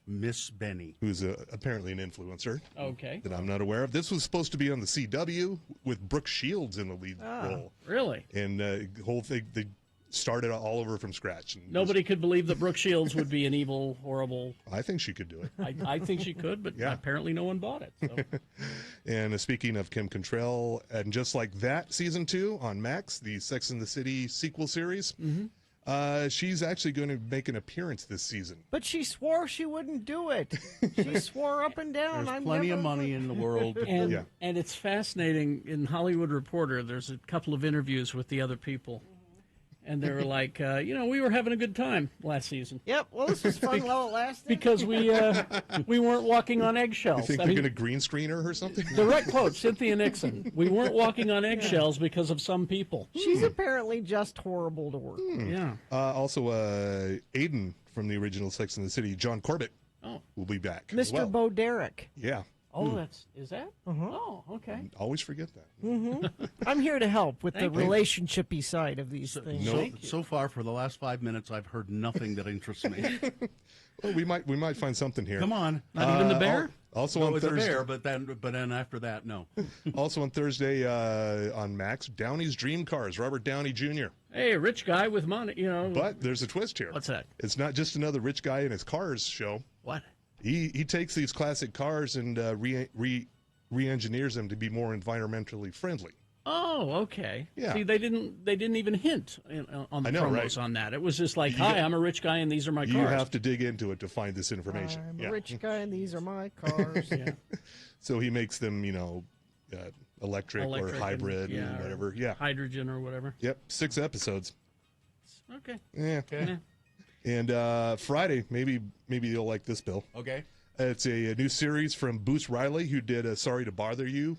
Miss Benny, who's apparently an influencer. Okay. That I'm not aware of. This was supposed to be on the CW with Brooke Shields in the lead role. Really? And the whole thing, they started all over from scratch. And nobody could believe that Brooke Shields would be an evil, horrible. I think she could do it. I think she could, but apparently no one bought it. So. And speaking of Kim Cattrall, and just like that, season 2 on Max, the Sex and the City sequel series. She's actually going to make an appearance this season. But she swore she wouldn't do it. She swore up and down. There's plenty of money in the world. And it's fascinating. In Hollywood Reporter, there's a couple of interviews with the other people. And they were like, we were having a good time last season. Yep. Well, this was fun while it lasted. Because we weren't walking on eggshells. You think they're going to green screen her or something? Direct quote, Cynthia Nixon. We weren't walking on eggshells because of some people. She's apparently just horrible to work with. Yeah. Also, Aiden from the original Sex and the City, John Corbett, will be back. Mr. as well. Bo Derek. Yeah. Oh, is that? Oh, okay. Always forget that. I'm here to help with the Thank you. relationship-y side of these things. So far, for the last 5 minutes, I've heard nothing that interests me. Well, we might find something here. Come on. Not even the bear? Also no, on it's a Thursday. bear, but then after that, no. Also on Thursday on Max, Downey's Dream Cars, Robert Downey Jr. Hey, a rich guy with money, But there's a twist here. What's that? It's not just another rich guy in his cars show. What? He takes these classic cars and re-engineers them to be more environmentally friendly. Oh, okay. Yeah. See, they didn't even hint on the promos on that. It was just like, "Hi, I'm a rich guy, and these are my cars." You have to dig into it to find this information. I'm a rich guy, and these are my cars. So he makes them, electric or hybrid and whatever. Yeah. Hydrogen or whatever. Yep. 6 episodes. Okay. Yeah. Yeah. And Friday, maybe you'll like this, Bill. Okay. It's a new series from Boots Riley, who did Sorry to Bother You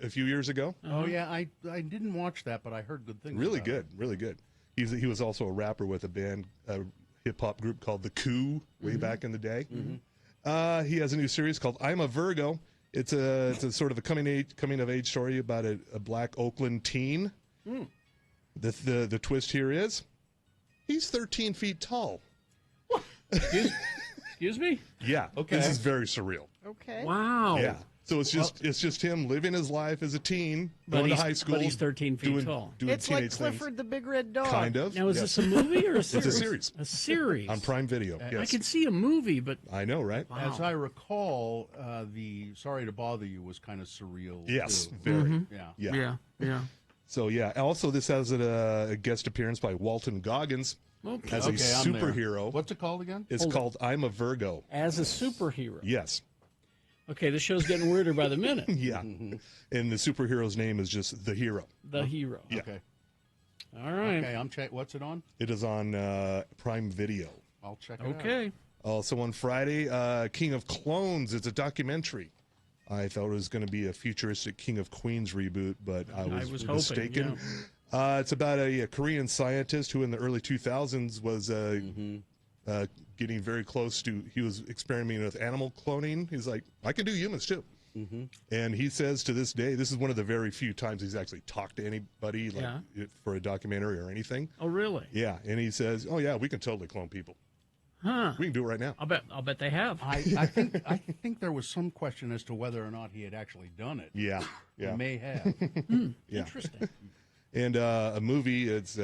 a few years ago. Oh, yeah, I didn't watch that, but I heard good things Really about good, really good. He was also a rapper with a band, a hip-hop group called The Coup way back in the day. He has a new series called I'm a Virgo. It's a sort of a coming-of-age story about a black Oakland teen. The twist here is he's 13 feet tall. Excuse me? Yeah. Okay. This is very surreal. Okay. Wow. Yeah. So it's just him living his life as a teen, going to high school. But he's 13 feet tall. Doing It's like teenage Clifford things. the Big Red Dog. Kind of. Now, is yes. this a movie or a series? It's a series. A series. On Prime Video. Yes. I can see a movie, but I know, right? wow. As I recall, the Sorry to Bother You was kind of surreal. Yes, too. very. Yeah. Yeah. So yeah. Also, this has a guest appearance by Walton Goggins Okay. as a I'm there. superhero. What's it called again? It's called I'm a Virgo. As a superhero. Yes. Okay, this show's getting weirder by the minute. Yeah. And the superhero's name is just the hero. The hero. Yeah. Okay. All right. Okay, I'm check. What's it on? It is on Prime Video. I'll check it out. Okay. Also on Friday, King of Clones. It's a documentary I thought it was going to be a futuristic King of Queens reboot, but I was hoping, mistaken. It's about a Korean scientist who in the early 2000s was getting very close to, he was experimenting with animal cloning. He's like, I can do humans too. And he says to this day, this is one of the very few times he's actually talked to anybody for a documentary or anything. Oh, really? Yeah, and he says, "Oh yeah, we can totally clone people. Huh? We can do it right now." I'll bet they have. I think there was some question as to whether or not he had actually done it. Yeah. He may have. Yeah. Interesting. And a movie, it's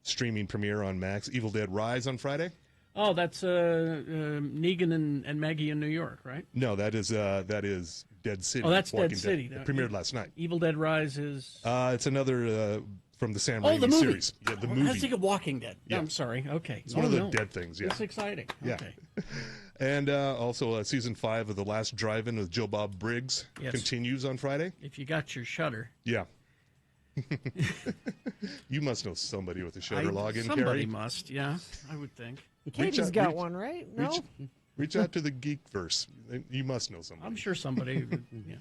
streaming premiere on Max. Evil Dead Rise on Friday. Oh, that's Negan and Maggie in New York, right? No, that is Dead City. Oh, that's Walking Dead City. It premiered last night. Evil Dead Rise is. It's another from the Sam Oh, Raimi the movie. series. Yeah, the I movie. was thinking Walking Dead. Yeah. I'm sorry. Okay. It's one of the dead things. Yeah. It's exciting. Yeah. Okay. And also season 5 of The Last Drive-In with Joe Bob Briggs continues on Friday. If you got your Shudder. Yeah. You must know somebody with a Shudder login, Somebody Carrie. must, yeah, I would think. Katie's got one, right? No? Reach out to the Geekverse. You must know somebody. I'm sure somebody. Yeah.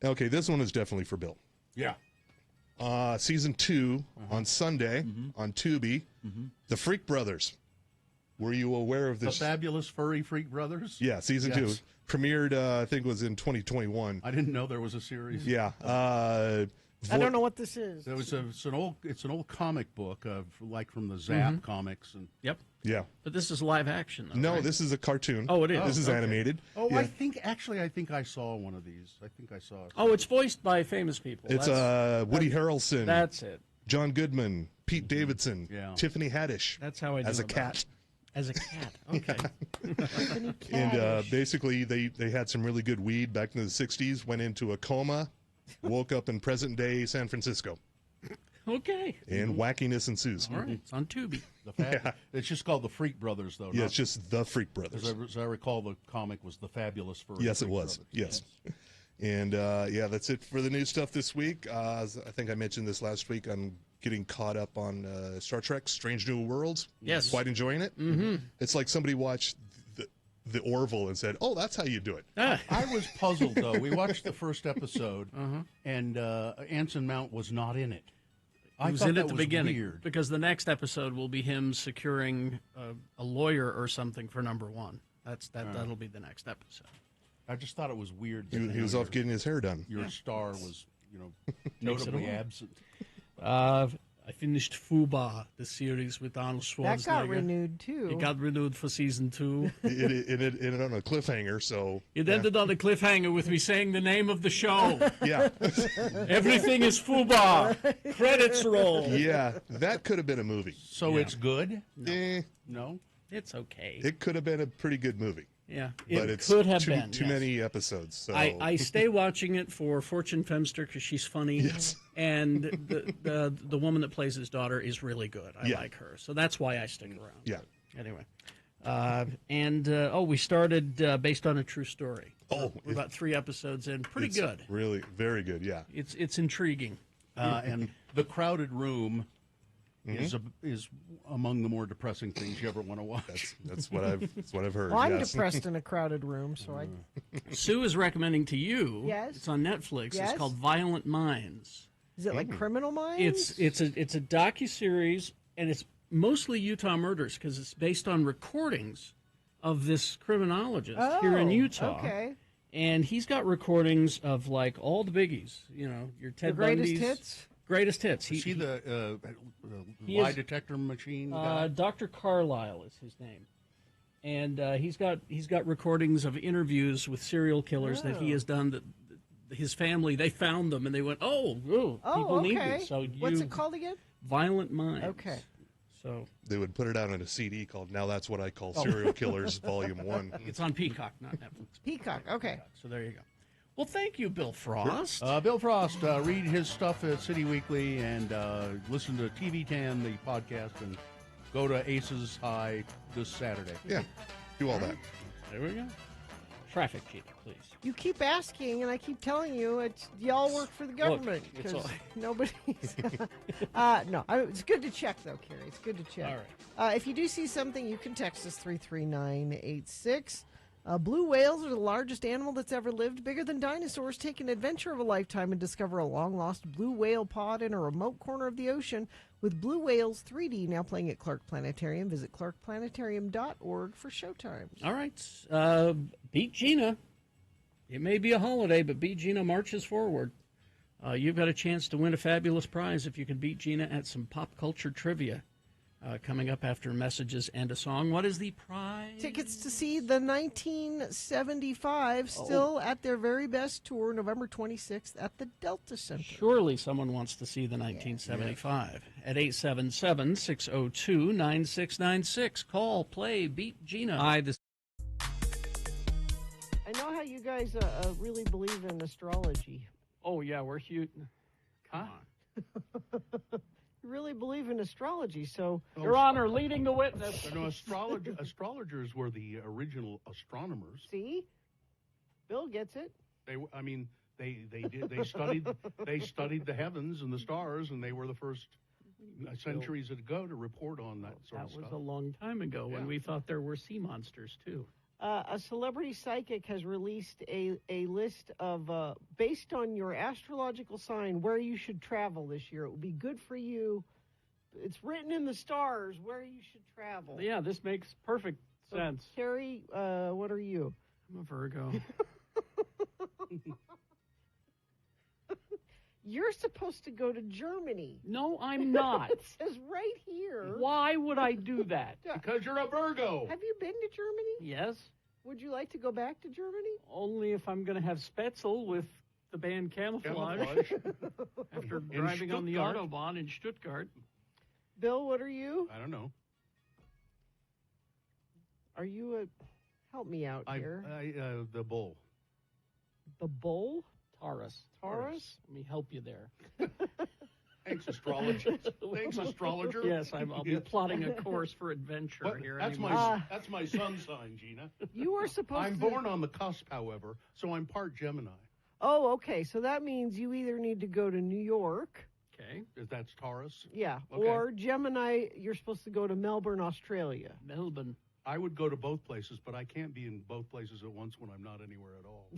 Okay, this one is definitely for Bill. Yeah. Season 2 on Sunday on Tubi. The Freak Brothers. Were you aware of this? The Fabulous Furry Freak Brothers? Yeah, season 2 premiered. I think it was in 2021. I didn't know there was a series. Yeah. I don't know what this is. It's an old comic book like from the Zap comics and Yep. Yeah. But this is live action, though. No, right? this is a cartoon. Oh, it is. This is okay. animated. Oh, Yeah. I think I saw one of these. I think I saw it. Oh, it's voiced by famous people. It's Woody Harrelson. That's it. John Goodman, Pete Davidson, Yeah. Tiffany Haddish. That's how I do as a about cat. it. As a cat. Okay. And basically, they had some really good weed back in the 60s, went into a coma, woke up in present day San Francisco. Okay. And wackiness ensues. All right. It's on Tubi. It's just called the Freak Brothers, though. Yeah, it's just the Freak Brothers. As I recall, the comic was the Fabulous Furry. Yes, it Freak was. Brothers. Yes. And yeah, that's it for the new stuff this week. I think I mentioned this last week. I'm getting caught up on Star Trek: Strange New Worlds. Yes. Quite enjoying it. Mm-hmm. It's like somebody watched the Orville and said, "Oh, that's how you do it." I was puzzled though. We watched the first episode, and Anson Mount was not in it. He was thought in that at the was beginning weird. because the next episode will be him securing a lawyer or something for number one. That'll be the next episode. I just thought it was weird. He was off getting his hair done. Your star was, Takes it notably away. absent. I finished Fuba, the series with Arnold Schwarzenegger. That got renewed, too. It got renewed for season 2. It ended on a cliffhanger, so... It ended on a cliffhanger with me saying the name of the show. Yeah. Everything is Fuba. Credits roll. Yeah, that could have been a movie. So it's good? No. It's okay. It could have been a pretty good movie. Yeah, But it it's could have too been. yes. many episodes. So I stay watching it for Fortune Femster because she's funny. Yes. And the woman that plays his daughter is really good. I Yeah. like her. So that's why I stick around. Yeah. Anyway. We started based on a true story. Oh, We're about 3 episodes in. Pretty it's good. Really, very good, yeah. It's intriguing. And The Crowded Room is among the more depressing things you ever want to watch. That's what I've heard. Well, I'm yes. depressed in a crowded room, so I. Sue is recommending to you. Yes. It's on Netflix. Yes. It's called Violent Minds. Is it like Criminal Minds? It's a docuseries, and it's mostly Utah murders because it's based on recordings of this criminologist here in Utah. Okay. And he's got recordings of like all the biggies. Your Ted The greatest Bundys. hits? Greatest hits. Is he the he lie is- detector machine guy? Dr. Carlisle is his name. And he's got recordings of interviews with serial killers that he has done that his family, they found them and they went, people need okay. these. So What's it called again? Violent Minds. Okay. So They would put it out on a CD called "Now That's What I Call Serial Killers" Volume 1. it's on Peacock, not Netflix. Peacock. Okay. So there you go. Well, thank you, Bill Frost. Bill Frost, read his stuff at City Weekly and listen to TV10, the podcast, and go to Aces High this Saturday. Yeah, do all that. There we go. Traffic cheating, please. You keep asking, and I keep telling you, it's y'all work for the government it's because all- nobody's. It's good to check though, Carrie. It's good to check. All right. If you do see something, you can text us 33986. Blue whales are the largest animal that's ever lived, bigger than dinosaurs. Take an adventure of a lifetime and discover a long-lost blue whale pod in a remote corner of the ocean with Blue Whales 3D, now playing at Clark Planetarium. Visit clarkplanetarium.org for showtimes. All right. Beat Gina. It may be a holiday, but Beat Gina marches forward. You've got a chance to win a fabulous prize if you can beat Gina at some pop culture trivia. Coming up after messages and a song. What is the prize? Tickets to see the 1975 still at their very best tour, November 26th at the Delta Center. Surely someone wants to see the 1975 at 877-602-9696. Call, play, beat Gina. I know how you guys really believe in astrology. Oh, yeah, we're huge. Come on. You really believe in astrology, so... Your Honor, leading the witness. No, astrologers were the original astronomers. See? Bill gets it. They studied the heavens and the stars, and they were the first centuries ago to report on that sort of stuff. That was a long time ago when we thought there were sea monsters, too. A celebrity psychic has released a list of, based on your astrological sign, where you should travel this year. It will be good for you. It's written in the stars where you should travel. Yeah, this makes perfect sense. Terry, what are you? I'm a Virgo. You're supposed to go to Germany. No, I'm not. It says right here. Why would I do that? Because you're a Virgo. Have you been to Germany? Yes. Would you like to go back to Germany? Only if I'm going to have Spetzel with the band Camouflage. After driving on the Autobahn in Stuttgart. Bill, what are you? I don't know. Are you a... Help me out here. The bull. The bull? Taurus. Taurus? Let me help you there. Thanks, astrologer. Thanks, astrologer. Yes, I'll be plotting a course for adventure here. That's my sun sign, Gina. You are supposed I'm born on the cusp, however, so I'm part Gemini. Oh, okay. So that means you either need to go to New York. Okay. If that's Taurus. Yeah. Okay. Or Gemini, you're supposed to go to Melbourne, Australia. Melbourne. I would go to both places, but I can't be in both places at once when I'm not anywhere at all.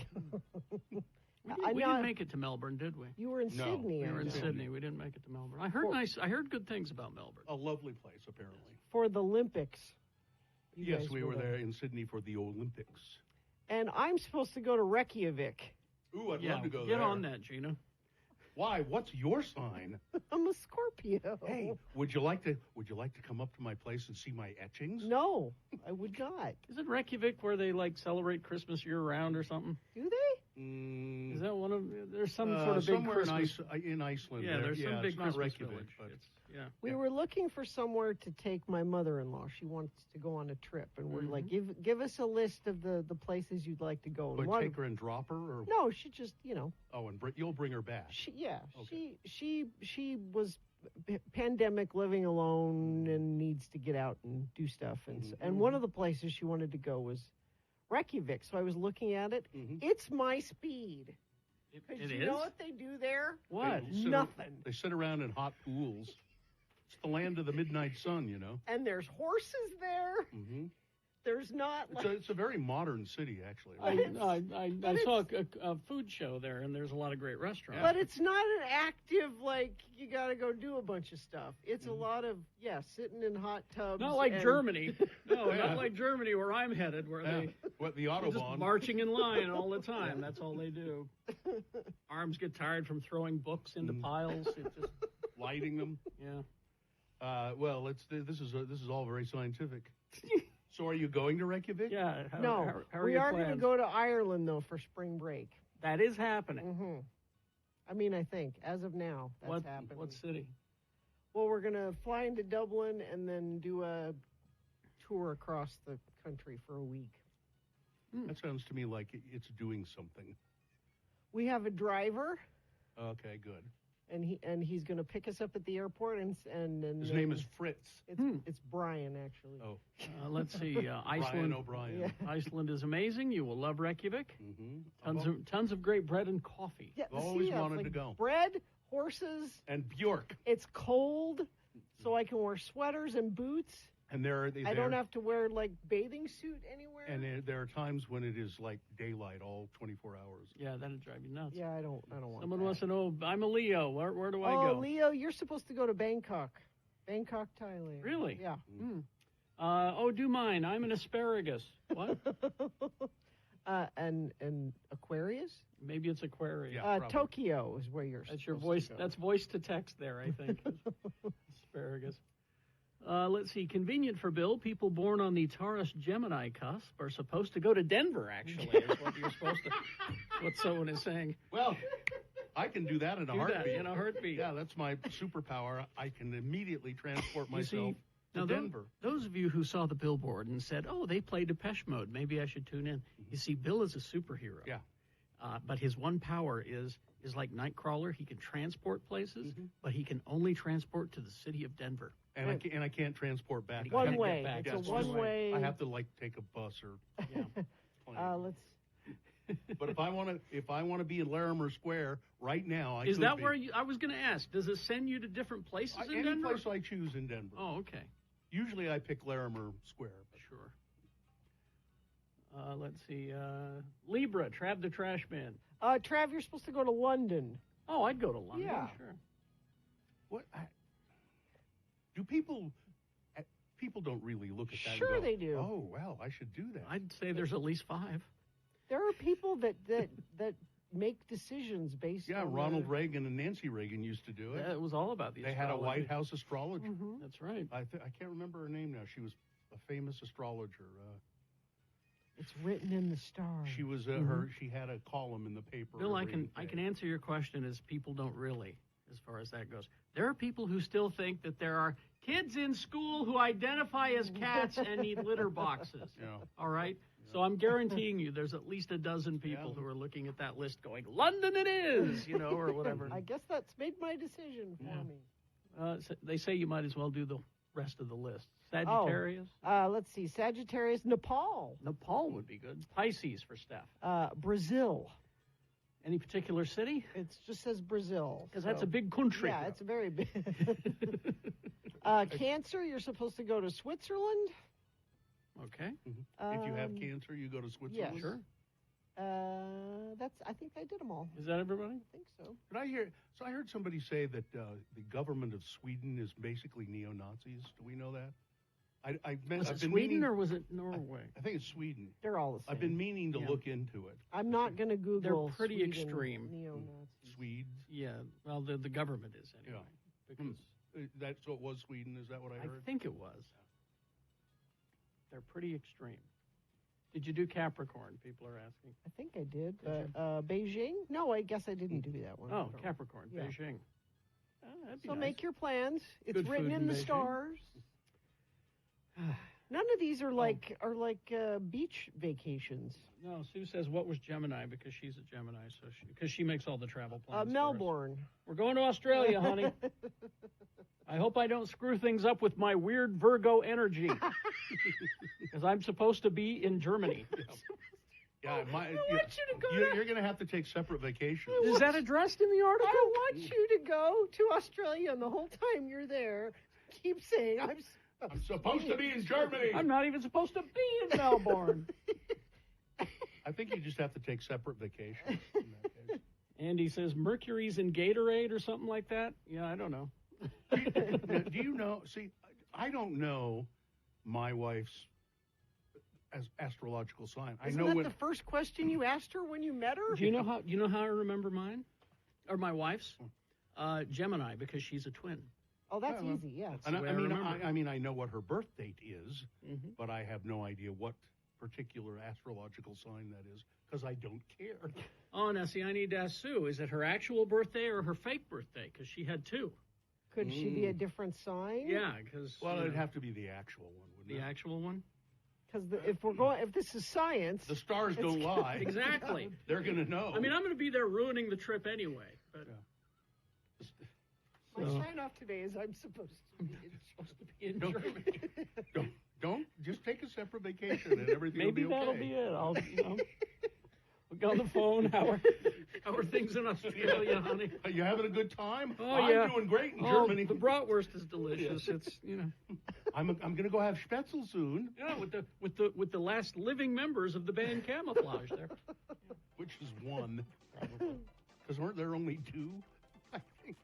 We didn't make it to Melbourne, did we? You were in Sydney. We were in Sydney. We didn't make it to Melbourne. I heard good things about Melbourne. A lovely place, apparently. For the Olympics. Yes, we were there in Sydney for the Olympics. And I'm supposed to go to Reykjavik. Ooh, I'd love to go there. Get on that, Gina. Why? What's your sign? I'm a Scorpio. Hey, would you like to come up to my place and see my etchings? No, I would not. Is it Reykjavik where they celebrate Christmas year round or something? Do they? Is that one of? There's some sort of big somewhere Christmas in Iceland. Yeah, there's some big Christmas Reykjavik, village. but We were looking for somewhere to take my mother-in-law. She wants to go on a trip, and we're like, give us a list of the places you'd like to go. But take her and drop her, or no? She just Oh, and you'll bring her back. She was pandemic, living alone, and needs to get out and do stuff. And one of the places she wanted to go was Reykjavik. So I was looking at it. It's my speed. It you is? know what they do there? What? Nothing. They sit around in hot pools. It's the land of the midnight sun, you know. And there's horses there. There's not. It's a very modern city, actually. I saw a food show there, and there's a lot of great restaurants. But it's not an active, you got to go do a bunch of stuff. It's a lot of, sitting in hot tubs. Not like Germany. No, not like Germany where I'm headed, where the they're Autobahn. just marching in line all the time. That's all they do. Arms get tired from throwing books into piles. It just lighting them. Yeah. Well, this is all very scientific. So are you going to Reykjavik? Yeah. No, we are going to go to Ireland, though, for spring break. That is happening. I mean, I think, as of now, that's happening. What city? Well, we're going to fly into Dublin and then do a tour across the country for a week. That sounds to me like it's doing something. We have a driver. Okay, good. And he's going to pick us up at the airport, and his name is Fritz. It's Brian, actually. Oh, let's see. Iceland. Brian O'Brien. Yeah. Iceland is amazing. You will love Reykjavik. Tons of great bread and coffee. Yeah, I've always wanted to go. Bread, horses, and Bjork. It's cold, so I can wear sweaters and boots. And I don't have to wear bathing suit anywhere. And there are times when it is like daylight all 24 hours. Yeah, that'd drive you nuts. Yeah, I don't want Someone that. wants to know, I'm a Leo. Where do I Oh, go? Leo, you're supposed to go to Bangkok. Bangkok, Thailand. Really? Yeah. Do mine. I'm an asparagus. What? And Aquarius? Maybe it's Aquarius. Tokyo is where you're That's your supposed voice. to go. That's voice to text there, I think. Asparagus. Let's see. Convenient for Bill. People born on the Taurus Gemini cusp are supposed to go to Denver, actually, is what you're supposed to. What someone is saying. Well, I can do that in a Do that heartbeat. in a heartbeat. Yeah, that's my superpower. I can immediately transport You myself see, to now Denver. Those of you who saw the billboard and said, "Oh, they play Depeche Mode. Maybe I should tune in." You see, Bill is a superhero. Yeah. But his one power is like Nightcrawler. He can transport places, but he can only transport to the city of Denver. And I can't transport back. One I can't way. get back. It's a Yes, one-way. I have to like take a bus or. Let's. But if I want to be in Larimer Square right now, Is that where you? I was going to ask. Does it send you to different places in any Denver? place I choose in Denver. Oh, okay. Usually I pick Larimer Square. But. Sure. Let's see. Libra, Trav the Trash Man. Trav, you're supposed to go to London. Oh, I'd go to London. Yeah. Sure. What? Do people don't really look at that? Sure and go, they do. Oh, well, I should do that. I'd say there's at least 5. There are people that make decisions based Yeah, on Ronald their- Reagan and Nancy Reagan used to do it. Yeah, it was all about the They had a astrology. White House astrologer. Mhm. That's right. I can't remember her name now. She was a famous astrologer. It's written in the stars. She was She had a column in the paper. Bill, I every can day. answer your question as people don't really, as far as that goes. There are people who still think that there are kids in school who identify as cats and need litter boxes. Yeah. All right? So I'm guaranteeing you there's at least a dozen people who are looking at that list going, London it is, or whatever. I guess that's made my decision for me. They say you might as well do the rest of the list. Sagittarius? Let's see. Sagittarius, Nepal. Nepal would be good. Pisces for Steph. Brazil. Any particular city? It just says Brazil. Because that's a big country. Yeah, it's a very big. Cancer, you're supposed to go to Switzerland. Okay. If you have cancer, you go to Switzerland. Yes. Sure. I think I did them all. Is that everybody? I think so. Did I hear? So I heard somebody say that the government of Sweden is basically neo-Nazis. Do we know that? Was I've it been Sweden meaning, or was it Norway? I think it's Sweden. They're all the same. I've been meaning to Yeah. look into it. I'm not going to Google. They're pretty Sweden extreme. Neo-Nazis. Swedes. Yeah. Well, the government is anyway. Yeah. Because That's so it was Sweden. Is that what I I heard? think it was. They're pretty extreme. Did you do Capricorn? People are asking. I think I did, but Beijing? No, I guess I didn't do that one. Oh, Capricorn, Yeah. Beijing. That'd be So nice. make your plans. It's Good written food in in the Beijing. stars. None of these are like beach vacations. No, Sue says what was Gemini because she's a Gemini, so because she makes all the travel plans. for us. Melbourne. We're going to Australia, honey. I hope I don't screw things up with my weird Virgo energy, because I'm supposed to be in Germany. Yeah, I want you to go. You're going to have to take separate vacations. Is that addressed in the article? I want you to go to Australia, and the whole time you're there, keep saying I'm supposed to be in Germany. I'm not even supposed to be in Melbourne. I think you just have to take separate vacations. In that case. Andy says Mercury's in Gatorade or something like that. Yeah, I don't know. Do you know? See, I don't know my wife's astrological sign. Isn't I know that when the first question you asked her when you met her? Do you know how I remember mine, or my wife's? Gemini, because she's a twin. Oh, that's well, easy. Yeah. the way I remember. I mean, I know what her birth date is, Mhm. but I have no idea what particular astrological sign that is because I don't care. Oh, now see, I need to ask Sue: is it her actual birthday or her fake birthday? Because she had two. Could she be a different sign? Yeah, because Well, it'd have to be the actual one, wouldn't the it? actual one. Because if this is science, The stars don't lie. Exactly. They're going to know. I mean, I'm going to be there ruining the trip anyway. But my So- sign off today is I'm supposed to be in in Don't- Germany. don't just take a separate vacation and everything Maybe will be that'll okay. be it. I'll, we'll go on the phone. How are things in Australia, honey? Are you having a good time? Oh, I'm yeah. doing great in Oh, Germany. the bratwurst is delicious. It's I'm going to go have Spätzle soon. Yeah, with the last living members of the band Camouflage there. Which is one, probably. Because weren't there only two? I think.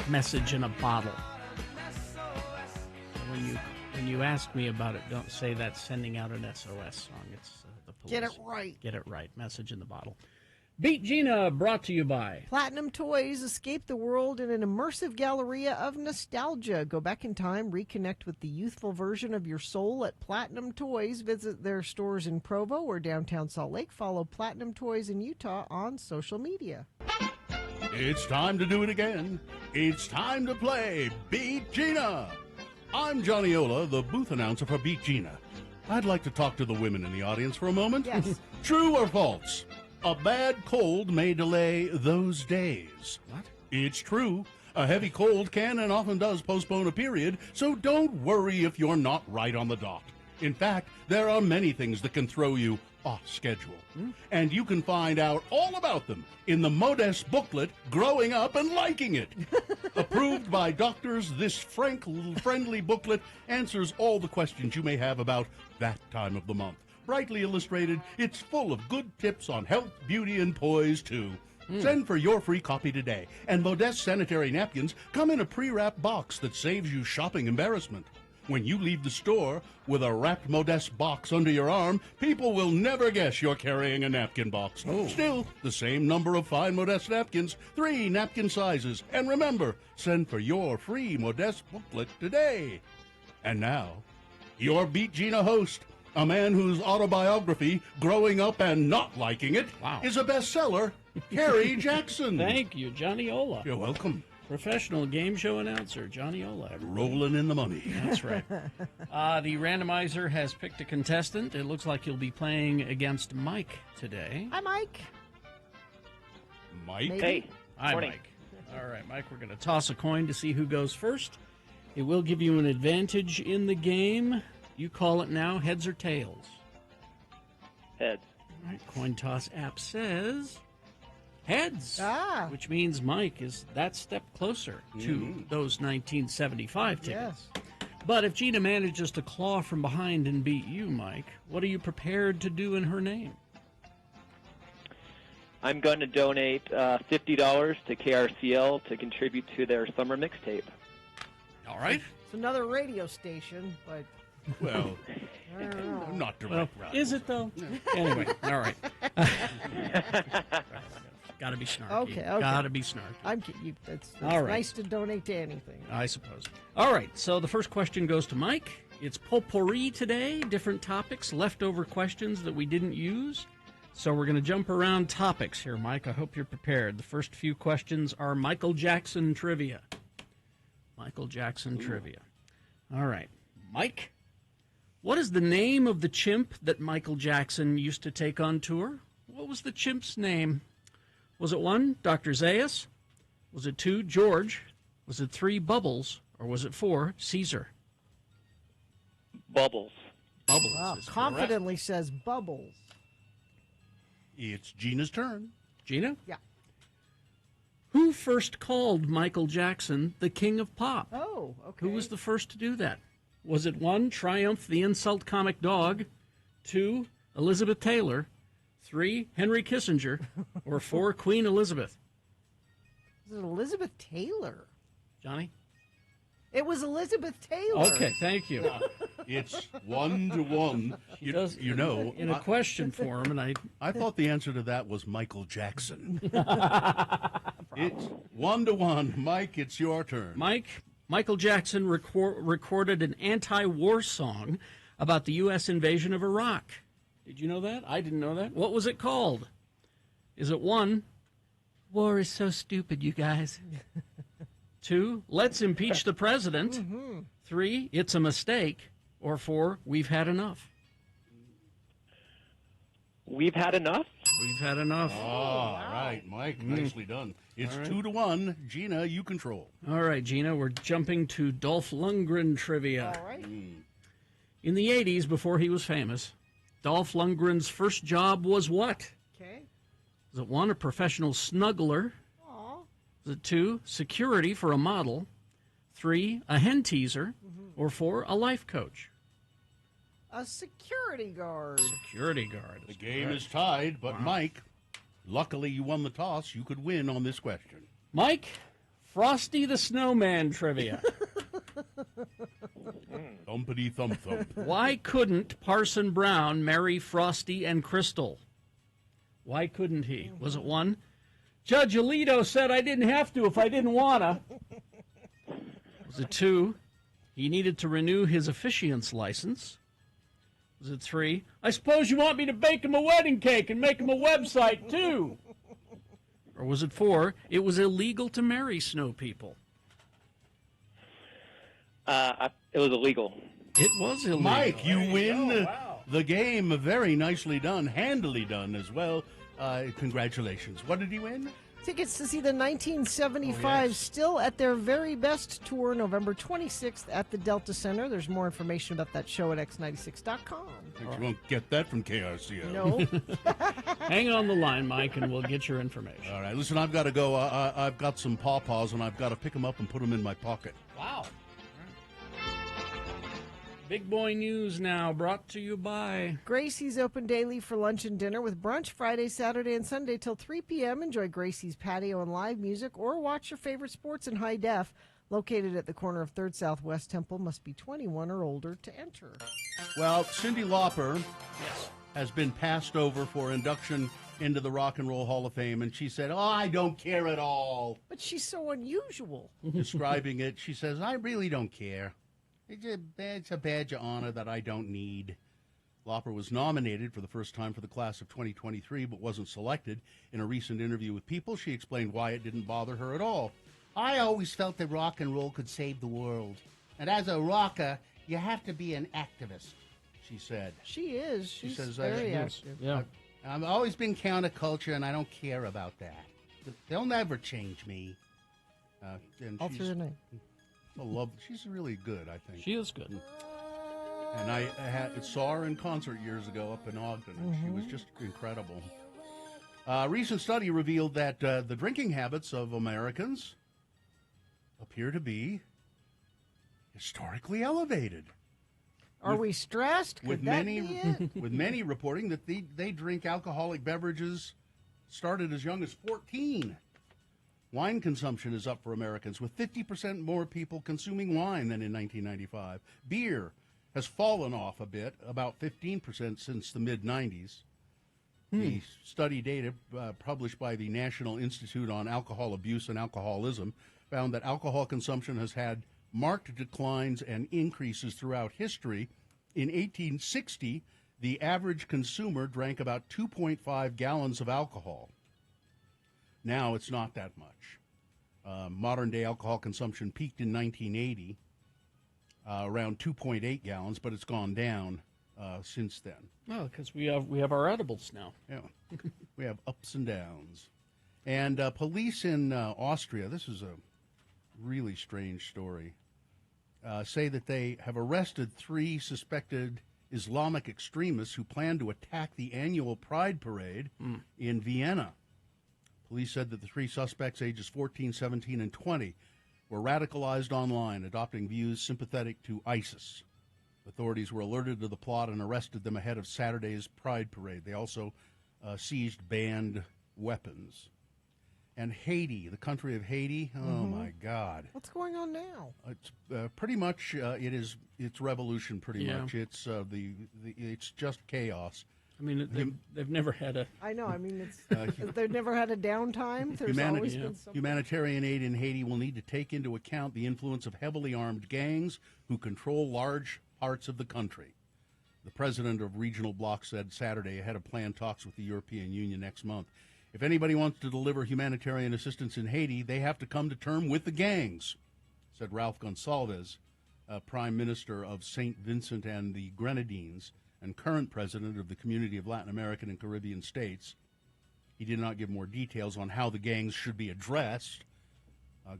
Message in a bottle. When you ask me about it, don't say that's sending out an SOS song. It's the police. Get it right. Get it right. Message in the bottle. Beat Gina, brought to you by Platinum Toys. Escape the world in an immersive galleria of nostalgia. Go back in time, reconnect with the youthful version of your soul at Platinum Toys. Visit their stores in Provo or downtown Salt Lake. Follow Platinum Toys in Utah on social media. It's time to do it again. It's time to play Beat Gina. I'm Johnny Ola, the booth announcer for Beat Gina. I'd like to talk to the women in the audience for a moment. Yes. True or false? A bad cold may delay those days. What? It's true. A heavy cold can and often does postpone a period, so don't worry if you're not right on the dot. In fact, there are many things that can throw you off schedule. And you can find out all about them in the Modest booklet, Growing Up and Liking It. Approved by doctors, this friendly booklet answers all the questions you may have about that time of the month. Brightly illustrated, it's full of good tips on health, beauty, and poise, too. Send for your free copy today. And Modest sanitary napkins come in a pre-wrapped box that saves you shopping embarrassment. When you leave the store with a wrapped Modest box under your arm, people will never guess you're carrying a napkin box. Still, the same number of fine Modest napkins, 3 napkin sizes. And remember, send for your free Modest booklet today. And now, your Beat Gina host, a man whose autobiography, Growing Up and Not Liking It, is a bestseller, Kerry Jackson. Thank you, Johnny Ola. You're welcome. Professional game show announcer, Johnny Ola. Rolling in the money. That's right. The randomizer has picked a contestant. It looks like you'll be playing against Mike today. Hi, Mike. Mike? Maybe. Hey. Hi, Morning. Mike. All right, Mike, we're going to toss a coin to see who goes first. It will give you an advantage in the game. You call it now, heads or tails? Heads. All right, coin toss app says heads, which means Mike is that step closer to those 1975 tickets. Yes. But if Gina manages to claw from behind and beat you, Mike, what are you prepared to do in her name? I'm going to donate $50 to KRCL to contribute to their summer mixtape. All right. It's another radio station, but Well, I don't know. not Well, direct. is it though? Anyway, all right. Got to be snarky. Okay. Got to be snarky. I'm kidding. It's All right. nice to donate to anything. I suppose. All right, so the first question goes to Mike. It's potpourri today, different topics, leftover questions that we didn't use. So we're going to jump around topics here, Mike. I hope you're prepared. The first few questions are Michael Jackson trivia. Michael Jackson trivia. All right. Mike, what is the name of the chimp that Michael Jackson used to take on tour? What was the chimp's name? Was it 1, Dr. Zayas? Was it 2, George? Was it 3, Bubbles? Or was it 4, Caesar? Bubbles. Bubbles. Wow, is confidently says Bubbles. It's Gina's turn. Gina? Yeah. Who first called Michael Jackson the King of Pop? Oh, okay. Who was the first to do that? Was it 1, Triumph the Insult Comic Dog? 2, Elizabeth Taylor? 3, Henry Kissinger? Or 4, Queen Elizabeth? Was it Elizabeth Taylor? Johnny? It was Elizabeth Taylor. Okay, thank you. It's 1-1. You know, In a question form, and I thought the answer to that was Michael Jackson. It's 1-1. Mike, it's your turn. Mike, Michael Jackson recorded an anti-war song about the U.S. invasion of Iraq. Did you know that? I didn't know that. What was it called? Is it 1, war is so stupid, you guys? 2, let's impeach the president? 3, it's a mistake? Or 4, we've had enough? We've had enough? We've had enough. All right, Mike, nicely done. It's 2-1. Gina, you control. All right, Gina, we're jumping to Dolph Lundgren trivia. All right. In the 80s, before he was famous, Dolph Lundgren's first job was what? Okay. Was it 1, a professional snuggler? Was it 2, security for a model? 3, a hen teaser? Or 4, a life coach? A security guard. Security guard. The game is tied, but Mike, luckily you won the toss. You could win on this question. Mike, Frosty the Snowman trivia. Thumpity thump thump. Why couldn't Parson Brown marry Frosty and Crystal? Why couldn't he? Was it 1, Judge Alito said I didn't have to if I didn't wanna? Was it 2, he needed to renew his officiant's license? Was it 3, I suppose you want me to bake him a wedding cake and make him a website too? Or was it 4, it was illegal to marry snow people? It was illegal. It was illegal. Mike, you win the game. Very nicely done. Handily done as well. Congratulations. What did he win? Tickets to see the 1975 Still at Their Very Best tour, November 26th at the Delta Center. There's more information about that show at x96.com. You won't get that from KRCO. No. Hang on the line, Mike, and we'll get your information. All right, listen, I've got to go. I've got some pawpaws, and I've got to pick them up and put them in my pocket. Wow. Big Boy News now, brought to you by Gracie's open daily for lunch and dinner with brunch Friday, Saturday, and Sunday till 3 p.m. Enjoy Gracie's patio and live music, or watch your favorite sports in high def. Located at the corner of 3rd Southwest Temple, must be 21 or older to enter. Well, Cyndi Lauper has been passed over for induction into the Rock and Roll Hall of Fame, and she said, I don't care at all. But she's so unusual. Describing it, she says, I really don't care. It's a badge of honor that I don't need. Lauper was nominated for the first time for the class of 2023, but wasn't selected. In a recent interview with People, she explained why it didn't bother her at all. I always felt that rock and roll could save the world. And as a rocker, you have to be an activist, she said. She is. She's says, very active. Yeah. I've always been counterculture, and I don't care about that. They'll never change me. And All through the night. She's really good, I think. She is good. And I saw her in concert years ago up in Ogden, and she was just incredible. A recent study revealed that the drinking habits of Americans appear to be historically elevated. Are we stressed? With Could that many, be it? with many reporting that they drink alcoholic beverages started as young as 14. Wine consumption is up for Americans, with 50% more people consuming wine than in 1995. Beer has fallen off a bit, about 15% since the mid-90s. The study data published by the National Institute on Alcohol Abuse and Alcoholism found that alcohol consumption has had marked declines and increases throughout history. In 1860, the average consumer drank about 2.5 gallons of alcohol. Now it's not that much. Modern-day alcohol consumption peaked in 1980, around 2.8 gallons, but it's gone down since then. Well, because we have our edibles now. Yeah, we have ups and downs. And police in Austria, this is a really strange story, say that they have arrested 3 suspected Islamic extremists who plan to attack the annual Pride Parade in Vienna. Police said that the 3 suspects, ages 14, 17, and 20, were radicalized online, adopting views sympathetic to ISIS. Authorities were alerted to the plot and arrested them ahead of Saturday's Pride Parade. They also seized banned weapons. And Haiti, the country of Haiti, oh my God! What's going on now? It's pretty much it's revolution. Pretty much, it's it's just chaos. I mean, they've never had a. I know. I mean, they've never had a downtime. There's always been something. Humanitarian aid in Haiti will need to take into account the influence of heavily armed gangs who control large parts of the country. The president of Regional Bloc said Saturday ahead of planned talks with the European Union next month. If anybody wants to deliver humanitarian assistance in Haiti, they have to come to terms with the gangs, said Ralph Gonsalves, Prime Minister of St. Vincent and the Grenadines and current president of the Community of Latin American and Caribbean States. He did not give more details on how the gangs should be addressed.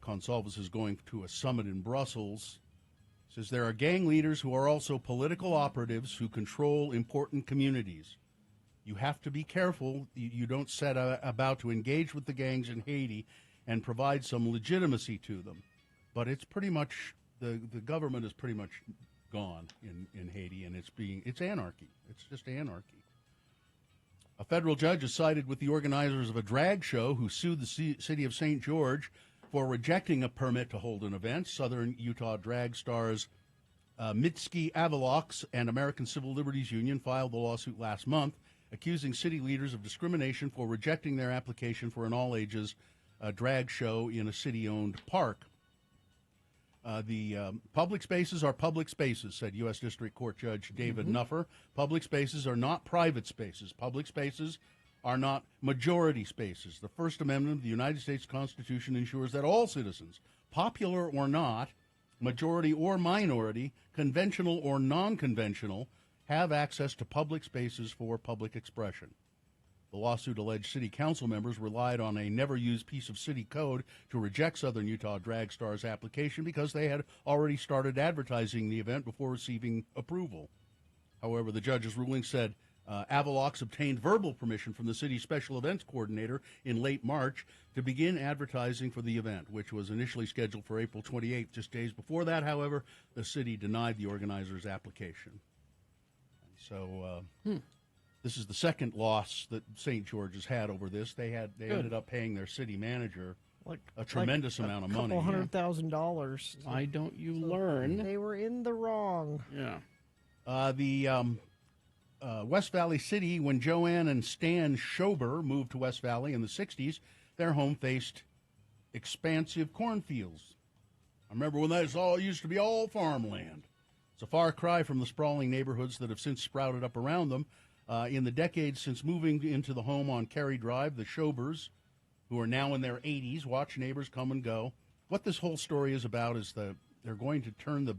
Gonsalves is going to a summit in Brussels. Says there are gang leaders who are also political operatives who control important communities. You have to be careful you don't set about to engage with the gangs in Haiti and provide some legitimacy to them. But it's pretty much, the government is pretty much gone in Haiti, and it's anarchy. It's just anarchy. A federal judge has sided with the organizers of a drag show who sued the city of St. George for rejecting a permit to hold an event. Southern Utah drag stars Mitski Avalox and American Civil Liberties Union filed the lawsuit last month, accusing city leaders of discrimination for rejecting their application for an all-ages drag show in a city-owned park. The public spaces are public spaces, said U.S. District Court Judge David Nuffer. Public spaces are not private spaces. Public spaces are not majority spaces. The First Amendment of the United States Constitution ensures that all citizens, popular or not, majority or minority, conventional or non-conventional, have access to public spaces for public expression. The lawsuit alleged city council members relied on a never-used piece of city code to reject Southern Utah Drag Stars' application because they had already started advertising the event before receiving approval. However, the judge's ruling said Avalox obtained verbal permission from the city's special events coordinator in late March to begin advertising for the event, which was initially scheduled for April 28th. Just days before that, however, the city denied the organizer's application. So this is the second loss that St. George has had over this. They ended up paying their city manager a tremendous amount of money. $200,000. Why don't you learn? They were in the wrong. Yeah. The West Valley City, when Joanne and Stan Schober moved to West Valley in the 60s, their home faced expansive cornfields. I remember when that all used to be all farmland. It's a far cry from the sprawling neighborhoods that have since sprouted up around them. In the decades since moving into the home on Cary Drive, the Schobers, who are now in their 80s, watch neighbors come and go. What this whole story is about is they're going to turn the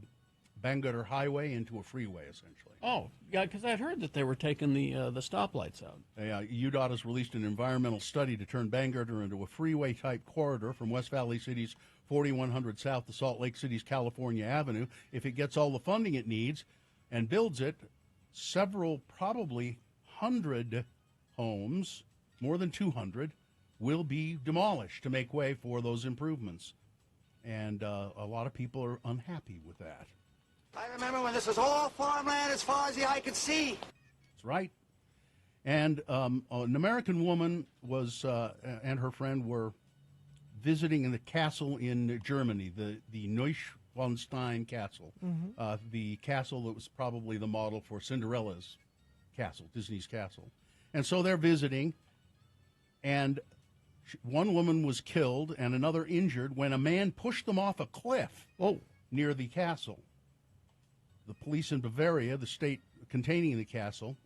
Bangerter Highway into a freeway, essentially. Oh, yeah, because I'd heard that they were taking the stoplights out. UDOT has released an environmental study to turn Bangerter into a freeway-type corridor from West Valley City's 4100 south to Salt Lake City's California Avenue. If it gets all the funding it needs and builds it, several, probably 100 homes, more than 200, will be demolished to make way for those improvements. And a lot of people are unhappy with that. I remember when this was all farmland as far as the eye could see. That's right. And an American woman was and her friend were visiting in the castle in Germany, the Neuschwanstein Castle, the castle that was probably the model for Cinderella's castle, Disney's castle. And so they're visiting, and one woman was killed and another injured when a man pushed them off a cliff near the castle. The police in Bavaria, the state containing the castle,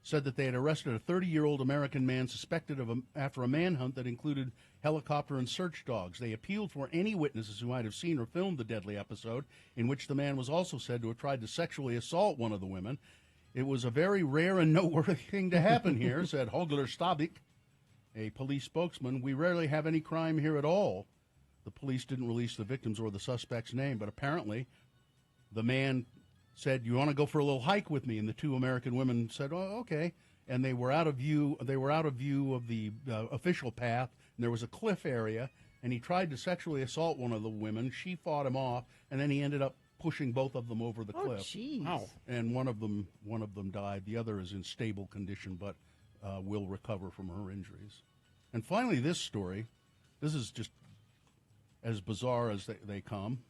said that they had arrested a 30-year-old American man suspected of after a manhunt that included helicopter and search dogs. They appealed for any witnesses who might have seen or filmed the deadly episode, in which the man was also said to have tried to sexually assault one of the women. It was a very rare and noteworthy thing to happen here, said Holger Stabik, a police spokesman. We rarely have any crime here at all. The police didn't release the victim's or the suspect's name, but apparently the man said, "You want to go for a little hike with me?" And the two American women said, "Oh, okay." And they were out of view. They were out of view of the official path, and there was a cliff area. And he tried to sexually assault one of the women. She fought him off, and then he ended up pushing both of them over the cliff. Jeez. Wow. And one of them died. The other is in stable condition, but will recover from her injuries. And finally, this story. This is just as bizarre as they come.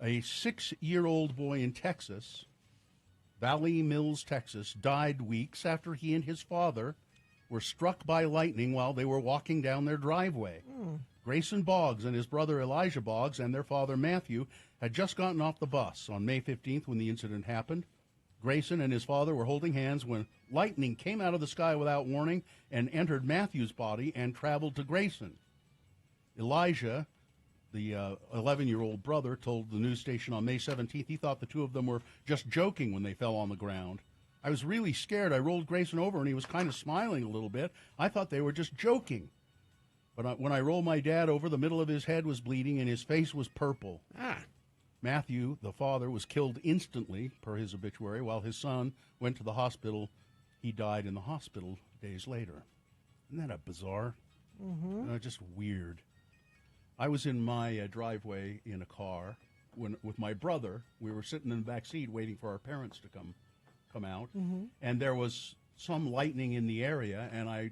A 6-year-old boy in Texas Valley Mills, Texas, died weeks after he and his father were struck by lightning while they were walking down their driveway. Grayson Boggs and his brother Elijah Boggs and their father Matthew had just gotten off the bus on May 15th when the incident happened. Grayson and his father were holding hands when lightning came out of the sky without warning and entered Matthew's body and traveled to Grayson. Elijah, the 11-year-old brother, told the news station on May 17th he thought the two of them were just joking when they fell on the ground. I was really scared. I rolled Grayson over, and he was kind of smiling a little bit. I thought they were just joking. But when I rolled my dad over, the middle of his head was bleeding, and his face was purple. Matthew, the father, was killed instantly, per his obituary, while his son went to the hospital. He died in the hospital days later. Isn't that a bizarre? Just weird. I was in my driveway in a car with my brother. We were sitting in the back seat waiting for our parents to come out, and there was some lightning in the area, and I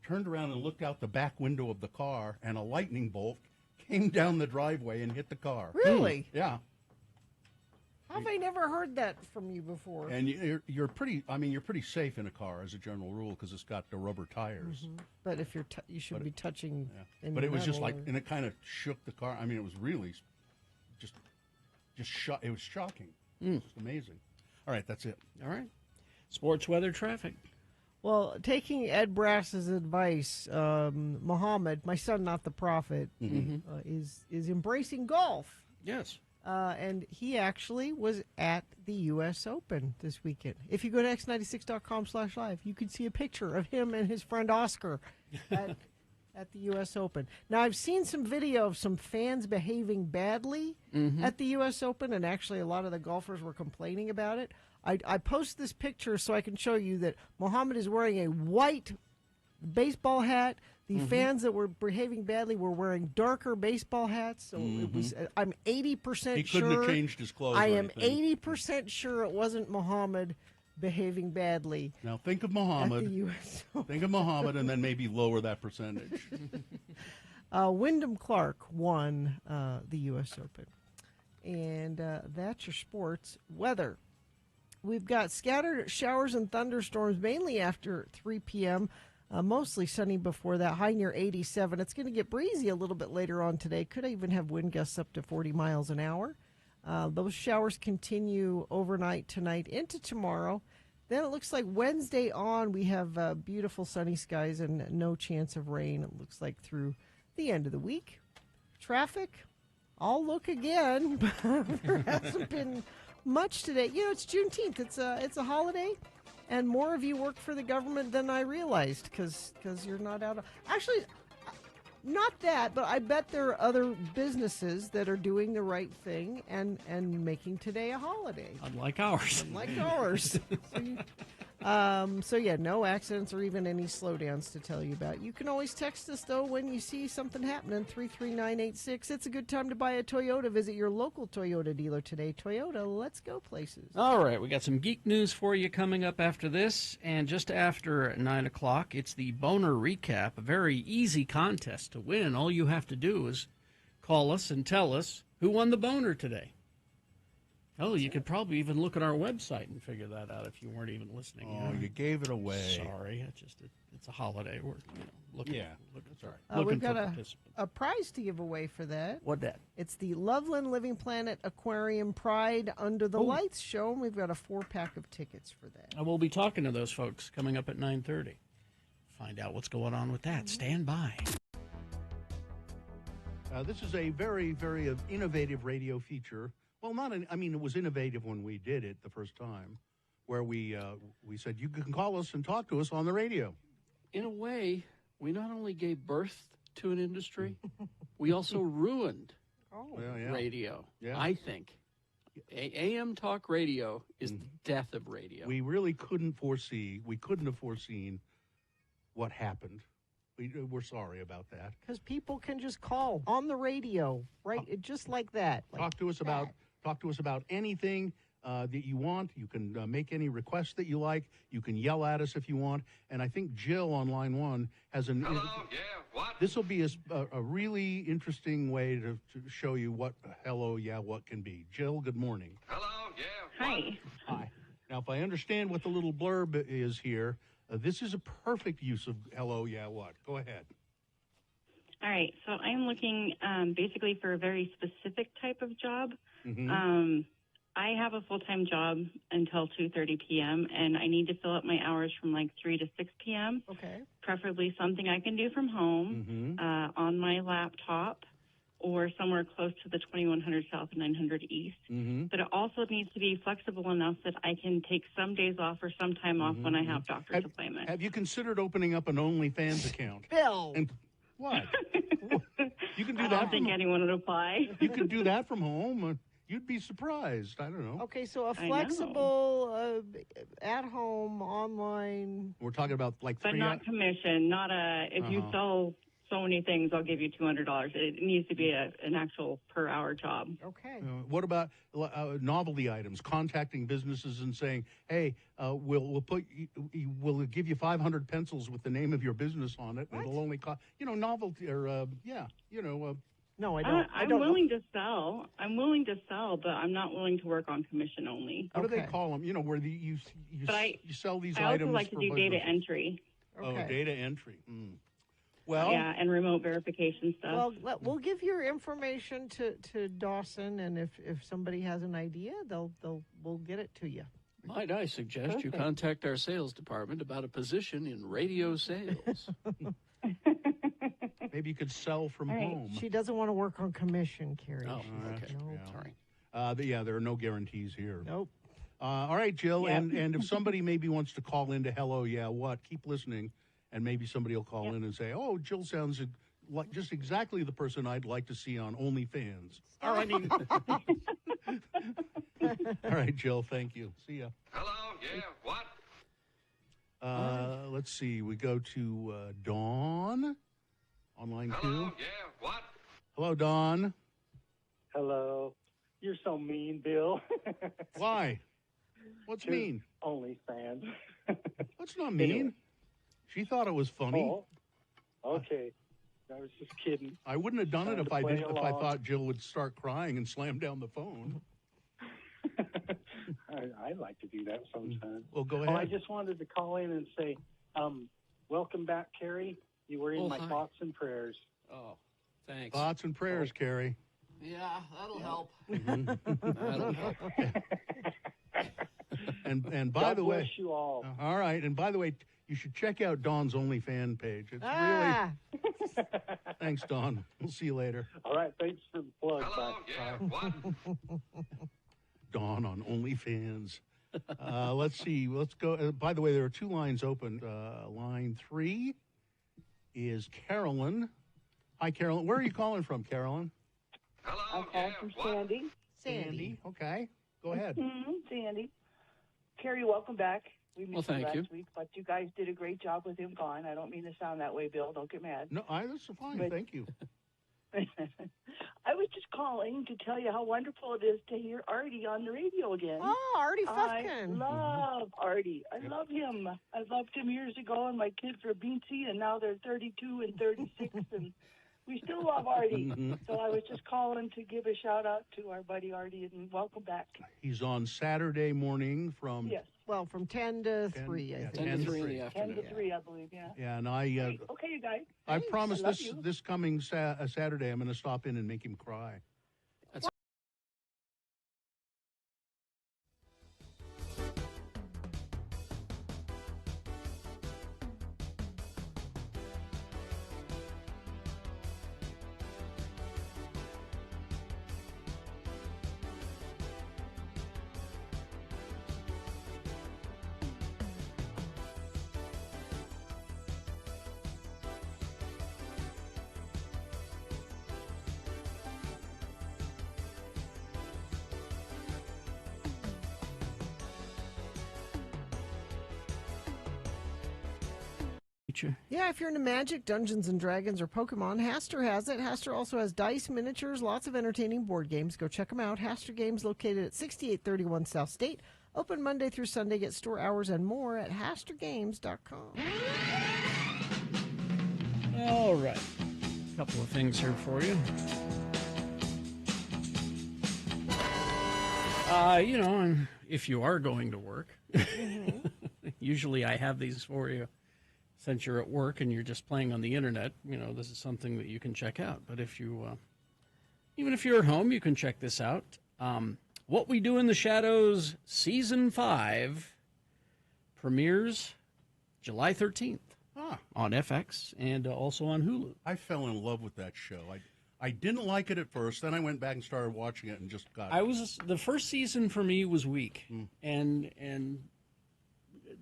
turned around and looked out the back window of the car, and a lightning bolt came down the driveway and hit the car. Really? Yeah. How have I never heard that from you before? And you're pretty safe in a car as a general rule because it's got the rubber tires. But if you're, you should be touching. But it was just like, or... and it kind of shook the car. I mean, it was really just it was shocking. It's amazing. All right, that's it. All right. Sports, weather, traffic. Well, taking Ed Brass's advice, Muhammad, my son, not the prophet, is embracing golf. Yes. And he actually was at the U.S. Open this weekend. If you go to x96.com/live, you can see a picture of him and his friend Oscar at the U.S. Open. Now, I've seen some video of some fans behaving badly at the U.S. Open, and actually a lot of the golfers were complaining about it. I post this picture so I can show you that Muhammad is wearing a white baseball hat. The fans that were behaving badly were wearing darker baseball hats. So it was. I'm 80% sure. He couldn't have changed his clothes. I am 80% sure it wasn't Muhammad behaving badly. Now think of Muhammad. At the US Open. Think of Muhammad, and then maybe lower that percentage. Wyndham Clark won the U.S. Open, and that's your sports weather. We've got scattered showers and thunderstorms mainly after 3 p.m. Mostly sunny before that, high near 87. It's going to get breezy a little bit later on today. Could even have wind gusts up to 40 miles an hour. Those showers continue overnight tonight into tomorrow. Then it looks like Wednesday on we have beautiful sunny skies and no chance of rain. It looks like through the end of the week. Traffic, I'll look again. There hasn't been much today. You know, it's Juneteenth. It's a holiday. And more of you work for the government than I realized because you're not out of... Actually, not that, but I bet there are other businesses that are doing the right thing and making today a holiday. Unlike ours. Unlike ours. So, yeah, no accidents or even any slowdowns to tell you about. You can always text us, though, when you see something happening, 33986. It's a good time to buy a Toyota. Visit your local Toyota dealer today. Toyota, let's go places. All right, we got some geek news for you coming up after this. And just after 9 o'clock, it's the Boner Recap, a very easy contest to win. All you have to do is call us and tell us who won the boner today. Oh, you could probably even look at our website and figure that out if you weren't even listening. Oh, you gave it away. Sorry, it's a holiday. We're looking. Yeah, that's right. We've got a prize to give away for that. What that? It's the Loveland Living Planet Aquarium Pride Under the Lights show, and we've got a 4-pack of tickets for that. And we'll be talking to those folks coming up at 9:30. Find out what's going on with that. Stand by. This is a very, very innovative radio feature. Well, it was innovative when we did it the first time, where we said you can call us and talk to us on the radio. In a way, we not only gave birth to an industry, we also ruined radio. Yeah. I think AM talk radio is the death of radio. We really couldn't have foreseen what happened. We're sorry about that. Because people can just call on the radio, right? Just like that. Talk to us about anything that you want. You can make any requests that you like. You can yell at us if you want. And I think Jill on line 1 has an... Hello, yeah, what? This will be a really interesting way to show you what hello, yeah, what can be. Jill, good morning. Hello, yeah, what? Hi. Now, if I understand what the little blurb is here, this is a perfect use of hello, yeah, what? Go ahead. All right. So I'm looking basically for a very specific type of job. I have a full-time job until 2:30 p.m., and I need to fill up my hours from like 3 to 6 p.m. Okay. Preferably something I can do from home on my laptop or somewhere close to the 2100 South and 900 East. But it also needs to be flexible enough that I can take some days off or some time off when I have doctor's appointments. Have you considered opening up an OnlyFans account? Bill! And what? You can do I that don't think anyone would apply. You could do that from home. You'd be surprised. I don't know. Okay, so a flexible, at-home, online. We're talking about like But 3 not commission, not a, if you sell so many things, I'll give you $200. It needs to be an actual per-hour job. Okay. What about novelty items? Contacting businesses and saying, "Hey, we'll give you 500 pencils with the name of your business on it. And it'll only cost, novelty or No, I don't. I'm willing to sell. I'm willing to sell, but I'm not willing to work on commission only. What do they call them? Where you sell these I items. also like to for do data businesses. entry. Oh, data entry. Well, yeah, and remote verification stuff. Well, we'll give your information to Dawson, and if somebody has an idea, we'll get it to you. Might I suggest you contact our sales department about a position in radio sales? Maybe you could sell from home. She doesn't want to work on commission, Carrie. Oh, okay. Sorry. There are no guarantees here. Nope. All right, Jill, Yeah. and if somebody maybe wants to call into Hello, Yeah, What, keep listening, and maybe somebody will call in and say, oh, Jill sounds like just exactly the person I'd like to see on OnlyFans. All right, Jill, thank you. See ya. Hello, yeah, what? Let's see. We go to Dawn on line 2. Hello, yeah, what? Hello, Dawn. Hello. You're so mean, Bill. Why? What's mean? OnlyFans. That's not mean. Anyway. She thought it was funny. Oh, okay. I was just kidding. I wouldn't have done it Trying if to I play didn't. If I along. thought Jill would start crying and slam down the phone. I'd like to do that sometime. Well, go Oh, I ahead. just wanted to call in and say, welcome back, Carrie. You were in my hi. thoughts and prayers. Oh, thanks. Thoughts and prayers, Carrie. Yeah, that'll help. That'll help. And by God the way, bless you all. all right. And by the way, you should check out Dawn's OnlyFans page. It's Ah. really. Thanks, Dawn. We'll see you later. All right, thanks for the plug. Hello, yeah, what? Dawn on OnlyFans. Let's see. Let's go. By the way, there are 2 lines open. Line 3 is Carolyn. Hi, Carolyn. Where are you calling from, Carolyn? Hello, I'm calling from Sandy. Sandy. Okay. Go ahead. Sandy. Carrie, welcome back. We missed thank you you. last week, but you guys did a great job with him gone. I don't mean to sound that way, Bill. Don't get mad. No, that's fine. But- Thank you. I was just calling to tell you how wonderful it is to hear Artie on the radio again. Oh, Artie I Fufkin. love Artie. I love him. I loved him years ago, and my kids were beansy, and now they're 32 and 36, and we still love Artie. So I was just calling to give a shout out to our buddy Artie, and welcome back. He's on Saturday morning from. Yes. Well, from 10 to 3, I think. 10 to 3 in the 10 afternoon. to 3, I believe, yeah. Yeah, and I. Great. Okay, you guys. I Thanks. promised I love this you. this coming Saturday I'm going to stop in and make him cry. Yeah, if you're into Magic, Dungeons and Dragons, or Pokemon, Haster has it. Haster also has dice, miniatures, lots of entertaining board games. Go check them out. Haster Games, located at 6831 South State. Open Monday through Sunday. Get store hours and more at HasterGames.com. All right. A couple of things here for you. if you are going to work. Usually I have these for you since you're at work and you're just playing on the internet. This is something that you can check out. But if you, even if you're at home, you can check this out. What We Do in the Shadows Season 5 premieres July 13th on FX and also on Hulu. I fell in love with that show. I didn't like it at first. Then I went back and started watching it and just got it. The first season for me was weak, and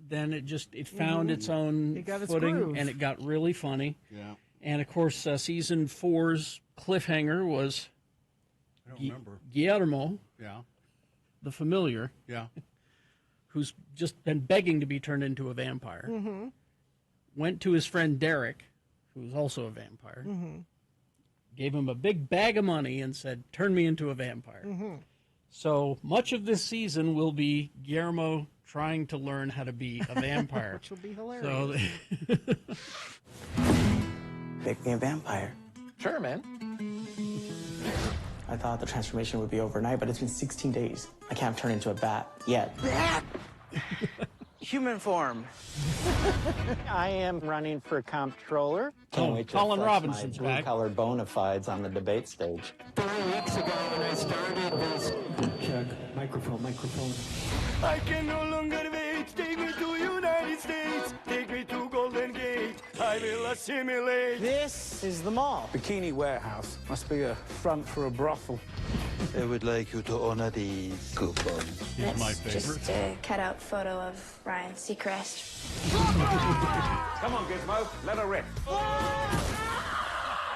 then it found its own It got its footing, groove. and it got really funny. Yeah. And of course, season 4's cliffhanger was I don't remember. Guillermo, Yeah. the familiar, Yeah. who's just been begging to be turned into a vampire, Mm-hmm. went to his friend Derek, who's also a vampire, Mm-hmm. gave him a big bag of money and said, "Turn me into a vampire." Mm-hmm. So much of this season will be Guillermo trying to learn how to be a vampire. Which will be hilarious. Make me a vampire. Sure, man. I thought the transformation would be overnight, but it's been 16 days. I can't turn into a bat yet. Human form. I am running for comptroller. Oh, Colin Robinson's my back. blue-colored bona fides on the debate stage. 3 weeks ago when I started this... Check. Microphone. I can no longer wait. Take me to United States. Take me to Golden Gate. I will assimilate. This is the mall. Bikini warehouse. Must be a front for a brothel. I would like you to honor these coupons. He's my favorite. Just a cutout photo of Ryan Seacrest. Come on, Gizmo. Let her rip.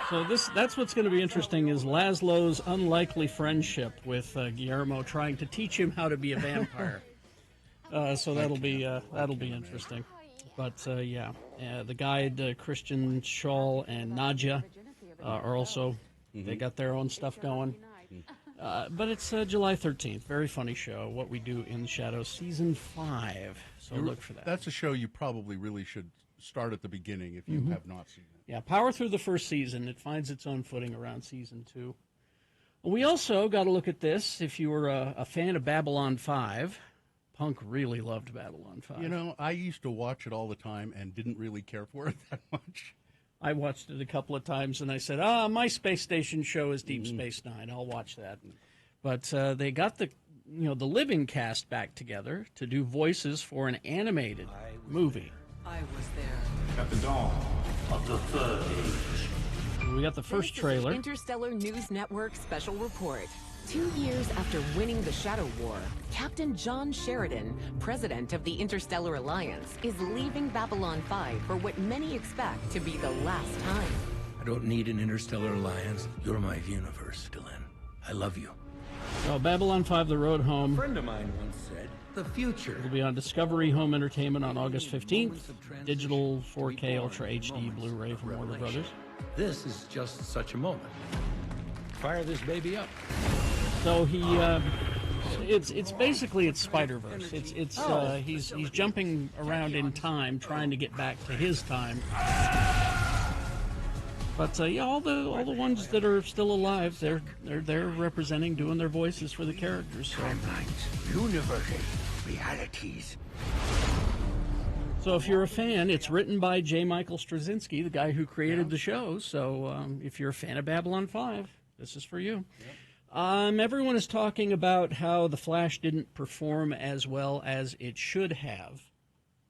So that's what's going to be interesting is Laszlo's unlikely friendship with Guillermo trying to teach him how to be a vampire. So that'll be interesting. But the guide Christian Schall and Nadja are also they got their own stuff going. But it's July 13th. Very funny show. What We Do in the Shadows, Season 5. So look for that. That's a show you probably really should start at the beginning if you have not seen it. Yeah, power through the first season. It finds its own footing around Season 2. We also got to look at this. If you were a fan of Babylon 5, Punk really loved Babylon 5. I used to watch it all the time and didn't really care for it that much. I watched it a couple of times, and I said, my space station show is Deep Space Nine. I'll watch that. But they got the living cast back together to do voices for an animated movie. I was there. At the dawn of the third age. We got the first trailer. Interstellar News Network special report. 2 years after winning the Shadow War, Captain John Sheridan, president of the Interstellar Alliance, is leaving Babylon 5 for what many expect to be the last time. I don't need an interstellar alliance. You're my universe, Dylan. I love you. So Babylon 5, The Road Home. A friend of mine once said, the future. It'll be on Discovery Home Entertainment on August 15th. Digital 4K Ultra HD Blu-ray from Warner Brothers. This is just such a moment. Fire this baby up. So he, it's basically Spider-Verse. He's jumping around in time, trying to get back to his time. But all the ones that are still alive, they're representing, doing their voices for the characters. So. Universes, realities. So if you're a fan, it's written by J. Michael Straczynski, the guy who created the show. So if you're a fan of Babylon 5, this is for you. Everyone is talking about how The Flash didn't perform as well as it should have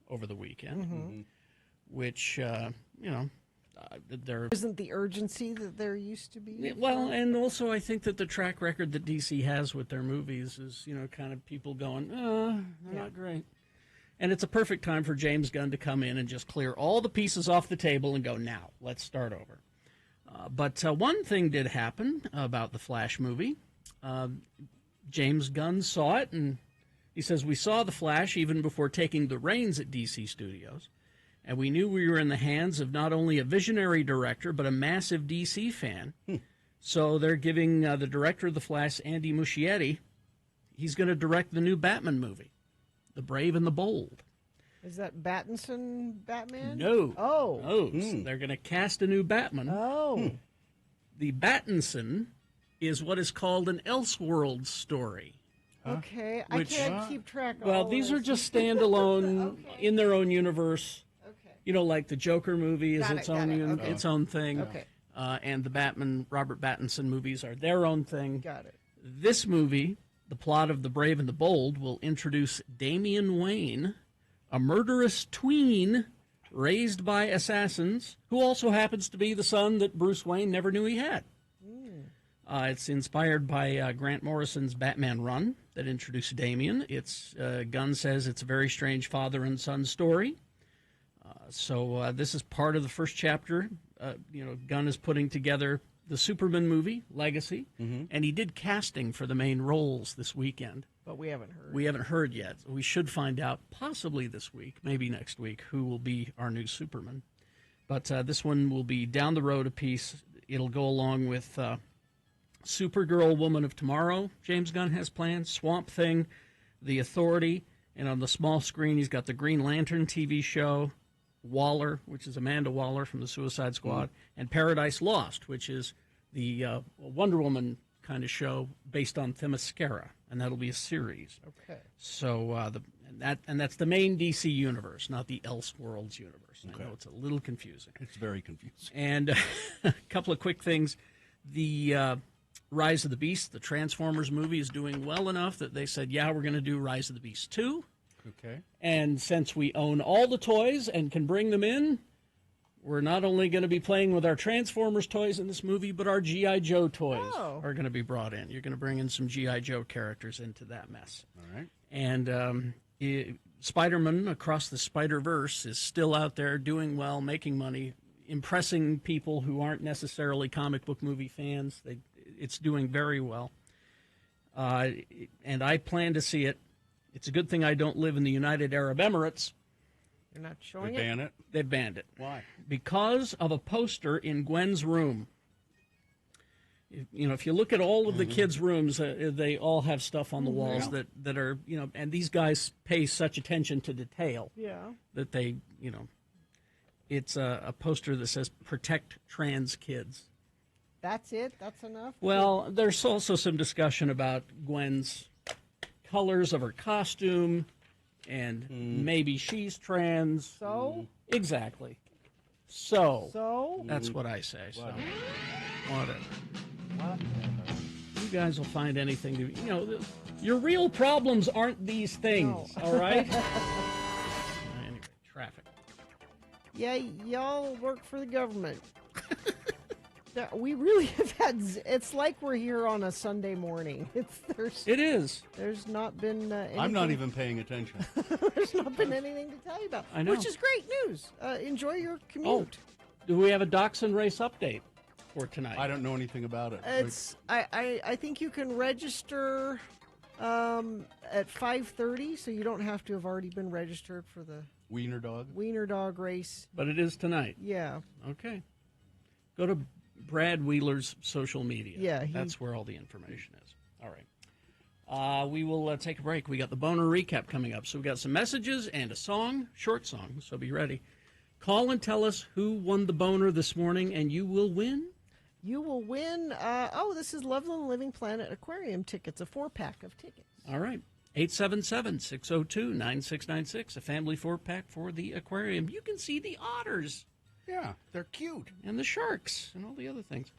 over the weekend, which, there isn't the urgency that there used to be. Well, and also I think that the track record that DC has with their movies is, kind of people going, they're not great. And it's a perfect time for James Gunn to come in and just clear all the pieces off the table and go, now, let's start over. But one thing did happen about the Flash movie. James Gunn saw it, and he says, we saw the Flash even before taking the reins at DC Studios. And we knew we were in the hands of not only a visionary director, but a massive DC fan. So they're giving the director of The Flash, Andy Muschietti, he's going to direct the new Batman movie, The Brave and the Bold. Is that Battinson Batman? No. Oh. No. They're going to cast a new Batman. Oh. The Battinson is what is called an Elseworlds story. Okay, Which- I can't keep track of Well, all these this. are just standalone in their own universe. Okay. You know, like the Joker movie is Got it, its got own it, okay. its own thing. Okay. And the Robert Pattinson movies are their own thing. Got it. This movie, the plot of The Brave and the Bold, will introduce Damian Wayne, a murderous tween raised by assassins, who also happens to be the son that Bruce Wayne never knew he had. It's inspired by Grant Morrison's Batman run that introduced Damian. Gunn says it's a very strange father and son story. So this is part of the first chapter. Gunn is putting together the Superman movie, Legacy, and he did casting for the main roles this weekend. But we haven't heard. We haven't heard yet. We should find out possibly this week, maybe next week, who will be our new Superman. But this one will be down the road a piece. It'll go along with Supergirl, Woman of Tomorrow, James Gunn has planned, Swamp Thing, The Authority, and on the small screen he's got the Green Lantern TV show, Waller, which is Amanda Waller from the Suicide Squad, and Paradise Lost, which is the Wonder Woman kind of show based on Themyscira, and that'll be a series. Okay. So that's the main DC universe, not the Elseworlds universe. Okay. I know it's a little confusing. It's very confusing. And a couple of quick things. The Rise of the Beast, the Transformers movie, is doing well enough that they said, yeah, we're going to do Rise of the Beast 2. Okay. And since we own all the toys and can bring them in, we're not only going to be playing with our Transformers toys in this movie, but our G.I. Joe toys are going to be brought in. You're going to bring in some G.I. Joe characters into that mess. All right. And Spider-Man Across the Spider-Verse is still out there doing well, making money, impressing people who aren't necessarily comic book movie fans. It's doing very well. And I plan to see it. It's a good thing I don't live in the United Arab Emirates. You're not showing They ban it? They banned it. Why? Because of a poster in Gwen's room. If you look at all of the kids' rooms, they all have stuff on the walls that are, and these guys pay such attention to detail. Yeah. That they, it's a poster that says "Protect Trans Kids." That's it? That's enough? Well, there's also some discussion about Gwen's colors of her costume, and maybe she's trans. So? Exactly. So? Mm. That's what I say. So, whatever. You guys will find anything to, your real problems aren't these things, all right? Anyway, traffic. Yeah, y'all work for the government. We really have had. It's like we're here on a Sunday morning. It is. There's not been. Anything, I'm not even paying attention. There's not been anything to tell you about. I know. Which is great news. Enjoy your commute. Do we have a Dachshund race update for tonight? I don't know anything about it. I think you can register at 5:30, so you don't have to have already been registered for the Wiener dog race. But it is tonight. Yeah. Okay. Go to Brad Wheeler's social media. Yeah, that's where all the information is. All right. We will take a break. We got the boner recap coming up. So we got some messages and a song, short song, so be ready. Call and tell us who won the boner this morning, and you will win. You will win. This is Loveland Living Planet Aquarium tickets, a 4-pack of tickets. All right. 877-602-9696, a family 4-pack for the aquarium. You can see the otters. Yeah, they're cute. And the sharks and all the other things.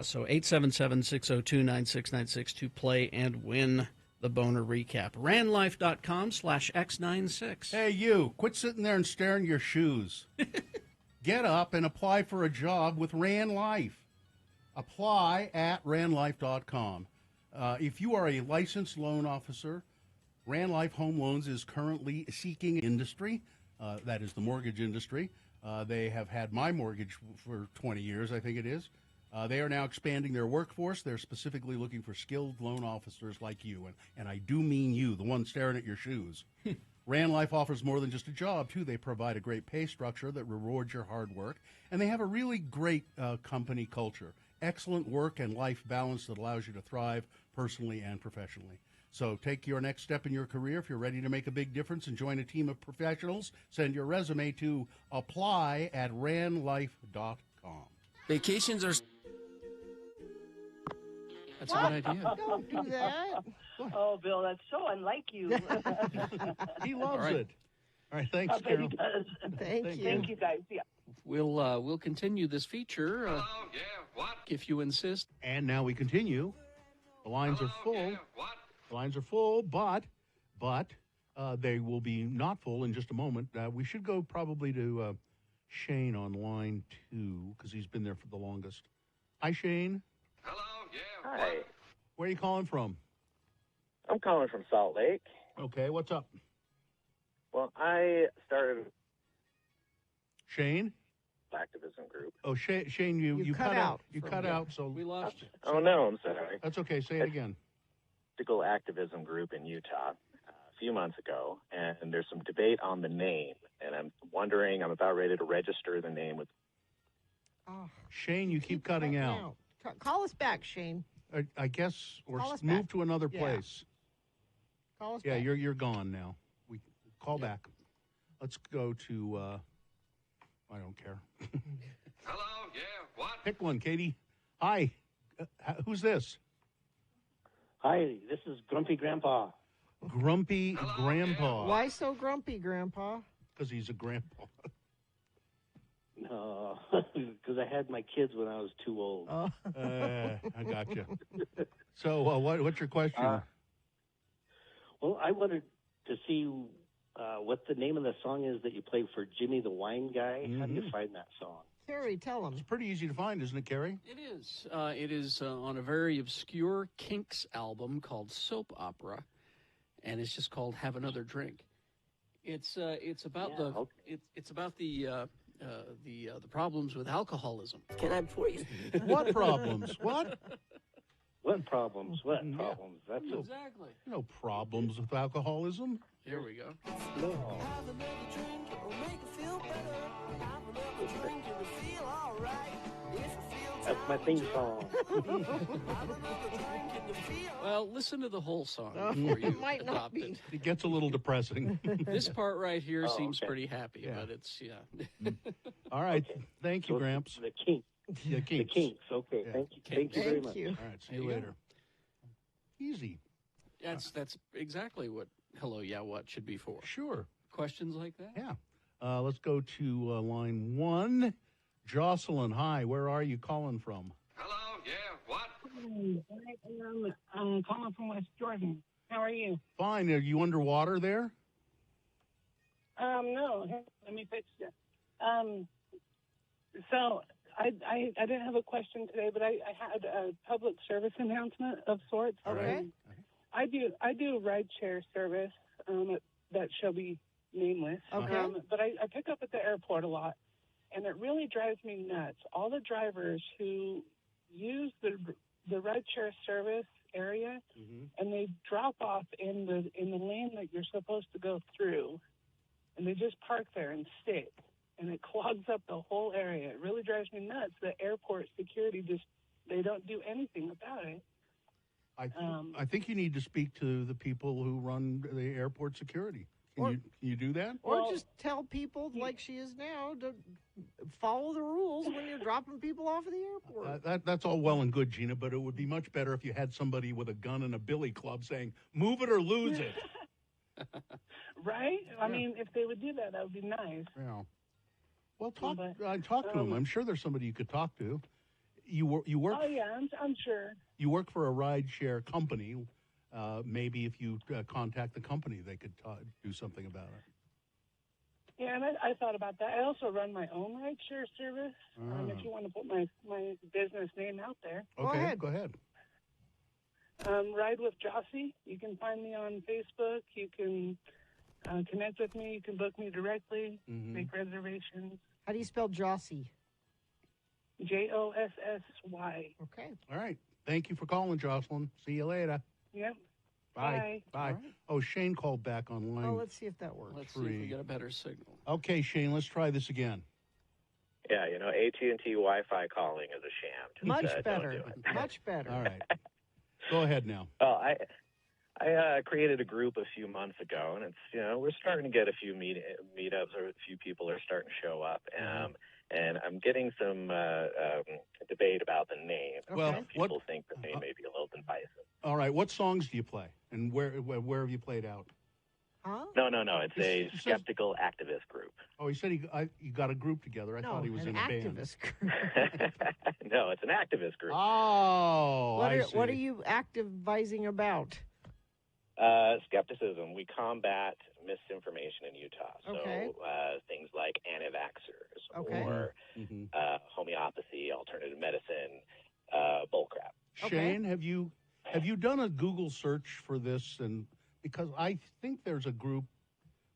So 877-602-9696 to play and win the boner recap. Ranlife.com/X96. Hey, you, quit sitting there and staring at your shoes. Get up and apply for a job with Ran Life. Apply at ranlife.com. If you are a licensed loan officer, Ran Life Home Loans is currently seeking industry. That is the mortgage industry. They have had my mortgage for 20 years, I think it is. They are now expanding their workforce. They're specifically looking for skilled loan officers like you. And I do mean you, the one staring at your shoes. Ran Life offers more than just a job, too. They provide a great pay structure that rewards your hard work. And they have a really great company culture. Excellent work and life balance that allows you to thrive personally and professionally. So take your next step in your career. If you're ready to make a big difference and join a team of professionals, send your resume to apply@ranlife.com. Vacations are... That's a good idea. Don't do that. Oh, Bill, that's so unlike you. He loves right. it. All right, thanks, I bet he Carol. does. Thank you, guys. Yeah. We'll continue this feature if you insist. And now we continue. The lines are full. The lines are full, but they will be not full in just a moment. We should go probably to Shane on line 2 because he's been there for the longest. Hi, Shane. Hi. Where are you calling from? I'm calling from Salt Lake. Okay, what's up? Well, I started Shane? activism group. Oh, Shane, you cut out. You cut out, so we lost you. Oh, no, I'm sorry. That's okay. Say it again. Political activism group in Utah a few months ago, and there's some debate on the name, and I'm wondering, I'm about ready to register the name with. Shane, you keep cutting out. Call us back, Shane. I guess, or Call us move back. to another Yeah. place. Call us Yeah, back. you're gone now. We call back. Let's go to. I don't care. Hello, yeah, what? Pick one, Katie. Hi. Who's this? Hi, this is Grumpy Grandpa. Grumpy Grandpa. Why so grumpy, Grandpa? Because he's a grandpa. No, because I had my kids when I was too old. I gotcha. So, what's your question? Well, I wanted to see what the name of the song is that you played for Jimmy the Wine Guy. How do you find that song? Carrie, tell him. It's pretty easy to find, isn't it, Carrie? It is. It is on a very obscure Kinks album called Soap Opera, and it's just called "Have Another Drink." It's about it's about the problems with alcoholism. Can I pour you? What problems? What? What problems? What problems? That's Exactly. No problems with alcoholism. Here we go. No. That's my theme song. Well, listen to the whole song Oh, before you it might not adopt be. it. It gets a little depressing. This part right here Oh, seems okay. pretty happy, Yeah. but it's All right. Thank you, So Gramps. The Kinks. The The Kinks. Kinks. Okay. Yeah. Thank you. Thank you very Thank much. you. All right. See There you you go. later. Easy. that's exactly what Hello Yeah What should be for. Sure. Questions like that? Yeah. Let's go to line 1. Jocelyn, hi. Where are you calling from? Hello, yeah, what? I am calling from West Jordan. How are you? Fine. Are you underwater there? No. Here, let me fix it. So I didn't have a question today, but I had a public service announcement of sorts. Okay. I do rideshare service that shall be nameless. Okay. But I pick up at the airport a lot, and it really drives me nuts. All the drivers who use the rideshare service area, and they drop off in the lane that you're supposed to go through, and they just park there and sit, and it clogs up the whole area. It really drives me nuts. The airport security they don't do anything about it. I think you need to speak to the people who run the airport security. Can you do that? Or just tell people, like she is now, to follow the rules when you're dropping people off at the airport. That's all well and good, Gina, but it would be much better if you had somebody with a gun and a billy club saying, move it or lose it. Right? I mean, if they would do that, that would be nice. Yeah. Well, talk to them. I'm sure there's somebody you could talk to. You work. Oh yeah, I'm sure. You work for a rideshare company. Maybe if you contact the company, they could do something about it. Yeah, and I thought about that. I also run my own rideshare service. If you want to put my business name out there. Okay, go ahead. Ride with Jossie. You can find me on Facebook. You can connect with me. You can book me directly. Make reservations. How do you spell Jossie? Jossy. Okay. All right. Thank you for calling, Jocelyn. See you later. Yep. Bye. Bye. Right. Oh, Shane called back online. Oh, let's see if that works. Let's see if we get a better signal. Okay, Shane, let's try this again. Yeah, AT&T Wi-Fi calling is a sham. Just, Much don't better. do it. Much better. All right. Go ahead now. Well, I created a group a few months ago, and it's we're starting to get a few meetups, or a few people are starting to show up. And I'm getting some debate about the name. Well, Some people think the name may be a little divisive. All right, what songs do you play, and where have you played out? Huh? No. It's a skeptical activist group. Oh, he said you got a group together. I thought he was in a band. activist group. No, it's an activist group. Oh, What are you activizing about? Skepticism. We combat misinformation in Utah. So Okay. Things like anti-vaxxers Okay. or homeopathy, alternative medicine, bullcrap. Shane, have you done a Google search for this? And because I think there's a group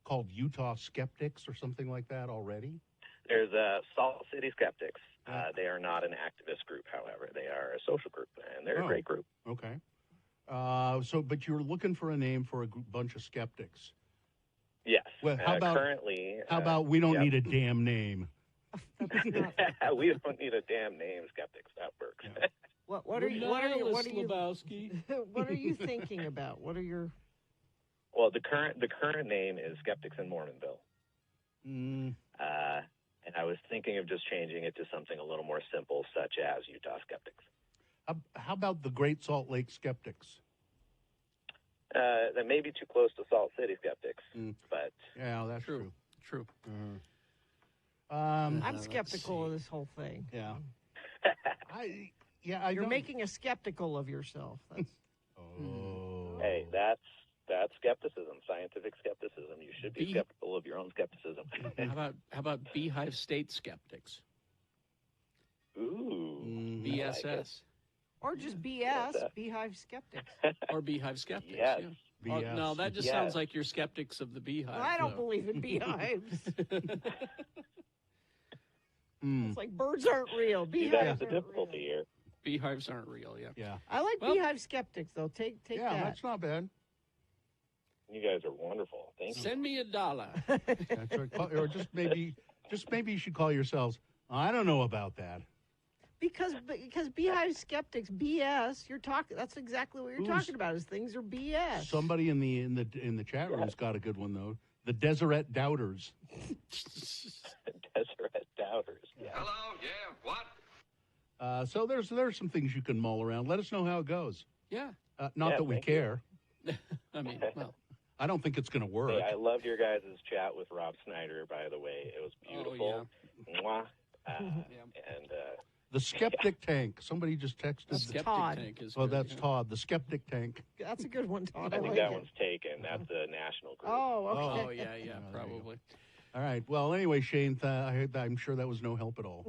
called Utah Skeptics or something like that already. There's Salt City Skeptics. They are not an activist group, however. They are a social group, and they're a great group. Okay. But you're looking for a name for a bunch of skeptics. Yes. Well, how about currently? How about we don't yep. need a damn name? We don't need a damn name, skeptics. That works. What are you Lebowski. what are you thinking about? What are your Well, the current name is Skeptics in Mormonville. And I was thinking of just changing it to something a little more simple, such as Utah Skeptics. How about the Great Salt Lake Skeptics? That may be too close to Salt City Skeptics, but yeah, that's true. True. I'm skeptical of this whole thing. Yeah. You're making a skeptical of yourself. That's... Hey, that's skepticism, scientific skepticism. You should be skeptical of your own skepticism. How about Beehive State Skeptics? Ooh. BSS. Or just BS, Beehive Skeptics. Or Beehive Skeptics. Yes. Yeah. BS. No, that just sounds like you're skeptics of the Beehive. I don't believe in beehives. It's like birds aren't real. Beehives That's the difficulty here. Beehives aren't real, yeah. Yeah. I like beehive skeptics, though. Take that. Yeah, that's not bad. You guys are wonderful. Thank you. Send me $1. That's right. Or just maybe you should call yourselves. I don't know about that. Because beehive skeptics, BS. That's exactly what you're talking about. Is things are BS. Somebody in the chat room's got a good one though. The Deseret Doubters. Deseret Doubters. Yeah. Hello, yeah, what? So there's some things you can mull around. Let us know how it goes. Yeah. Not that we thank you. care. I mean, well. I don't think it's going to work. Hey, I loved your guys' chat with Rob Snyder, by the way. It was beautiful. Mwah. And the Skeptic Tank. Somebody just texted. That's the Todd. Tank is Oh, good, that's yeah. Todd. The Skeptic Tank. That's a good one, Todd. I think like that it. one's taken. That's a national group. Oh, okay. Oh, yeah, probably. All right. Well, anyway, Shane, I'm sure that was no help at all.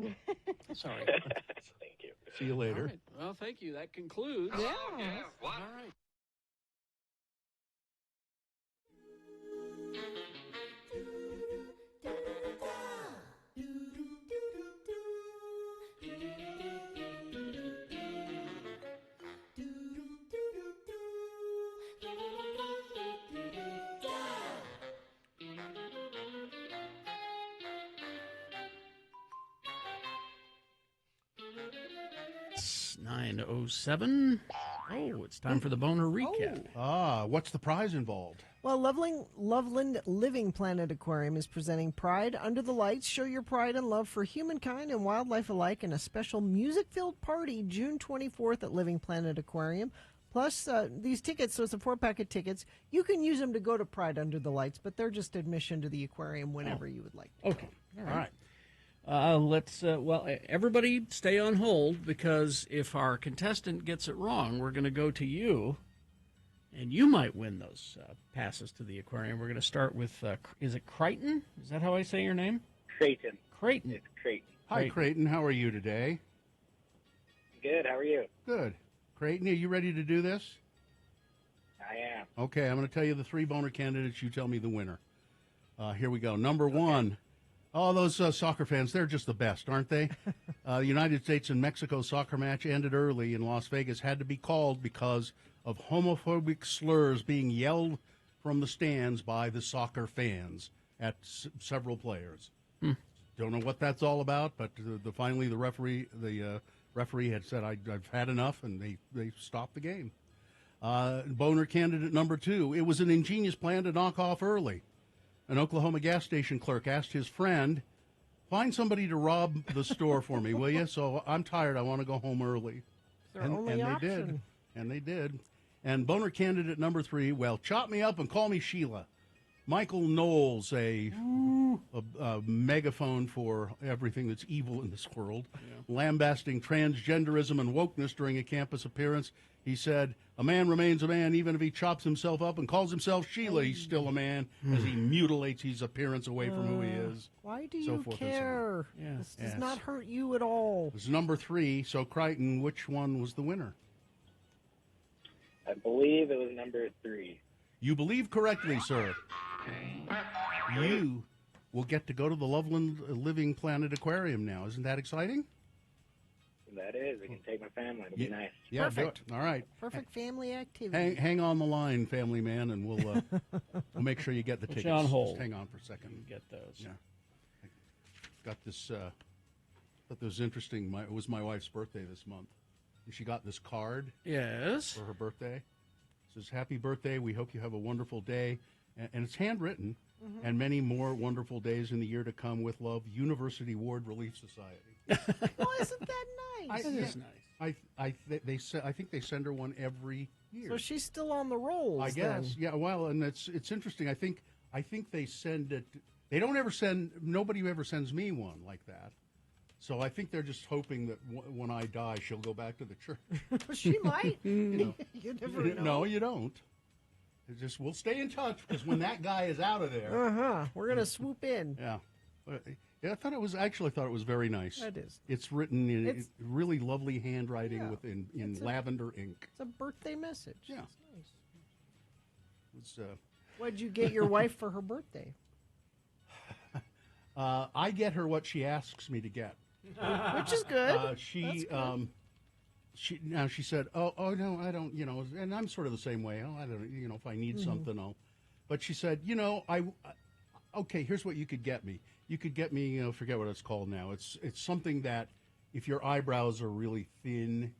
Sorry. Thank you. See you later. All right. Well, thank you. That concludes. Yeah. What? All right. It's 9:07. Oh, it's time for the Boner recap. What's the prize involved? Well, Loveland Living Planet Aquarium is presenting Pride Under the Lights. Show your pride and love for humankind and wildlife alike in a special music-filled party June 24th at Living Planet Aquarium. Plus, these tickets, so it's a 4-pack of tickets. You can use them to go to Pride Under the Lights, but they're just admission to the aquarium whenever you would like to. Okay. All right. Everybody stay on hold, because if our contestant gets it wrong, we're going to go to you, and you might win those passes to the aquarium. We're going to start with, is it Creighton? Is that how I say your name? Creighton. Creighton. It's Creighton. Hi, Creighton. How are you today? Good. How are you? Good. Creighton, are you ready to do this? I am. Okay, I'm going to tell you the 3 boner candidates. You tell me the winner. Here we go. Number 1. Oh, those soccer fans, they're just the best, aren't they? The United States and Mexico soccer match ended early in Las Vegas, had to be called because of homophobic slurs being yelled from the stands by the soccer fans at several players. Don't know what that's all about, but finally the referee had said, I've had enough, and they stopped the game. Boner candidate number 2, it was an ingenious plan to knock off early. An Oklahoma gas station clerk asked his friend Find somebody to rob the store for me, will you? So I'm tired. I want to go home early. Their only they option. did. And they did. And boner candidate number 3, well, chop me up and call me Sheila. Michael Knowles, a megaphone for everything that's evil in this world, lambasting transgenderism and wokeness during a campus appearance. He said, "A man remains a man even if he chops himself up and calls himself Sheila. He's still a man as he mutilates his appearance away from who he is." Why do so you forth and so on. care? Yeah. This does not hurt you at all. It was number 3. So, Crichton, which one was the winner? I believe it was number 3. You believe correctly, sir. You will get to go to the Loveland Living Planet Aquarium now. Isn't that exciting? That is. I can take my family. It'll be nice. Yeah, Perfect. do it. All right. Perfect family activity. Hang on the line, family man, and we'll make sure you get the Put tickets. you on hold. Just hang on for a second. You get those. Yeah. I got this. Thought this was interesting. It was my wife's birthday this month, and she got this card. Yes. For her birthday. It says, "Happy birthday. We hope you have a wonderful day," and it's handwritten. Mm-hmm. And many more wonderful days in the year to come with love, University Ward Relief Society. Well, isn't that nice? That is nice. I think they send her one every year. So she's still on the rolls. I guess. Then. Yeah. Well, and it's interesting. I think they send it. They don't ever send. Nobody ever sends me one like that. So I think they're just hoping that when I die, she'll go back to the church. She might. You never know. No, you don't. It's just we'll stay in touch because when that guy is out of there, we're gonna swoop in. Yeah. Yeah, I thought it was very nice. That is. It's written in It's- really lovely handwriting Yeah. in lavender ink. It's a birthday message. Yeah. It's nice. It's, What'd you get your wife for her birthday? I get her what she asks me to get. Which is good. That's She good. she said, oh no, I don't, and I'm sort of the same way. Oh, I don't, if I need something, I'll. But she said, okay, here's what you could get me. You could get me, forget what it's called now. It's something that if your eyebrows are really thin,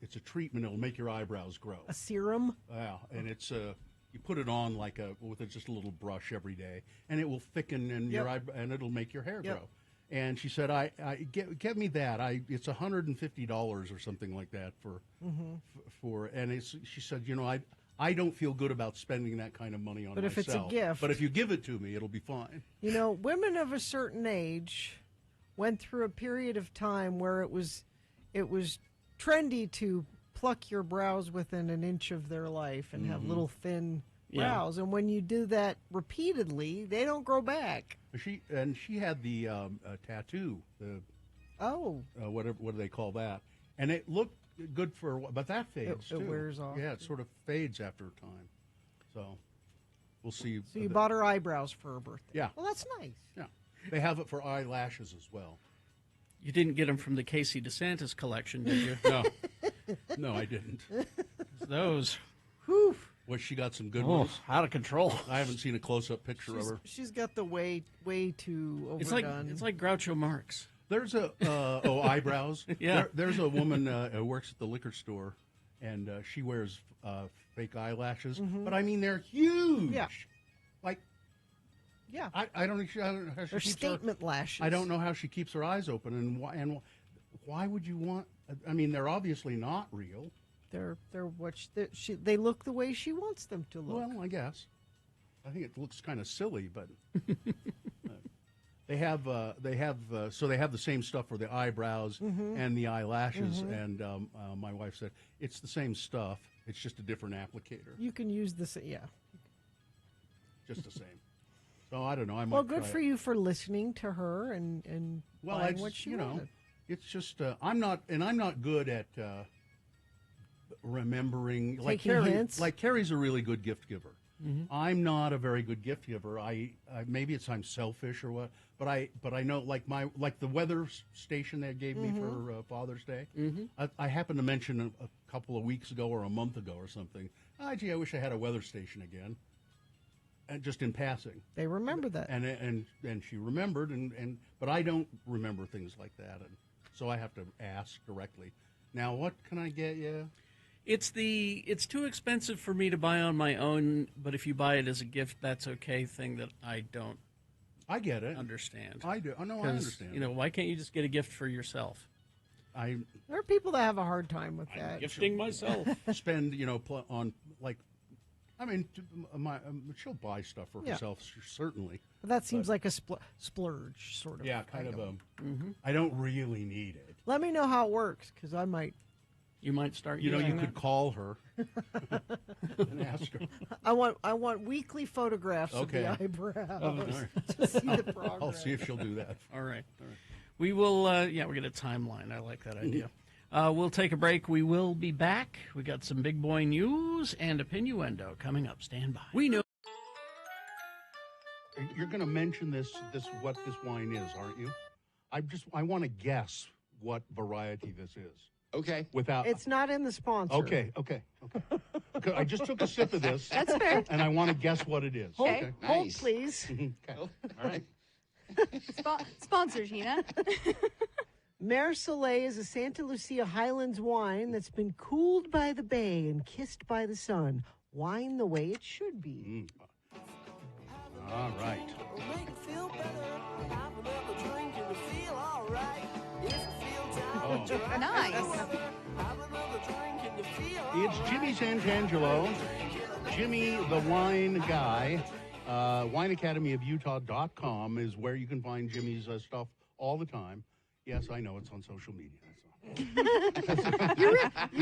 it's a treatment. It'll make your eyebrows grow. A serum. Yeah, and it's you put it on with just a little brush every day, and it will thicken and and it'll make your hair grow. And she said, "I get me that. It's $150 or something like that for and she said, I don't feel good about spending that kind of money on But myself. if it's a gift. But if you give it to me, it'll be fine." Women of a certain age went through a period of time where it was trendy to pluck your brows within an inch of their life and have little thin brows. And when you do that repeatedly, they don't grow back. She had the tattoo. What do they call that? And it looked good for a while, but that fades too. It wears off. Yeah, it sort of fades after a time. So we'll see. So you bought her eyebrows for her birthday. Yeah. Well, that's nice. Yeah. They have it for eyelashes as well. You didn't get them from the Casey DeSantis collection, did you? No. No, I didn't. Those. Whew. Well, she got some good Oh, ones. out of control. I haven't seen a close-up picture of her. She's got the way too overdone. It's like Groucho Marx. There's a eyebrows. Yeah. There's a woman who works at the liquor store, and she wears fake eyelashes. But I mean, they're huge. Yeah. Like. Yeah. I don't know how she They're keeps statement lashes. I don't know how she keeps her eyes open, and why would you want? I mean, they're obviously not real. They're they look the way she wants them to look. Well, I guess. I think it looks kind of silly, but they have the same stuff for the eyebrows and the eyelashes. And my wife said it's the same stuff. It's just a different applicator. You can use this, Just the same. So I don't know. I might Well, good try for it. you for listening to her and buying what she wanted. It's just I'm not good at remembering. Taking hints? Like Carrie's a really good gift giver. I'm not a very good gift giver. Maybe I'm selfish or what, but I know like the weather station they gave me for Father's Day. I happened to mention a couple of weeks ago or a month ago or something. Gee, I wish I had a weather station again. And just in passing, they remember that, and she remembered, but I don't remember things like that, and so I have to ask directly. Now, what can I get you? It's too expensive for me to buy on my own, but if you buy it as a gift, that's okay. Thing that I don't I get it. understand. I do. Oh, no, I 'Cause, understand. You know, why can't you just get a gift for yourself? I There are people that have a hard time with I'm that. gifting myself. spend, on like, I mean, she'll buy stuff for Yeah. herself, certainly. But that seems like a splurge sort of. Yeah, kind of a. Mm-hmm. I don't really need it. Let me know how it works, because I might. You might start. You using could that. call her and ask her. I want weekly photographs Okay. of the eyebrows All right. to see the progress. I'll see if she'll do that. All right. We will. We'll get a timeline. I like that idea. We'll take a break. We will be back. We got some big boy news and a Pinuendo coming up. Stand by. We know. You're going to mention what this wine is, aren't you? I want to guess what variety this is. Okay. Without. It's not in the sponsor. Okay. I just took a sip of this. That's fair. And I want to guess what it is. Hold, Okay. hold Nice. please. Okay. All right. Sponsor, Gina. Mare Soleil is a Santa Lucia Highlands wine that's been cooled by the bay and kissed by the sun. Wine the way it should be. All right. Nice. It's Jimmy Santangelo, Jimmy the Wine Guy. WineAcademyOfUtah.com is where you can find Jimmy's stuff all the time. Yes, I know it's on social media. You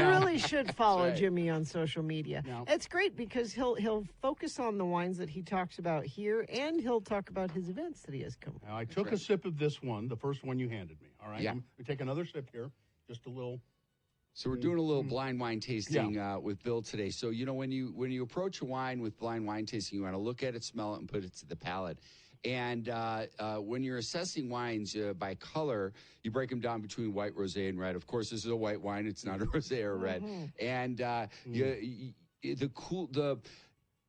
really should follow That's right. Jimmy on social media. No. It's great because he'll focus on the wines that he talks about here, and he'll talk about his events that he has coming. Now, I took a sip of this one, the first one you handed me. All right, Yeah. I'm going to take another sip here, just a little. So we're doing a little blind wine tasting with Bill today. So when you approach a wine with blind wine tasting, you want to look at it, smell it, and put it to the palate. And when you're assessing wines by color, you break them down between white, rosé, and red. Of course, this is a white wine; it's not a rosé or red. And the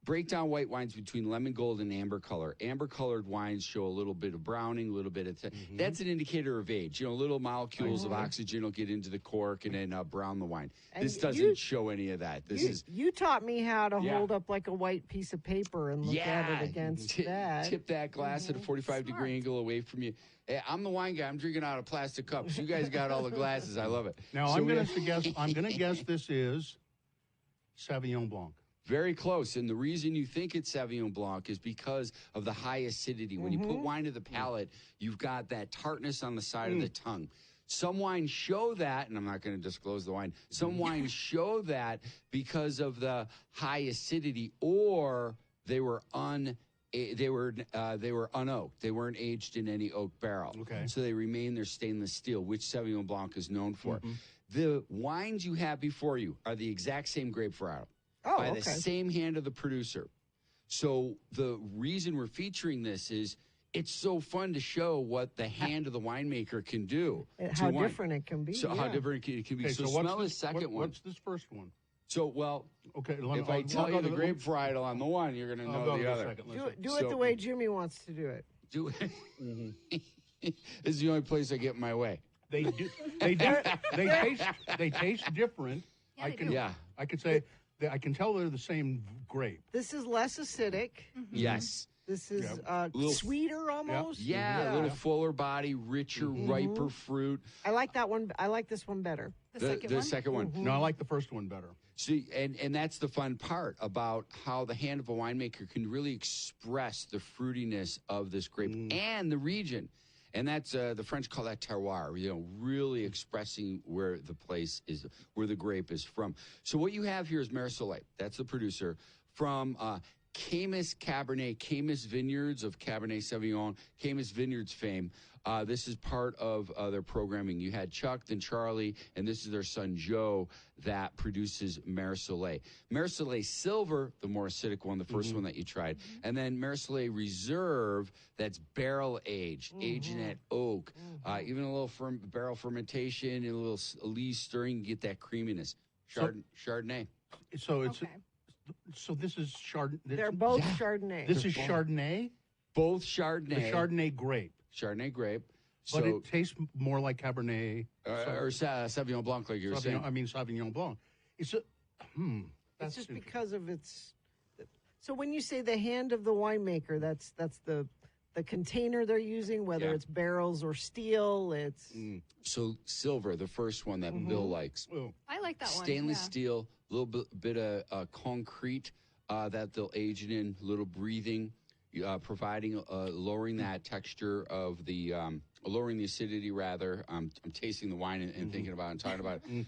break down white wines between lemon gold and amber color. Amber colored wines show a little bit of browning, a little bit of that's an indicator of age. Little molecules of oxygen will get into the cork and then brown the wine. And this doesn't show any of that. You taught me how to Yeah. hold up like a white piece of paper and look at it against that. Tip that glass at a 45-degree angle away from you. Hey, I'm the wine guy. I'm drinking out of plastic cups. You guys got all the glasses. I love it. Now So I'm we- going to guess this is Sauvignon Blanc. Very close. And the reason you think it's Sauvignon Blanc is because of the high acidity. When you put wine to the palate, you've got that tartness on the side of the tongue. Some wines show that, and I'm not going to disclose the wine. Some wines show that because of the high acidity, or they were unoaked. They weren't aged in any oak barrel. Okay. So they remain their stainless steel, which Sauvignon Blanc is known for. The wines you have before you are the exact same grape varietal. By the same hand of the producer. So the reason we're featuring this is it's so fun to show what the hand of the winemaker can do. How to wine. different it can be. So how different it can be. Okay, so what's smell the this- second one. What's this first one? So, well, okay, if I tell you the grape varietal on the one, you're going to know the other. Do it the way Jimmy wants to do it. Do it. This is the only place I get in my way. They do. They taste different. I could say I can tell they're the same grape. This is less acidic. Yes. This is Little- sweeter almost. Yeah, a little fuller body, richer, riper fruit. I like that one. I like this one better. The second one. No, I like the first one better. See, and that's the fun part about how the hand of a winemaker can really express the fruitiness of this grape and the region. And that's the French call that terroir, really expressing where the place is, where the grape is from. So what you have here is Mare Soleil. That's the producer from Caymus Cabernet, Caymus Vineyards of Cabernet Sauvignon, Caymus Vineyards fame. This is part of their programming. You had Chuck, then Charlie, and this is their son Joe that produces Mare Soleil. Mare Soleil Silver, the more acidic one, the first one that you tried. And then Mare Soleil Reserve, that's barrel aged, aged in that oak. Even a little barrel fermentation and a little lees stirring, you get that creaminess. Chardonnay. So it's so this is Chardonnay. They're both Chardonnay. This is Chardonnay. Both Chardonnay. The Chardonnay grape. Chardonnay grape. But So, it tastes more like Cabernet. or Sauvignon Blanc, like you were saying. I mean Sauvignon Blanc. It's a It's That's just because of its. So when you say the hand of the winemaker, that's the the container they're using, whether Yeah. it's barrels or steel. It's So silver, the first one that Bill likes. I like that one. Stainless yeah. steel, a little bit of concrete that they'll age it in, a little breathing, providing lowering that texture of the lowering the acidity rather. I'm tasting the wine and thinking about it and talking about it.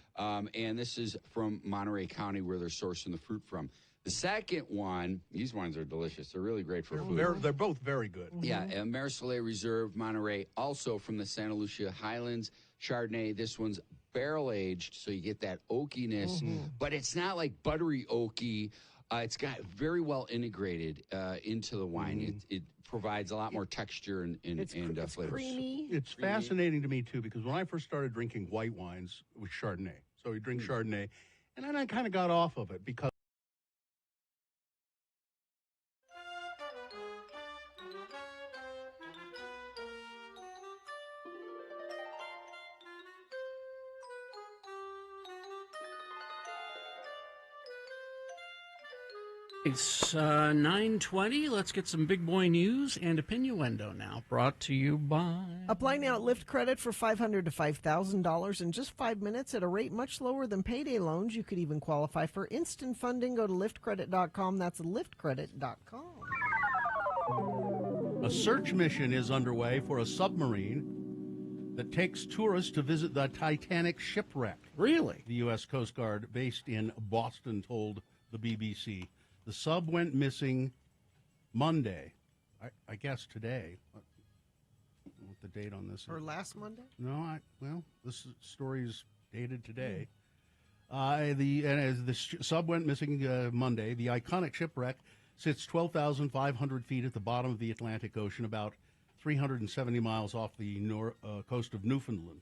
And this is from Monterey County where they're sourcing the fruit from. The second one, these wines are delicious. They're really great for food. They're both very good. Yeah, and Marisol Reserve Monterey, also from the Santa Lucia Highlands Chardonnay. This one's barrel aged, so you get that oakiness, but it's not like buttery oaky. It's got very well integrated into the wine. It provides a lot more texture and flavors. creamy. It's fascinating to me, too, because when I first started drinking white wines, it was Chardonnay. So you drink Chardonnay, and then I kind of got off of it because It's 9:20. Let's get some big boy news and opinioendo now. Brought to you by... Apply now at Lyft Credit for $500 to $5,000 in just 5 minutes at a rate much lower than payday loans. You could even qualify for instant funding. Go to liftcredit.com. That's liftcredit.com. a search mission is underway for a submarine that takes tourists to visit the Titanic shipwreck. Really? The U.S. Coast Guard, based in Boston, told the BBC. The sub went missing Monday. I guess today. What the date on this is? Or last Monday? No, this story is dated today. As the sub went missing Monday, the iconic shipwreck sits 12,500 feet at the bottom of the Atlantic Ocean, about 370 miles off the coast of Newfoundland.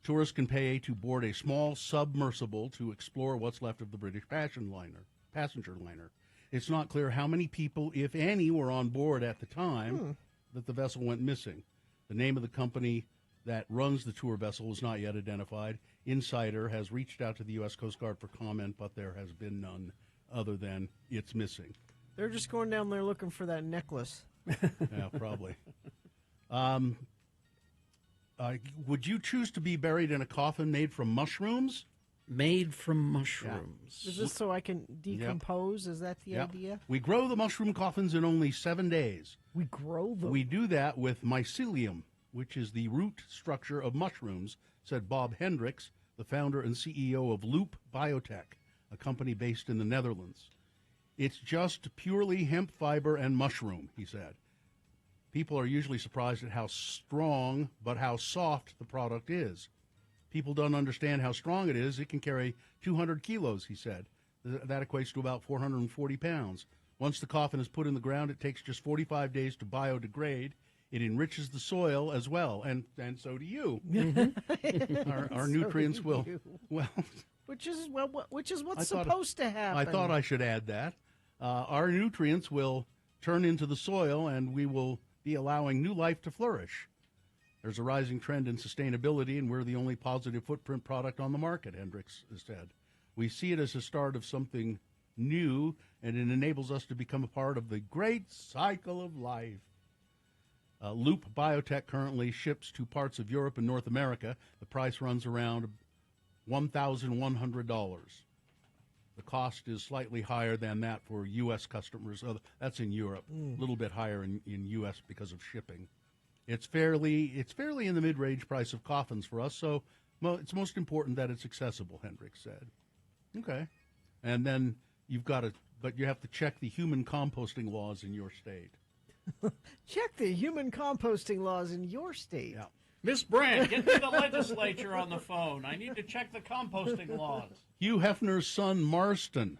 Tourists can pay to board a small submersible to explore what's left of the British passenger liner. It's not clear how many people, if any, were on board at the time that the vessel went missing. The name of the company that runs the tour vessel was not yet identified. Insider has reached out to the U.S. Coast Guard for comment, but there has been none other than it's missing. They're just going down there looking for that necklace. Yeah, probably. Would you choose to be buried in a coffin made from mushrooms? Made from mushrooms. Is this so I can decompose? Is that the idea? We grow the mushroom coffins in only 7 days. We grow them? We do that with mycelium, which is the root structure of mushrooms, said Bob Hendricks, the founder and CEO of Loop Biotech, a company based in the Netherlands. It's just purely hemp fiber and mushroom, he said. People are usually surprised at how strong but how soft the product is. People don't understand how strong it is. It can carry 200 kilos, he said. That equates to about 440 pounds. Once the coffin is put in the ground, it takes just 45 days to biodegrade. It enriches the soil as well, and so do you. Our nutrients will. Well, which is what's supposed to happen. I thought I should add that. Our nutrients will turn into the soil, and we will be allowing new life to flourish. There's a rising trend in sustainability, and we're the only positive footprint product on the market, Hendricks has said. We see it as a start of something new, and it enables us to become a part of the great cycle of life. Loop Biotech currently ships to parts of Europe and North America. The price runs around $1,100. The cost is slightly higher than that for U.S. customers. That's in Europe, a little bit higher in U.S. because of shipping. It's fairly in the mid-range price of coffins for us, so it's most important that it's accessible, Hendricks said. Okay. And then you have to check the human composting laws in your state. Check the human composting laws in your state. Yeah. Miss Brandt, get me the legislature on the phone. I need to check the composting laws. Hugh Hefner's son, Marston,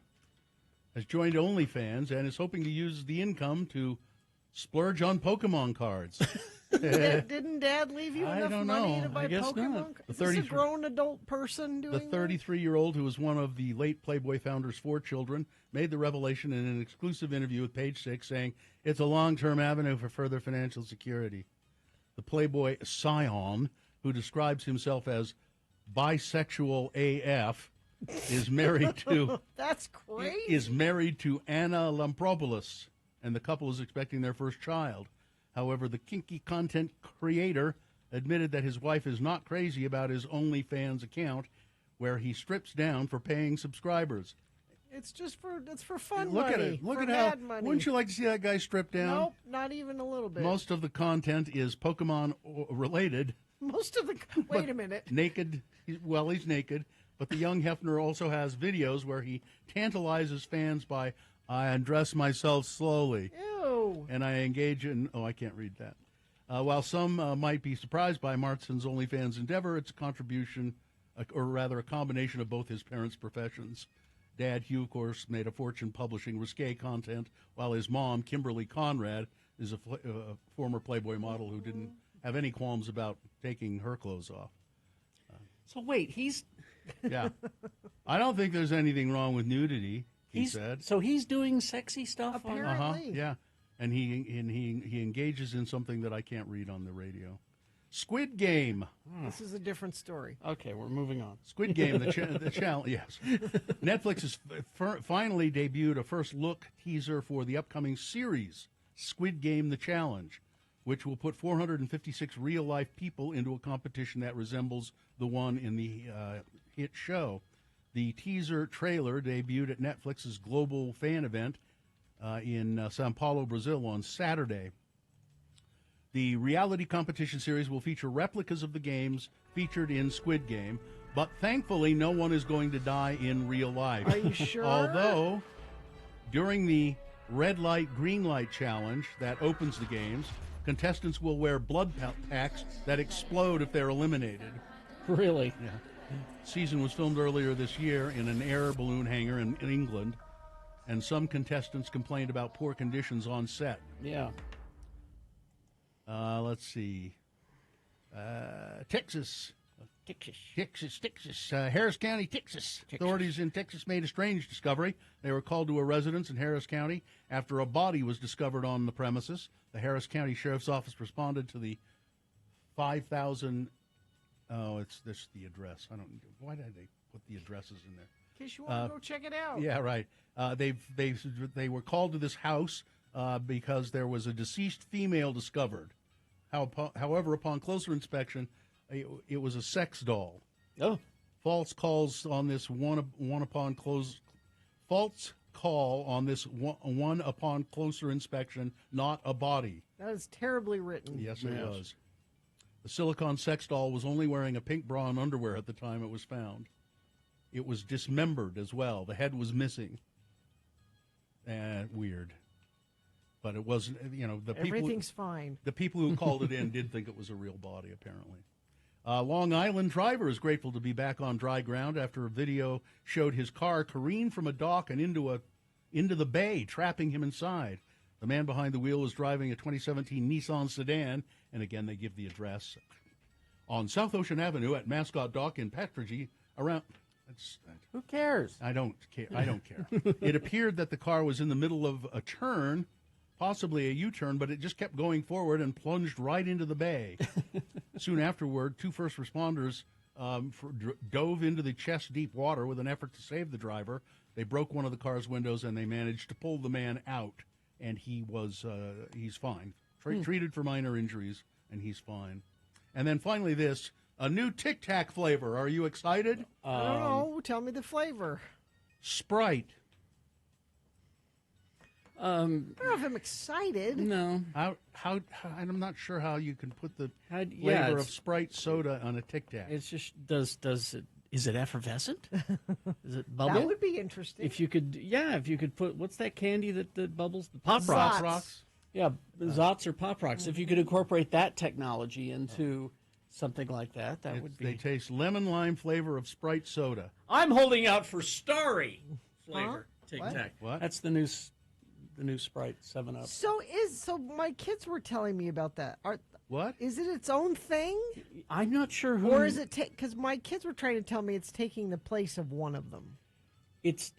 has joined OnlyFans and is hoping to use the income to splurge on Pokemon cards. Didn't Dad leave you enough money to buy Pokemon? Is this a grown adult person doing The 33-year-old, who was one of the late Playboy founder's 4 children, made the revelation in an exclusive interview with Page Six, saying it's a long-term avenue for further financial security. The Playboy scion, who describes himself as bisexual AF, is married to That's crazy. is married to Anna Lampropoulos, and the couple is expecting their first child. However, the kinky content creator admitted that his wife is not crazy about his OnlyFans account, where he strips down for paying subscribers. It's for fun Look money. at it. Look for at how. mad money. Wouldn't you like to see that guy strip down? Nope, not even a little bit. Most of the content is Pokemon related. Most of the. Wait a minute. Naked. Well, he's naked. But the young Hefner also has videos where he tantalizes fans by, I undress myself slowly. Ew. And I engage in, I can't read that. While some might be surprised by Martson's OnlyFans endeavor, it's a contribution, or rather a combination of both his parents' professions. Dad, Hugh, of course, made a fortune publishing risque content, while his mom, Kimberly Conrad, is a former Playboy model who didn't have any qualms about taking her clothes off. So wait, he's... Yeah. I don't think there's anything wrong with nudity, he said. So he's doing sexy stuff Apparently. Yeah. And he engages in something that I can't read on the radio. Squid Game. This is a different story. Okay, we're moving on. Squid Game, the challenge, yes. Netflix has finally debuted a first look teaser for the upcoming series, Squid Game, the Challenge, which will put 456 real-life people into a competition that resembles the one in the hit show. The teaser trailer debuted at Netflix's global fan event in Sao Paulo, Brazil on Saturday. The reality competition series will feature replicas of the games featured in Squid Game, but thankfully no one is going to die in real life. Are you sure? Although, during the red light, green light challenge that opens the games, contestants will wear blood packs that explode if they're eliminated. Really? Yeah. The season was filmed earlier this year in an air balloon hangar in England, and some contestants complained about poor conditions on set. Yeah. Let's see. Texas. Harris County, Texas. Authorities in Texas made a strange discovery. They were called to a residence in Harris County after a body was discovered on the premises. The Harris County Sheriff's Office responded to the 5,000. Oh, it's this the address. I don't. Why did they put the addresses in there? In case you want to go check it out. Yeah, right. They were called to this house because there was a deceased female discovered. However, upon closer inspection, it was a sex doll. Oh. False calls on this false call on this one upon closer inspection, not a body. That is terribly written. Yes, it was. The silicone sex doll was only wearing a pink bra and underwear at the time it was found. It was dismembered as well. The head was missing. Weird. But it wasn't, Everything's fine. The people who called it in did think it was a real body, apparently. Long Island driver is grateful to be back on dry ground after a video showed his car careen from a dock and into the bay, trapping him inside. The man behind the wheel was driving a 2017 Nissan sedan, and again they give the address, on South Ocean Avenue at Mascot Dock in Patridge, around... Who cares? I don't care. It appeared that the car was in the middle of a turn, possibly a U-turn, but it just kept going forward and plunged right into the bay. Soon afterward, two first responders dove into the chest-deep water with an effort to save the driver. They broke one of the car's windows, and they managed to pull the man out, and he's fine. Treated for minor injuries, and he's fine. And then finally this, a new Tic Tac flavor. Are you excited? I don't know. Tell me the flavor. Sprite. I don't know if I'm excited. No. How I'm not sure how you can put the flavor of Sprite soda on a Tic Tac. It's just is it effervescent? Is it bubble? That would be interesting. If you could put, what's that candy that bubbles? The Pop Rocks. Rocks. Yeah, Zots or Pop Rocks. If you could incorporate that technology into something like that, would be. They taste lemon lime flavor of Sprite soda. I'm holding out for Starry flavor Tic Tac. What? That's the new Sprite 7-Up. So my kids were telling me about that. What? Is it its own thing? I'm not sure who. Or is it because my kids were trying to tell me it's taking the place of one of them. It's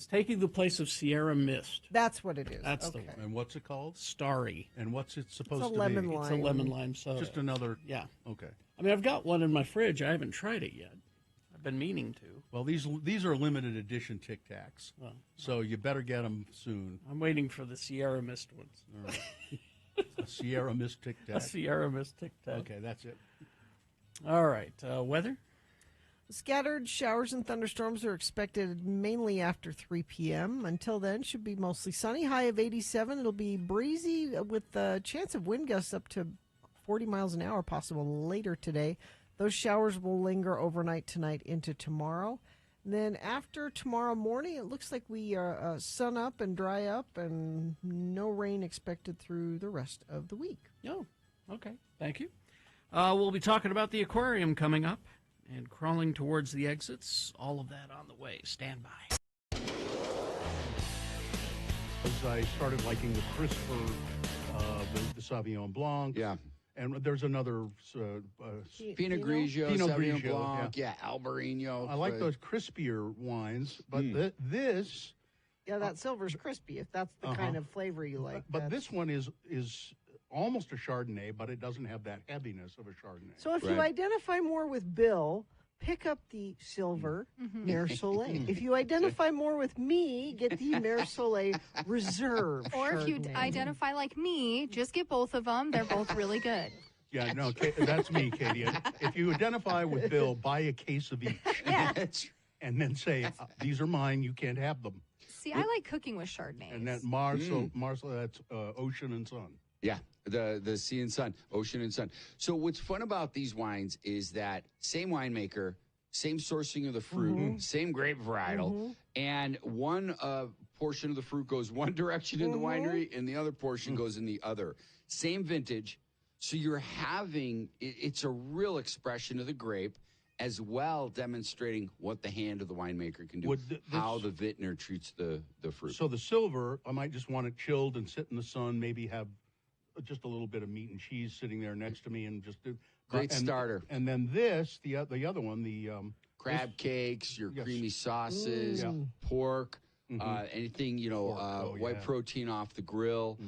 taking the place of Sierra Mist. That's what it is. That's okay. the one. And what's it called? Starry. And what's it supposed It's a to lemon be? lime. It's a lemon lime soda. Just another. Yeah. Okay. I mean, I've got one in my fridge. I haven't tried it yet. I've been meaning to. Well, these are limited edition Tic Tacs, Well, so you better get them soon. I'm waiting for the Sierra Mist ones. All right. A Sierra Mist Tic Tac. A Sierra Mist Tic Tac. Okay, that's it. All right. Weather? Scattered showers and thunderstorms are expected mainly after 3 p.m. Until then, should be mostly sunny. High of 87. It'll be breezy with a chance of wind gusts up to 40 miles an hour possible later today. Those showers will linger overnight tonight into tomorrow. And then after tomorrow morning, it looks like we are sun up and dry up and no rain expected through the rest of the week. Oh, okay. Thank you. We'll be talking about the aquarium coming up and crawling towards the exits. All of that on the way. Stand by. As I started liking the crisper, the Sauvignon Blanc. Yeah. And there's another Pinot Grigio, Sauvignon Blanc, yeah, Albarino. I like those crispier wines, but this... Yeah, that silver's crispy, if that's the kind of flavor you like. But this one is almost a Chardonnay, but it doesn't have that heaviness of a Chardonnay. So if you identify more with Bill, pick up the silver Mer Soleil. If you identify more with me, get the Mer Soleil Reserve. Or if you identify like me, just get both of them. They're both really good. Yeah, no, that's me, Katie. If you identify with Bill, buy a case of each. Yeah. And then say, these are mine, you can't have them. See, I like cooking with Chardonnays. And that Marceau, that's Ocean and Sun. Yeah, the sea and sun, ocean and sun. So what's fun about these wines is that same winemaker, same sourcing of the fruit, same grape varietal, and one portion of the fruit goes one direction in the winery and the other portion goes in the other. Same vintage. So you're having, it's a real expression of the grape as well demonstrating what the hand of the winemaker can do, how the vintner treats the fruit. So the silver, I might just want it chilled and sit in the sun, maybe have just a little bit of meat and cheese sitting there next to me and just do... Great starter. And then this, the other one, the... crab cakes, your creamy sauces, pork, anything, white protein off the grill,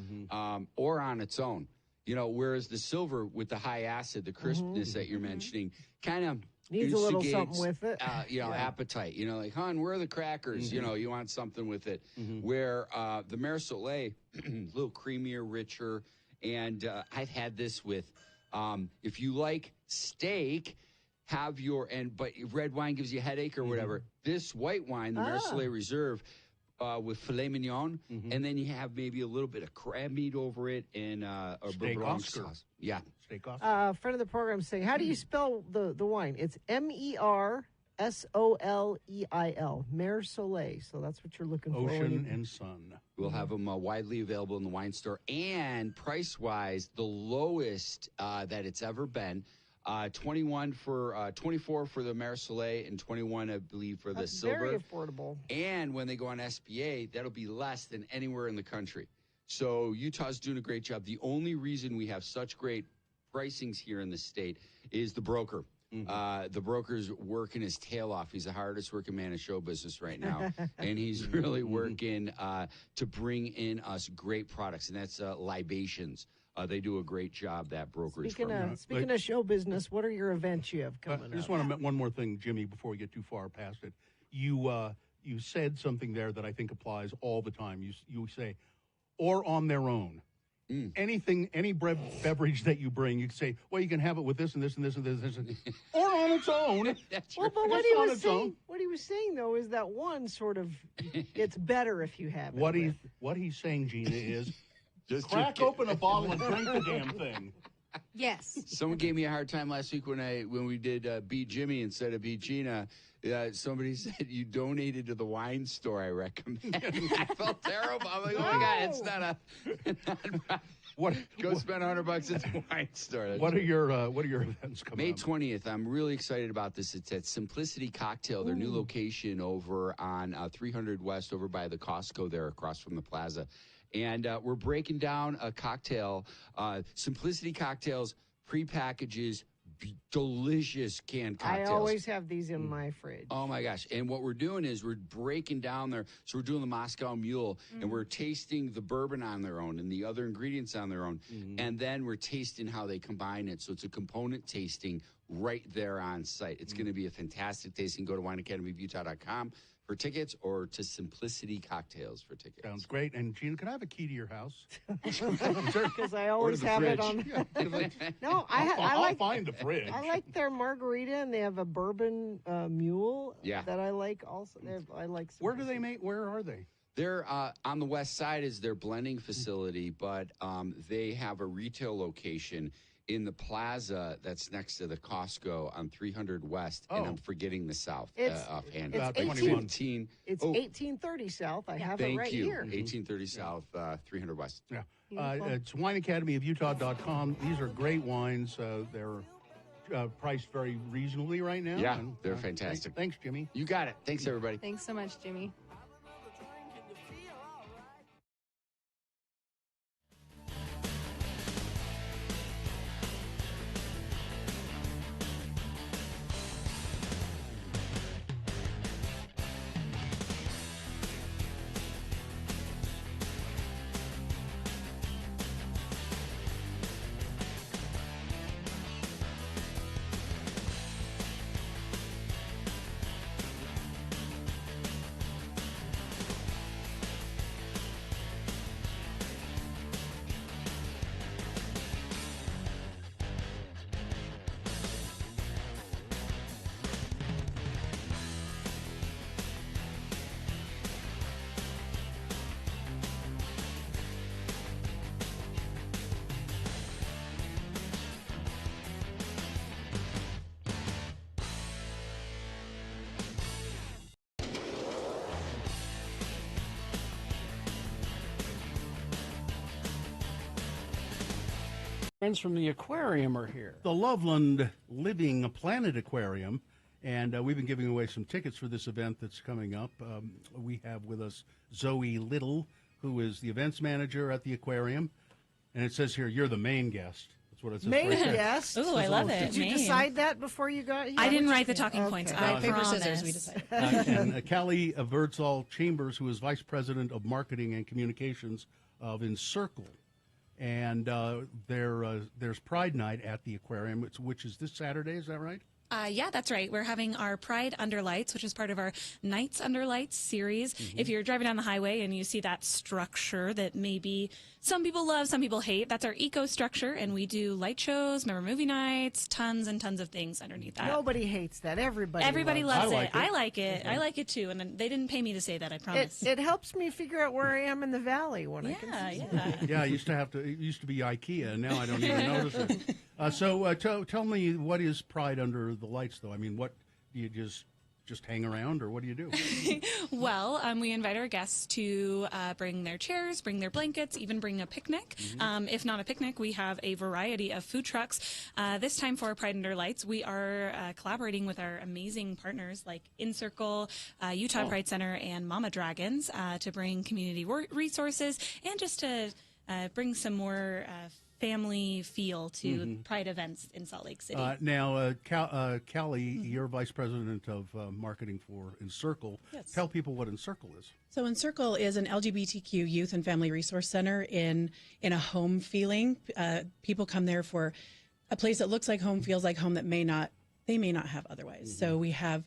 or on its own. Whereas the silver with the high acid, the crispness that you're mentioning, kind of needs a little something with it. Appetite. Like, hon, where are the crackers? You want something with it. Where the Mer Soleil, a little creamier, richer, and I've had this with, if you like steak, have but red wine gives you a headache or whatever. This white wine, the Mer Soleil Reserve, with filet mignon, and then you have maybe a little bit of crab meat over it and a Steak blanc Oscar. sauce. Yeah. Steak Oscar. Friend of the program saying, how do you spell the wine? It's MERSOLEIL, Mer Soleil. So that's what you're looking for. Ocean and sun. We'll have them widely available in the wine store. And price-wise, the lowest that it's ever been. 24 for the Mer Soleil and 21, I believe, for the silver. Very affordable. And when they go on SBA, that'll be less than anywhere in the country. So Utah's doing a great job. The only reason we have such great pricings here in the state is the broker. The broker's working his tail off. He's the hardest working man in show business right now. And he's really working to bring in us great products, and that's Libations. They do a great job, that brokerage. Speaking of show business, what are your events you have coming up? I just want to one more thing, Jimmy, before we get too far past it. You said something there that I think applies all the time. You say, or on their own. Anything, any beverage that you bring, you can say, well, you can have it with this and this and this and this, and this or on its own. Well, but what he was saying though is that one sort of it's better if you have it. What he's saying, Gina, is just crack open a bottle and drink the damn thing. Yes. Someone gave me a hard time last week when we did Beat Jimmy instead of Beat Gina. Somebody said you donated to the wine store. I recommend. I felt terrible. I'm like, oh my god, it's not go spend $100 at the wine store. What are your events coming May up? 20th. I'm really excited about this. It's at Simplicity Cocktail, their new location over on 300 West, over by the Costco there, across from the plaza. And we're breaking down a cocktail, Simplicity Cocktails, pre-packages, delicious canned cocktails. I always have these in my fridge. Oh, my gosh. And what we're doing is we're breaking down there. So we're doing the Moscow Mule, and we're tasting the bourbon on their own and the other ingredients on their own. And then we're tasting how they combine it. So it's a component tasting right there on site. It's going to be a fantastic day. So you can go to wineacademyofutah.com for tickets or to Simplicity Cocktails for tickets. Sounds great. And Gina, can I have a key to your house? Because I always have it on. No, I'll find the fridge. I like their margarita, and they have a bourbon mule that I like also. I like. Where do they make? Where are they? They're on the west side is their blending facility, but they have a retail location in the plaza that's next to the Costco on 300 West, and I'm forgetting the south offhand. It's 1830 South. I have it right here. 1830 South, 300 West. Yeah. It's wineacademyofutah.com. These are great wines. They're priced very reasonably right now. Yeah, they're fantastic. Thanks, Jimmy. You got it. Thanks, everybody. Thanks so much, Jimmy. Friends from the aquarium are here. The Loveland Living Planet Aquarium, and we've been giving away some tickets for this event that's coming up. We have with us Zoe Little, who is the events manager at the aquarium, and it says here, you're the main guest. That's what it says. Main right there. guest? Ooh, I love it. Did you decide that before you got here? I didn't write the talking points. Okay. I Paper, promise. scissors, we decided. And Callie Virdzal Chambers, who is vice president of marketing and communications of Encircle. And there's Pride Night at the aquarium, which is this Saturday. Is that right? Yeah, that's right. We're having our Pride Under Lights, which is part of our Nights Under Lights series. Mm-hmm. If you're driving down the highway and you see that structure that maybe some people love, some people hate, that's our eco structure, and we do light shows, remember movie nights, tons and tons of things underneath that. Nobody hates that. Everybody loves it. I like it. Mm-hmm. I like it too, and they didn't pay me to say that, I promise. It helps me figure out where I am in the valley when I can see it. Yeah, it used to be IKEA, and now I don't even notice it. So tell me, what is Pride Under the Lights, though? I mean, what do you just hang around, or what do you do? Well, we invite our guests to bring their chairs, bring their blankets, even bring a picnic. Mm-hmm. If not a picnic, we have a variety of food trucks. This time for Pride Under Lights, we are collaborating with our amazing partners like Encircle, Utah Pride Center, and Mama Dragons to bring community resources and just to bring some more family feel to Pride events in Salt Lake City. Now, Callie, you're vice president of marketing for Encircle. Yes. Tell people what Encircle is. So Encircle is an LGBTQ youth and family resource center in a home feeling. People come there for a place that looks like home, feels like home, that they may not have otherwise. So we have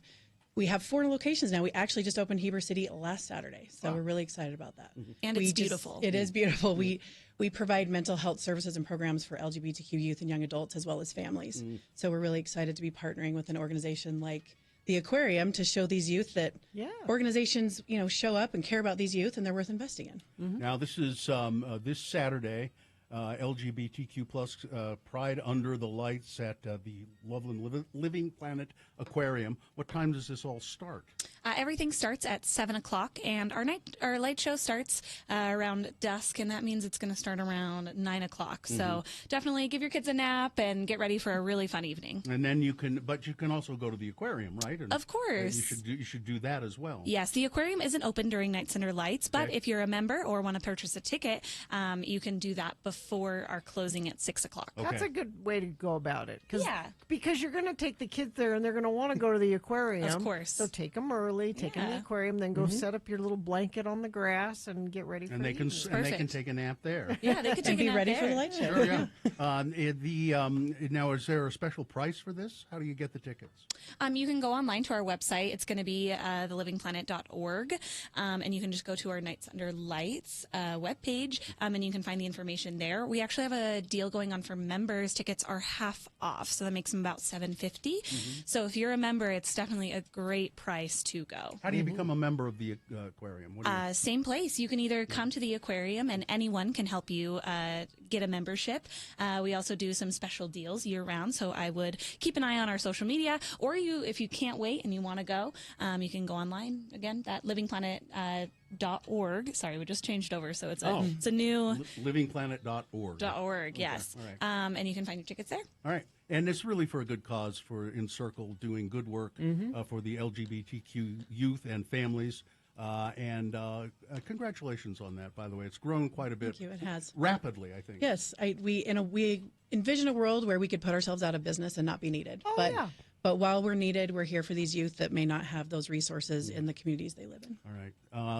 4 locations now. We actually just opened Heber City last Saturday, so we're really excited about that. And it's beautiful. It is beautiful. We provide mental health services and programs for LGBTQ youth and young adults as well as families. So we're really excited to be partnering with an organization like the aquarium to show these youth that organizations, show up and care about these youth, and they're worth investing in. Now, this is this Saturday, LGBTQ plus Pride Under the Lights at the Loveland Living Planet Aquarium. What time does this all start? Everything starts at 7 o'clock, and our light show starts around dusk, and that means it's going to start around 9 o'clock. So definitely give your kids a nap and get ready for a really fun evening. And then you can also go to the aquarium, right? And, of course. You should do that as well. Yes, the aquarium isn't open during Nights Under Lights, but if you're a member or want to purchase a ticket, you can do that before our closing at 6 o'clock. Okay. That's a good way to go about it. Because you're going to take the kids there, and they're going to want to go to the aquarium. Of course. So take them early. early, take in the aquarium, then go set up your little blanket on the grass and get ready for And they can take a nap there. Yeah, they could take a nap ready there. for the light show. Sure, yeah. Now, is there a special price for this? How do you get the tickets? You can go online to our website. It's going to be thelivingplanet.org, and you can just go to our Nights Under Lights webpage, and you can find the information there. We actually have a deal going on for members. Tickets are half off, so that makes them about $7.50. So if you're a member, it's definitely a great price to go. How do you become a member of the aquarium? What do you Same place. You can either come to the aquarium, and anyone can help you get a membership. We also do some special deals year-round, so I would keep an eye on our social media, or if you can't wait and you want to go, you can go online, again, at livingplanet.org. Sorry, we just changed over, so it's a new... livingplanet.org. .org, yes. All right. And you can find your tickets there. All right. And it's really for a good cause, for Encircle doing good work for the LGBTQ youth and families. And congratulations on that, by the way. It's grown quite a bit. Thank you. It has. Rapidly, I think. Yes. We envision a world where we could put ourselves out of business and not be needed. But while we're needed, we're here for these youth that may not have those resources in the communities they live in. All right.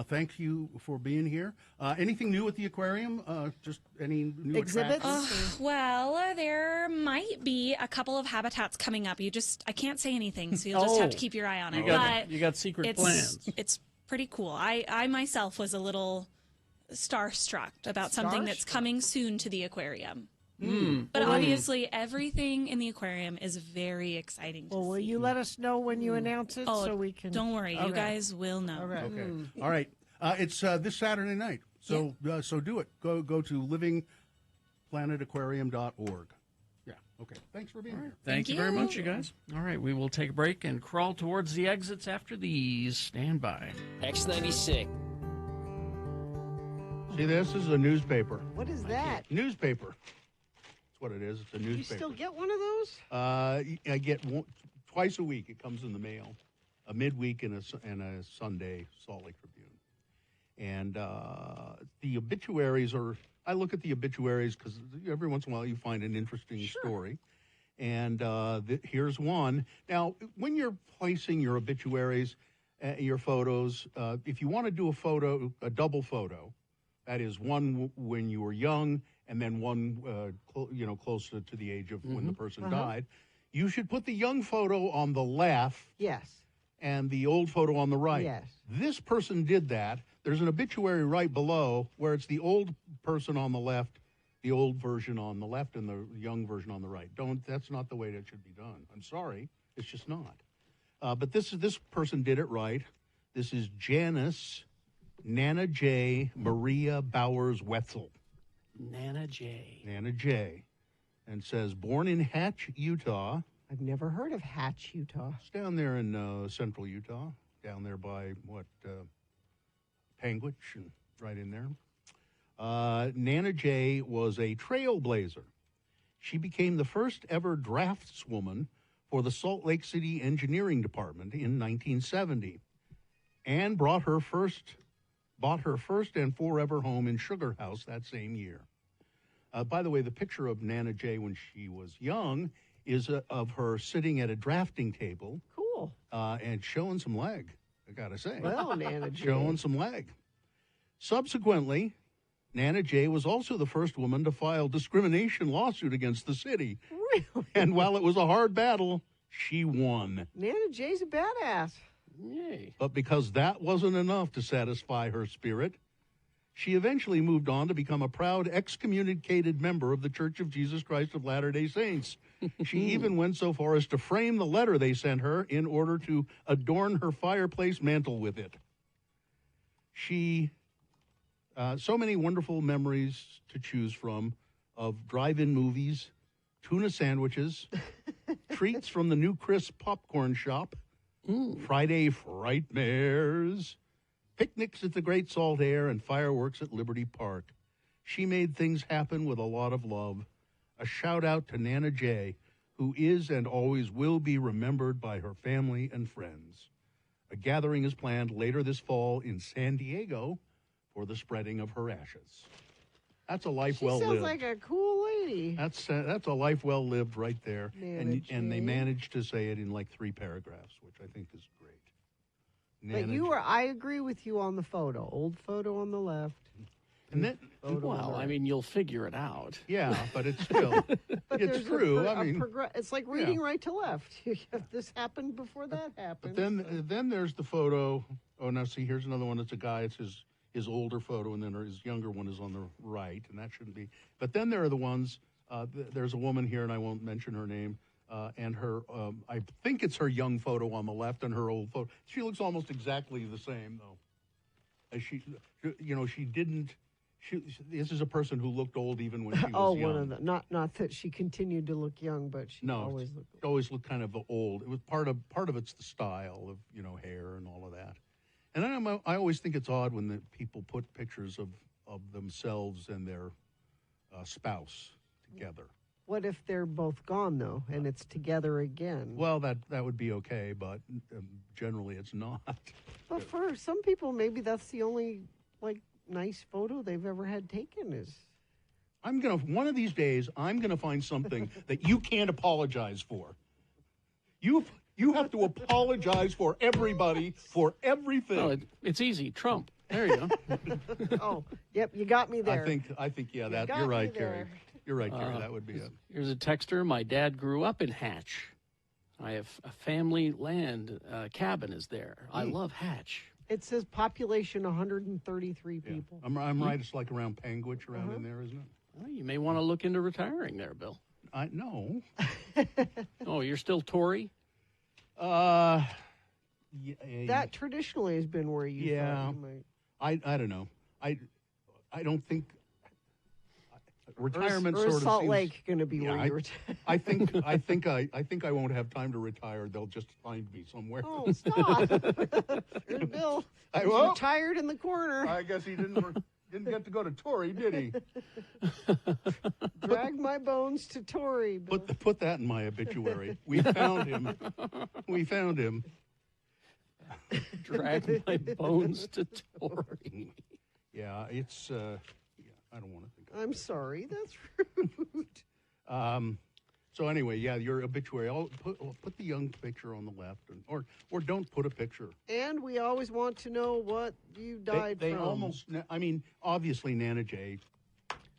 Thank you for being here. Anything new at the aquarium? Just any new exhibits? Well, there might be a couple of habitats coming up. I can't say anything, so you'll just have to keep your eye on it. You got secret plans. It's pretty cool. I myself was a little starstruck about something that's coming soon to the aquarium. But obviously, everything in the aquarium is very exciting to see. Will you let us know when you announce it so we can... Don't worry. You guys will know. Okay. All right. It's this Saturday night. So so do it. Go to livingplanetaquarium.org. Yeah. Okay. Thanks for being here. Thank you very much, you guys. All right. We will take a break and crawl towards the exits after these. Stand by. X96. See, this is a newspaper. What is that? Newspaper. That's what it is. It's a newspaper. You still get one of those? I get one, twice a week. It comes in the mail, a midweek and a Sunday Salt Lake Tribune. And the obituaries are. I look at the obituaries because every once in a while you find an interesting story. And here's one. Now, when you're placing your obituaries, your photos, if you want to do a double photo, that is one when you were young and then one, closer to the age of when the person died, you should put the young photo on the left. Yes. And the old photo on the right. Yes. This person did that. There's an obituary right below where it's the old person on the left, the old version on the left, and the young version on the right. That's not the way that should be done. I'm sorry. It's just not. But this person did it right. This is Janice Nana J. Maria Bowers Wetzel. Nana J. Nana J. And says, born in Hatch, Utah. I've never heard of Hatch, Utah. It's down there in central Utah, down there by Panguitch, and right in there. Nana J. was a trailblazer. She became the first ever draftswoman for the Salt Lake City Engineering Department in 1970, and bought her first and forever home in Sugar House that same year. By the way, the picture of Nana J. when she was young is of her sitting at a drafting table. Cool. And showing some leg, I gotta say. Well, Nana J. Showing some leg. Subsequently, Nana J. was also the first woman to file discrimination lawsuit against the city. Really? And while it was a hard battle, she won. Nana J's a badass. Yay. But because that wasn't enough to satisfy her spirit, she eventually moved on to become a proud excommunicated member of the Church of Jesus Christ of Latter-day Saints. She even went so far as to frame the letter they sent her in order to adorn her fireplace mantle with it. So many wonderful memories to choose from of drive-in movies, tuna sandwiches, treats from the new crisp popcorn shop, Friday Frightmares, picnics at the Great Salt Air, and fireworks at Liberty Park. She made things happen with a lot of love. A shout-out to Nana J., who is and always will be remembered by her family and friends. A gathering is planned later this fall in San Diego for the spreading of her ashes. That's a life well lived. Sounds like a cool lady. That's a life well lived right there. Nana And they J. managed to say it in like 3 paragraphs, which I think is great. But I agree with you on the photo. Old photo on the left. And then, well, I mean, you'll figure it out. Yeah, but it's still, it's true. It's like reading right to left. This happened before that happened. But then there's the photo. Oh, now see, here's another one. It's a guy. It's his older photo, and then his younger one is on the right, and that shouldn't be. But then there are the ones. There's a woman here, and I won't mention her name. And her, I think it's her young photo on the left, and her old photo. She looks almost exactly the same, though. As she didn't. This is a person who looked old even when she was young. One of the not that she continued to look young, but she always looked kind of old. It was part of it's the style of hair and all of that. And then I always think it's odd when the people put pictures of themselves and their spouse together. What if they're both gone though, and it's together again? Well, that would be okay, but generally it's not. But for some people, maybe that's the only nice photo they've ever had taken. Is one of these days I'm gonna find something that you can't apologize for. You have to apologize for everybody for everything. Oh, it's easy. Trump. There you go. Oh, yep, you got me there. I think yeah, you're right, Gary. You're right, Gary. That would be it. Here's a texter. My dad grew up in Hatch. I have a family land cabin is there. I love Hatch. It says population 133 people. I'm right. It's like around Panguitch around in there, isn't it? Well, you may want to look into retiring there, Bill. No. Oh, you're still Tory? That traditionally has been where you. Yeah. I don't know. I don't think. Retirement or sort of Salt seems, Lake going to be where you retire? I think I won't have time to retire. They'll just find me somewhere. Oh, stop! There's Bill. He's retired in the corner. I guess he didn't get to go to Tory, did he? Drag my bones to Tory. Bill. Put that in my obituary. We found him. We found him. Drag my bones to Tory. Yeah, it's. I don't want to think. I'm sorry, that's rude. So anyway, yeah, your obituary. I'll put the young picture on the left, or don't put a picture. And we always want to know what you died they from. Almost. I mean, obviously, Nana J.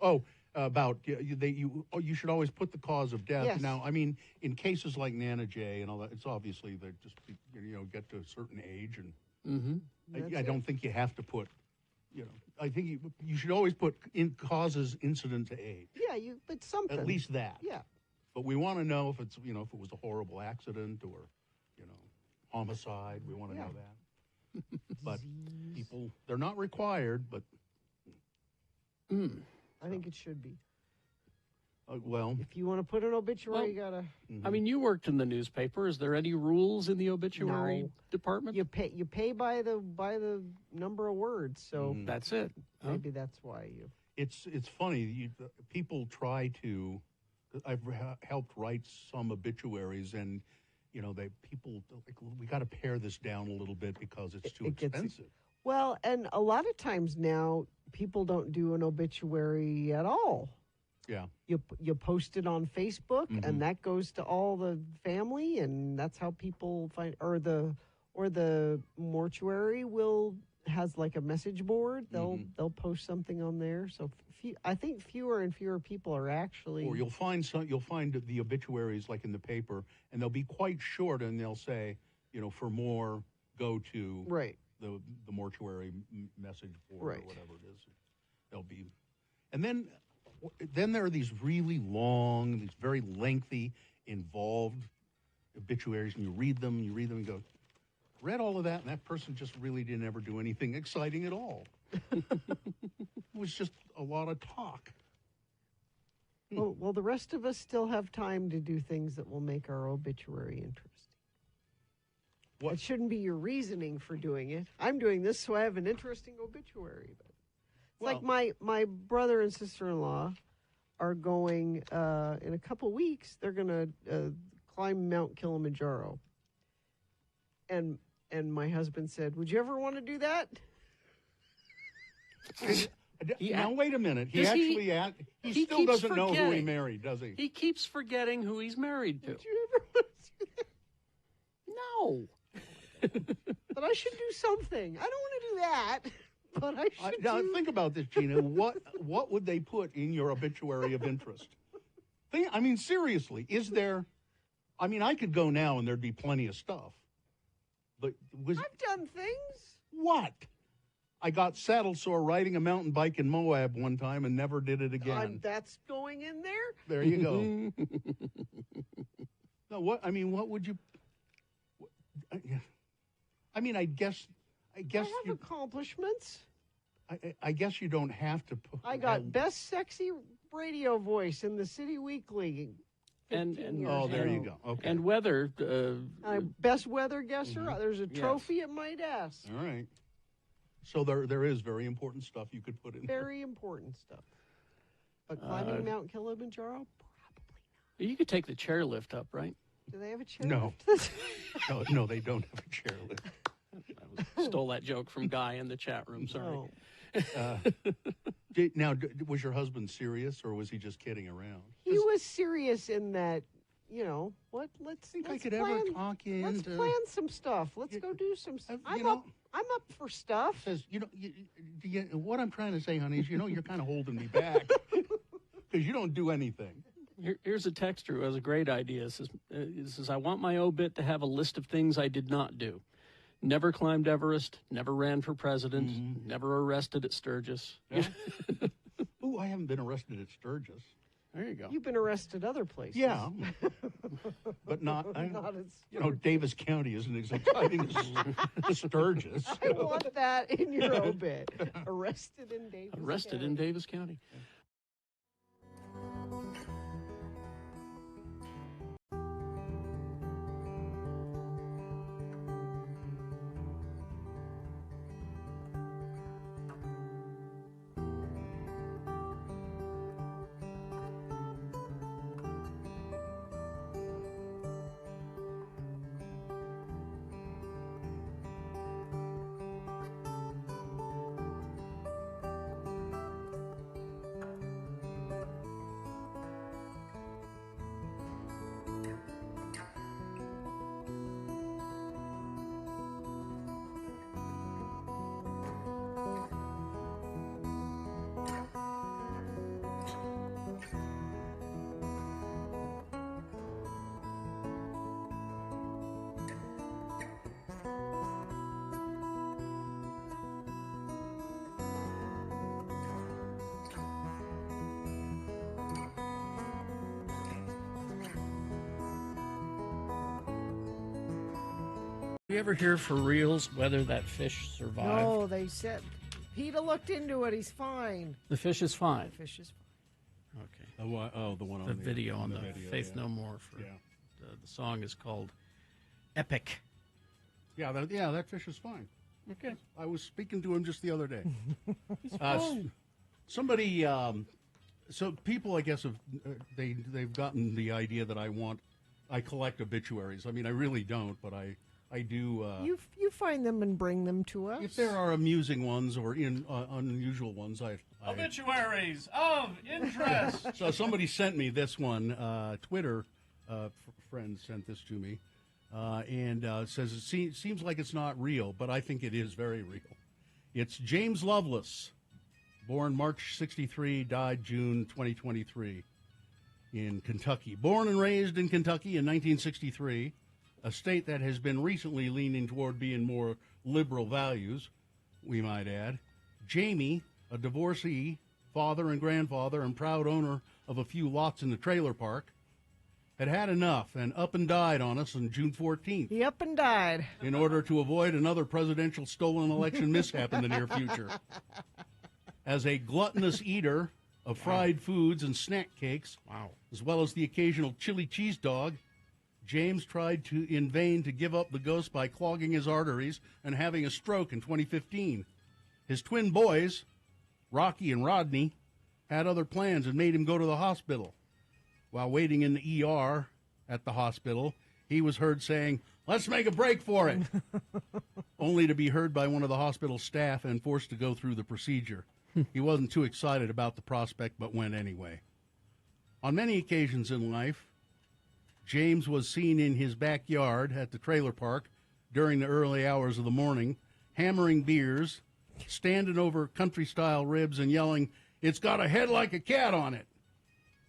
Oh, about you should always put the cause of death. Yes. Now, I mean, in cases like Nana J. and all that, it's obviously they just get to a certain age, and I don't think you have to put. I think you should always put in causes incident to age. Yeah, but something. At least that. Yeah. But we want to know if it's, if it was a horrible accident or, homicide. We want to know that. But people, they're not required, but. I think it should be. Well, if you want to put an obituary, you gotta. I mean, you worked in the newspaper. Is there any rules in the obituary department? You pay by the number of words. So that's it. Maybe that's why you. It's funny. People try to. I've helped write some obituaries, and people we got to pare this down a little bit because it's too expensive. Well, and a lot of times now people don't do an obituary at all. Yeah. You post it on Facebook, and that goes to all the family, and that's how people find. Or the mortuary has like a message board. They'll post something on there. So I think fewer and fewer people are actually. Or you'll find the obituaries like in the paper, and they'll be quite short, and they'll say, for more, go to the mortuary message board or whatever it is. They'll be, and then there are these really long, these very lengthy, involved obituaries, and you read them and go, read all of that, and that person just really didn't ever do anything exciting at all. It was just a lot of talk. Well, the rest of us still have time to do things that will make our obituary interesting. It shouldn't be your reasoning for doing it. I'm doing this so I have an interesting obituary. But it's like my brother and sister-in-law are going in a couple weeks. They're going to climb Mount Kilimanjaro. And my husband said, "Would you ever want to do that?" Now wait a minute. He still doesn't know who he married, does he? He keeps forgetting who he's married to. Did you ever want to do that? No. But I should do something. I don't want to do that, but I should Now, do... think about this, Gina. What would they put in your obituary of interest? I mean, seriously, is there... I mean, I could go now and there'd be plenty of stuff. But I've done things. What? I got saddle sore riding a mountain bike in Moab one time and never did it again. That's going in there? There you go. No, what would you... I mean, I guess I have accomplishments. I guess you don't have to put... I got best sexy radio voice in the City Weekly. And oh, there you go. Okay. And weather. Best weather guesser. There's a trophy at my desk. All right. So there is very important stuff you could put in there. Very important stuff. But climbing Mount Kilimanjaro? You could take the chairlift up, right? Do they have a chair No. lift? No, they don't have a chairlift. Stole that joke from Guy in the chat room. Sorry. Now, was your husband serious, or was he just kidding around? He was serious in that, let's think I let's could plan, ever talk you Let's into... plan some stuff. Let's go do some stuff. I'm up for stuff. Says, what I'm trying to say, honey, is, you're kind of holding me back because you don't do anything. Here's a texter who has a great idea. He says, I want my obit to have a list of things I did not do. Never climbed Everest, never ran for president, never arrested at Sturgis. Yeah. Ooh, I haven't been arrested at Sturgis. There you go. You've been arrested other places. Yeah. But not at Davis County isn't as exciting as Sturgis. I want that in your obit. Arrested in Davis County. Arrested in Davis County. You ever hear for reals whether that fish survived? No, they said PETA looked into it. He's fine. The fish is fine. The fish is fine. Okay. The one on the video on the video, Faith yeah. No More. The song is called Epic. Yeah, that fish is fine. Okay. I was speaking to him just the other day. He's fine. Somebody, so people, I guess, have they've gotten the idea that I collect obituaries. I mean, I really don't, but I do. You find them and bring them to us. If there are amusing ones or unusual ones, I Obituaries of interest. So somebody sent me this one. Twitter friend sent this to me, and says it seems like it's not real, but I think it is very real. It's James Lovelace, born March 1963, died June 2023, in Kentucky. Born and raised in Kentucky in 1963. A state that has been recently leaning toward being more liberal values, we might add. Jamie, a divorcee, father and grandfather, and proud owner of a few lots in the trailer park, had enough and up and died on us on June 14th. He up and died. In order to avoid another presidential stolen election mishap in the near future. As a gluttonous eater of fried foods and snack cakes, as well as the occasional chili cheese dog, James tried in vain to give up the ghost by clogging his arteries and having a stroke in 2015. His twin boys, Rocky and Rodney, had other plans and made him go to the hospital. While waiting in the ER at the hospital, he was heard saying, "Let's make a break for it," only to be heard by one of the hospital staff and forced to go through the procedure. He wasn't too excited about the prospect, but went anyway. On many occasions in life, James was seen in his backyard at the trailer park during the early hours of the morning, hammering beers, standing over country-style ribs and yelling, "It's got a head like a cat on it,"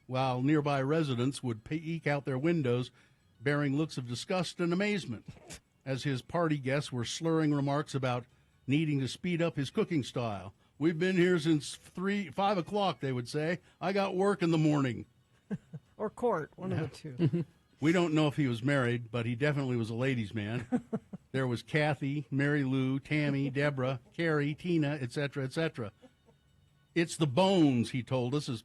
while nearby residents would peek out their windows, bearing looks of disgust and amazement, as his party guests were slurring remarks about needing to speed up his cooking style. "We've been here since 5 o'clock," they would say. "I got work in the morning." Or court, one of the two. We don't know if he was married, but he definitely was a ladies' man. There was Kathy, Mary Lou, Tammy, Deborah, Carrie, Tina, etc., etc. "It's the bones," he told us,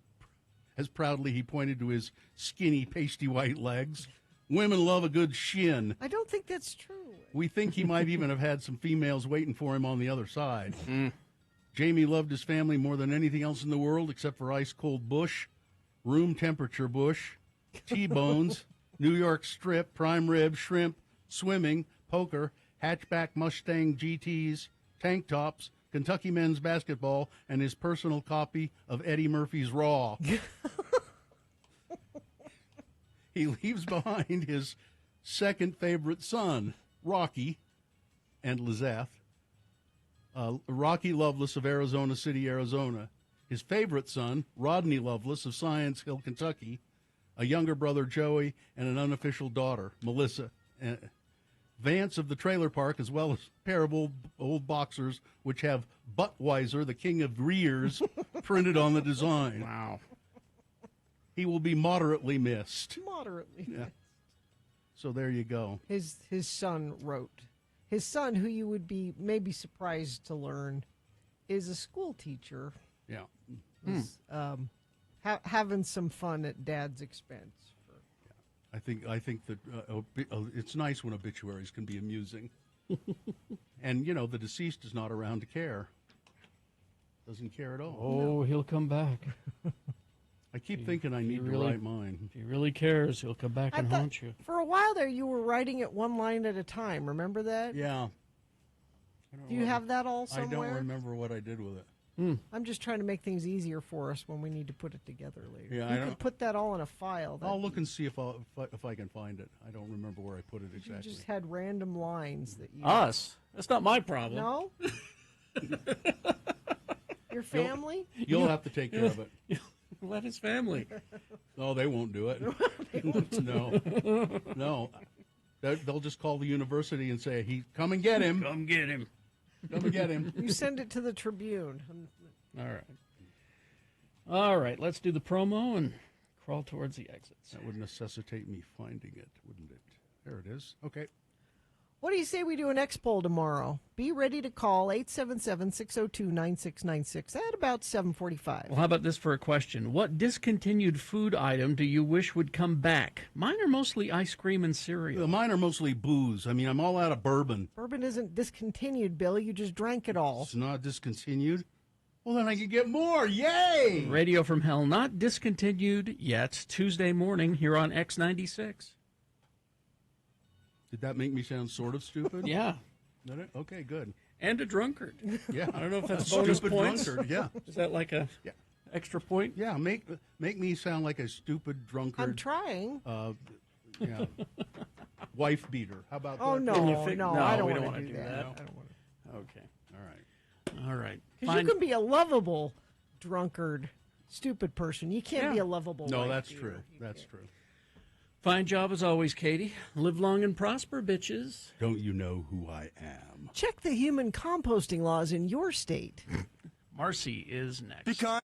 as proudly he pointed to his skinny, pasty white legs. "Women love a good shin." I don't think that's true. We think he might even have had some females waiting for him on the other side. Jamie loved his family more than anything else in the world, except for ice-cold bush, room temperature bush, T-bones, New York strip, prime rib, shrimp, swimming, poker, hatchback Mustang GTs, tank tops, Kentucky men's basketball, and his personal copy of Eddie Murphy's Raw. He leaves behind his second favorite son, Rocky, and Lizeth. Rocky Loveless of Arizona City, Arizona. His favorite son, Rodney Loveless of Science Hill, Kentucky. A younger brother, Joey, and an unofficial daughter, Melissa. Vance of the trailer park, as well as a pair of old boxers, which have Budweiser, the king of rears, printed on the design. Wow. He will be moderately missed. Moderately. Yeah. So there you go. His son wrote. His son, who you would be maybe surprised to learn, is a school teacher. Yeah. Is, having some fun at Dad's expense. I think that it's nice when obituaries can be amusing. And, you know, the deceased is not around to care. Doesn't care at all. Oh, he'll come back. I keep thinking I need to write mine. If he really cares, he'll come back and haunt you. For a while there, you were writing it one line at a time. Remember that? Yeah. Do you have that all somewhere? I don't remember what I did with it. I'm just trying to make things easier for us when we need to put it together later. Yeah, you can put that all in a file. I'll look and see if I can find it. I don't remember where I put it exactly. You just had random lines that you... Us? That's not my problem. No? Your family? You'll have to take care of it. Let his family. No, they won't do it. No. They'll just call the university and say, come and get him. Come get him. Come and get him. You send it to the Tribune. All right, let's do the promo and crawl towards the exits. That would necessitate me finding it, wouldn't it? There it is. Okay. What do you say we do an X poll tomorrow? Be ready to call 877-602-9696 at about 7:45. Well, how about this for a question? What discontinued food item do you wish would come back? Mine are mostly ice cream and cereal. Mine are mostly booze. I mean, I'm all out of bourbon. Bourbon isn't discontinued, Bill. You just drank it all. It's not discontinued? Well, then I can get more. Yay! Radio from Hell, not discontinued yet. Tuesday morning here on X96. Did that make me sound sort of stupid? Yeah. Did it? Okay, good. And a drunkard. Yeah. I don't know if that's a bonus stupid points. drunkard, yeah. Is that like a extra point? Yeah, make me sound like a stupid drunkard. I'm trying. Yeah. Wife beater. How about that? no, I don't want to do that. that. I don't want to. Okay. All right. Because you can be a lovable drunkard, stupid person. You can't be a lovable No, wife that's beater. true. That's true. Fine job as always, Katie. Live long and prosper, bitches. Don't you know who I am? Check the human composting laws in your state. Marcy is next. Because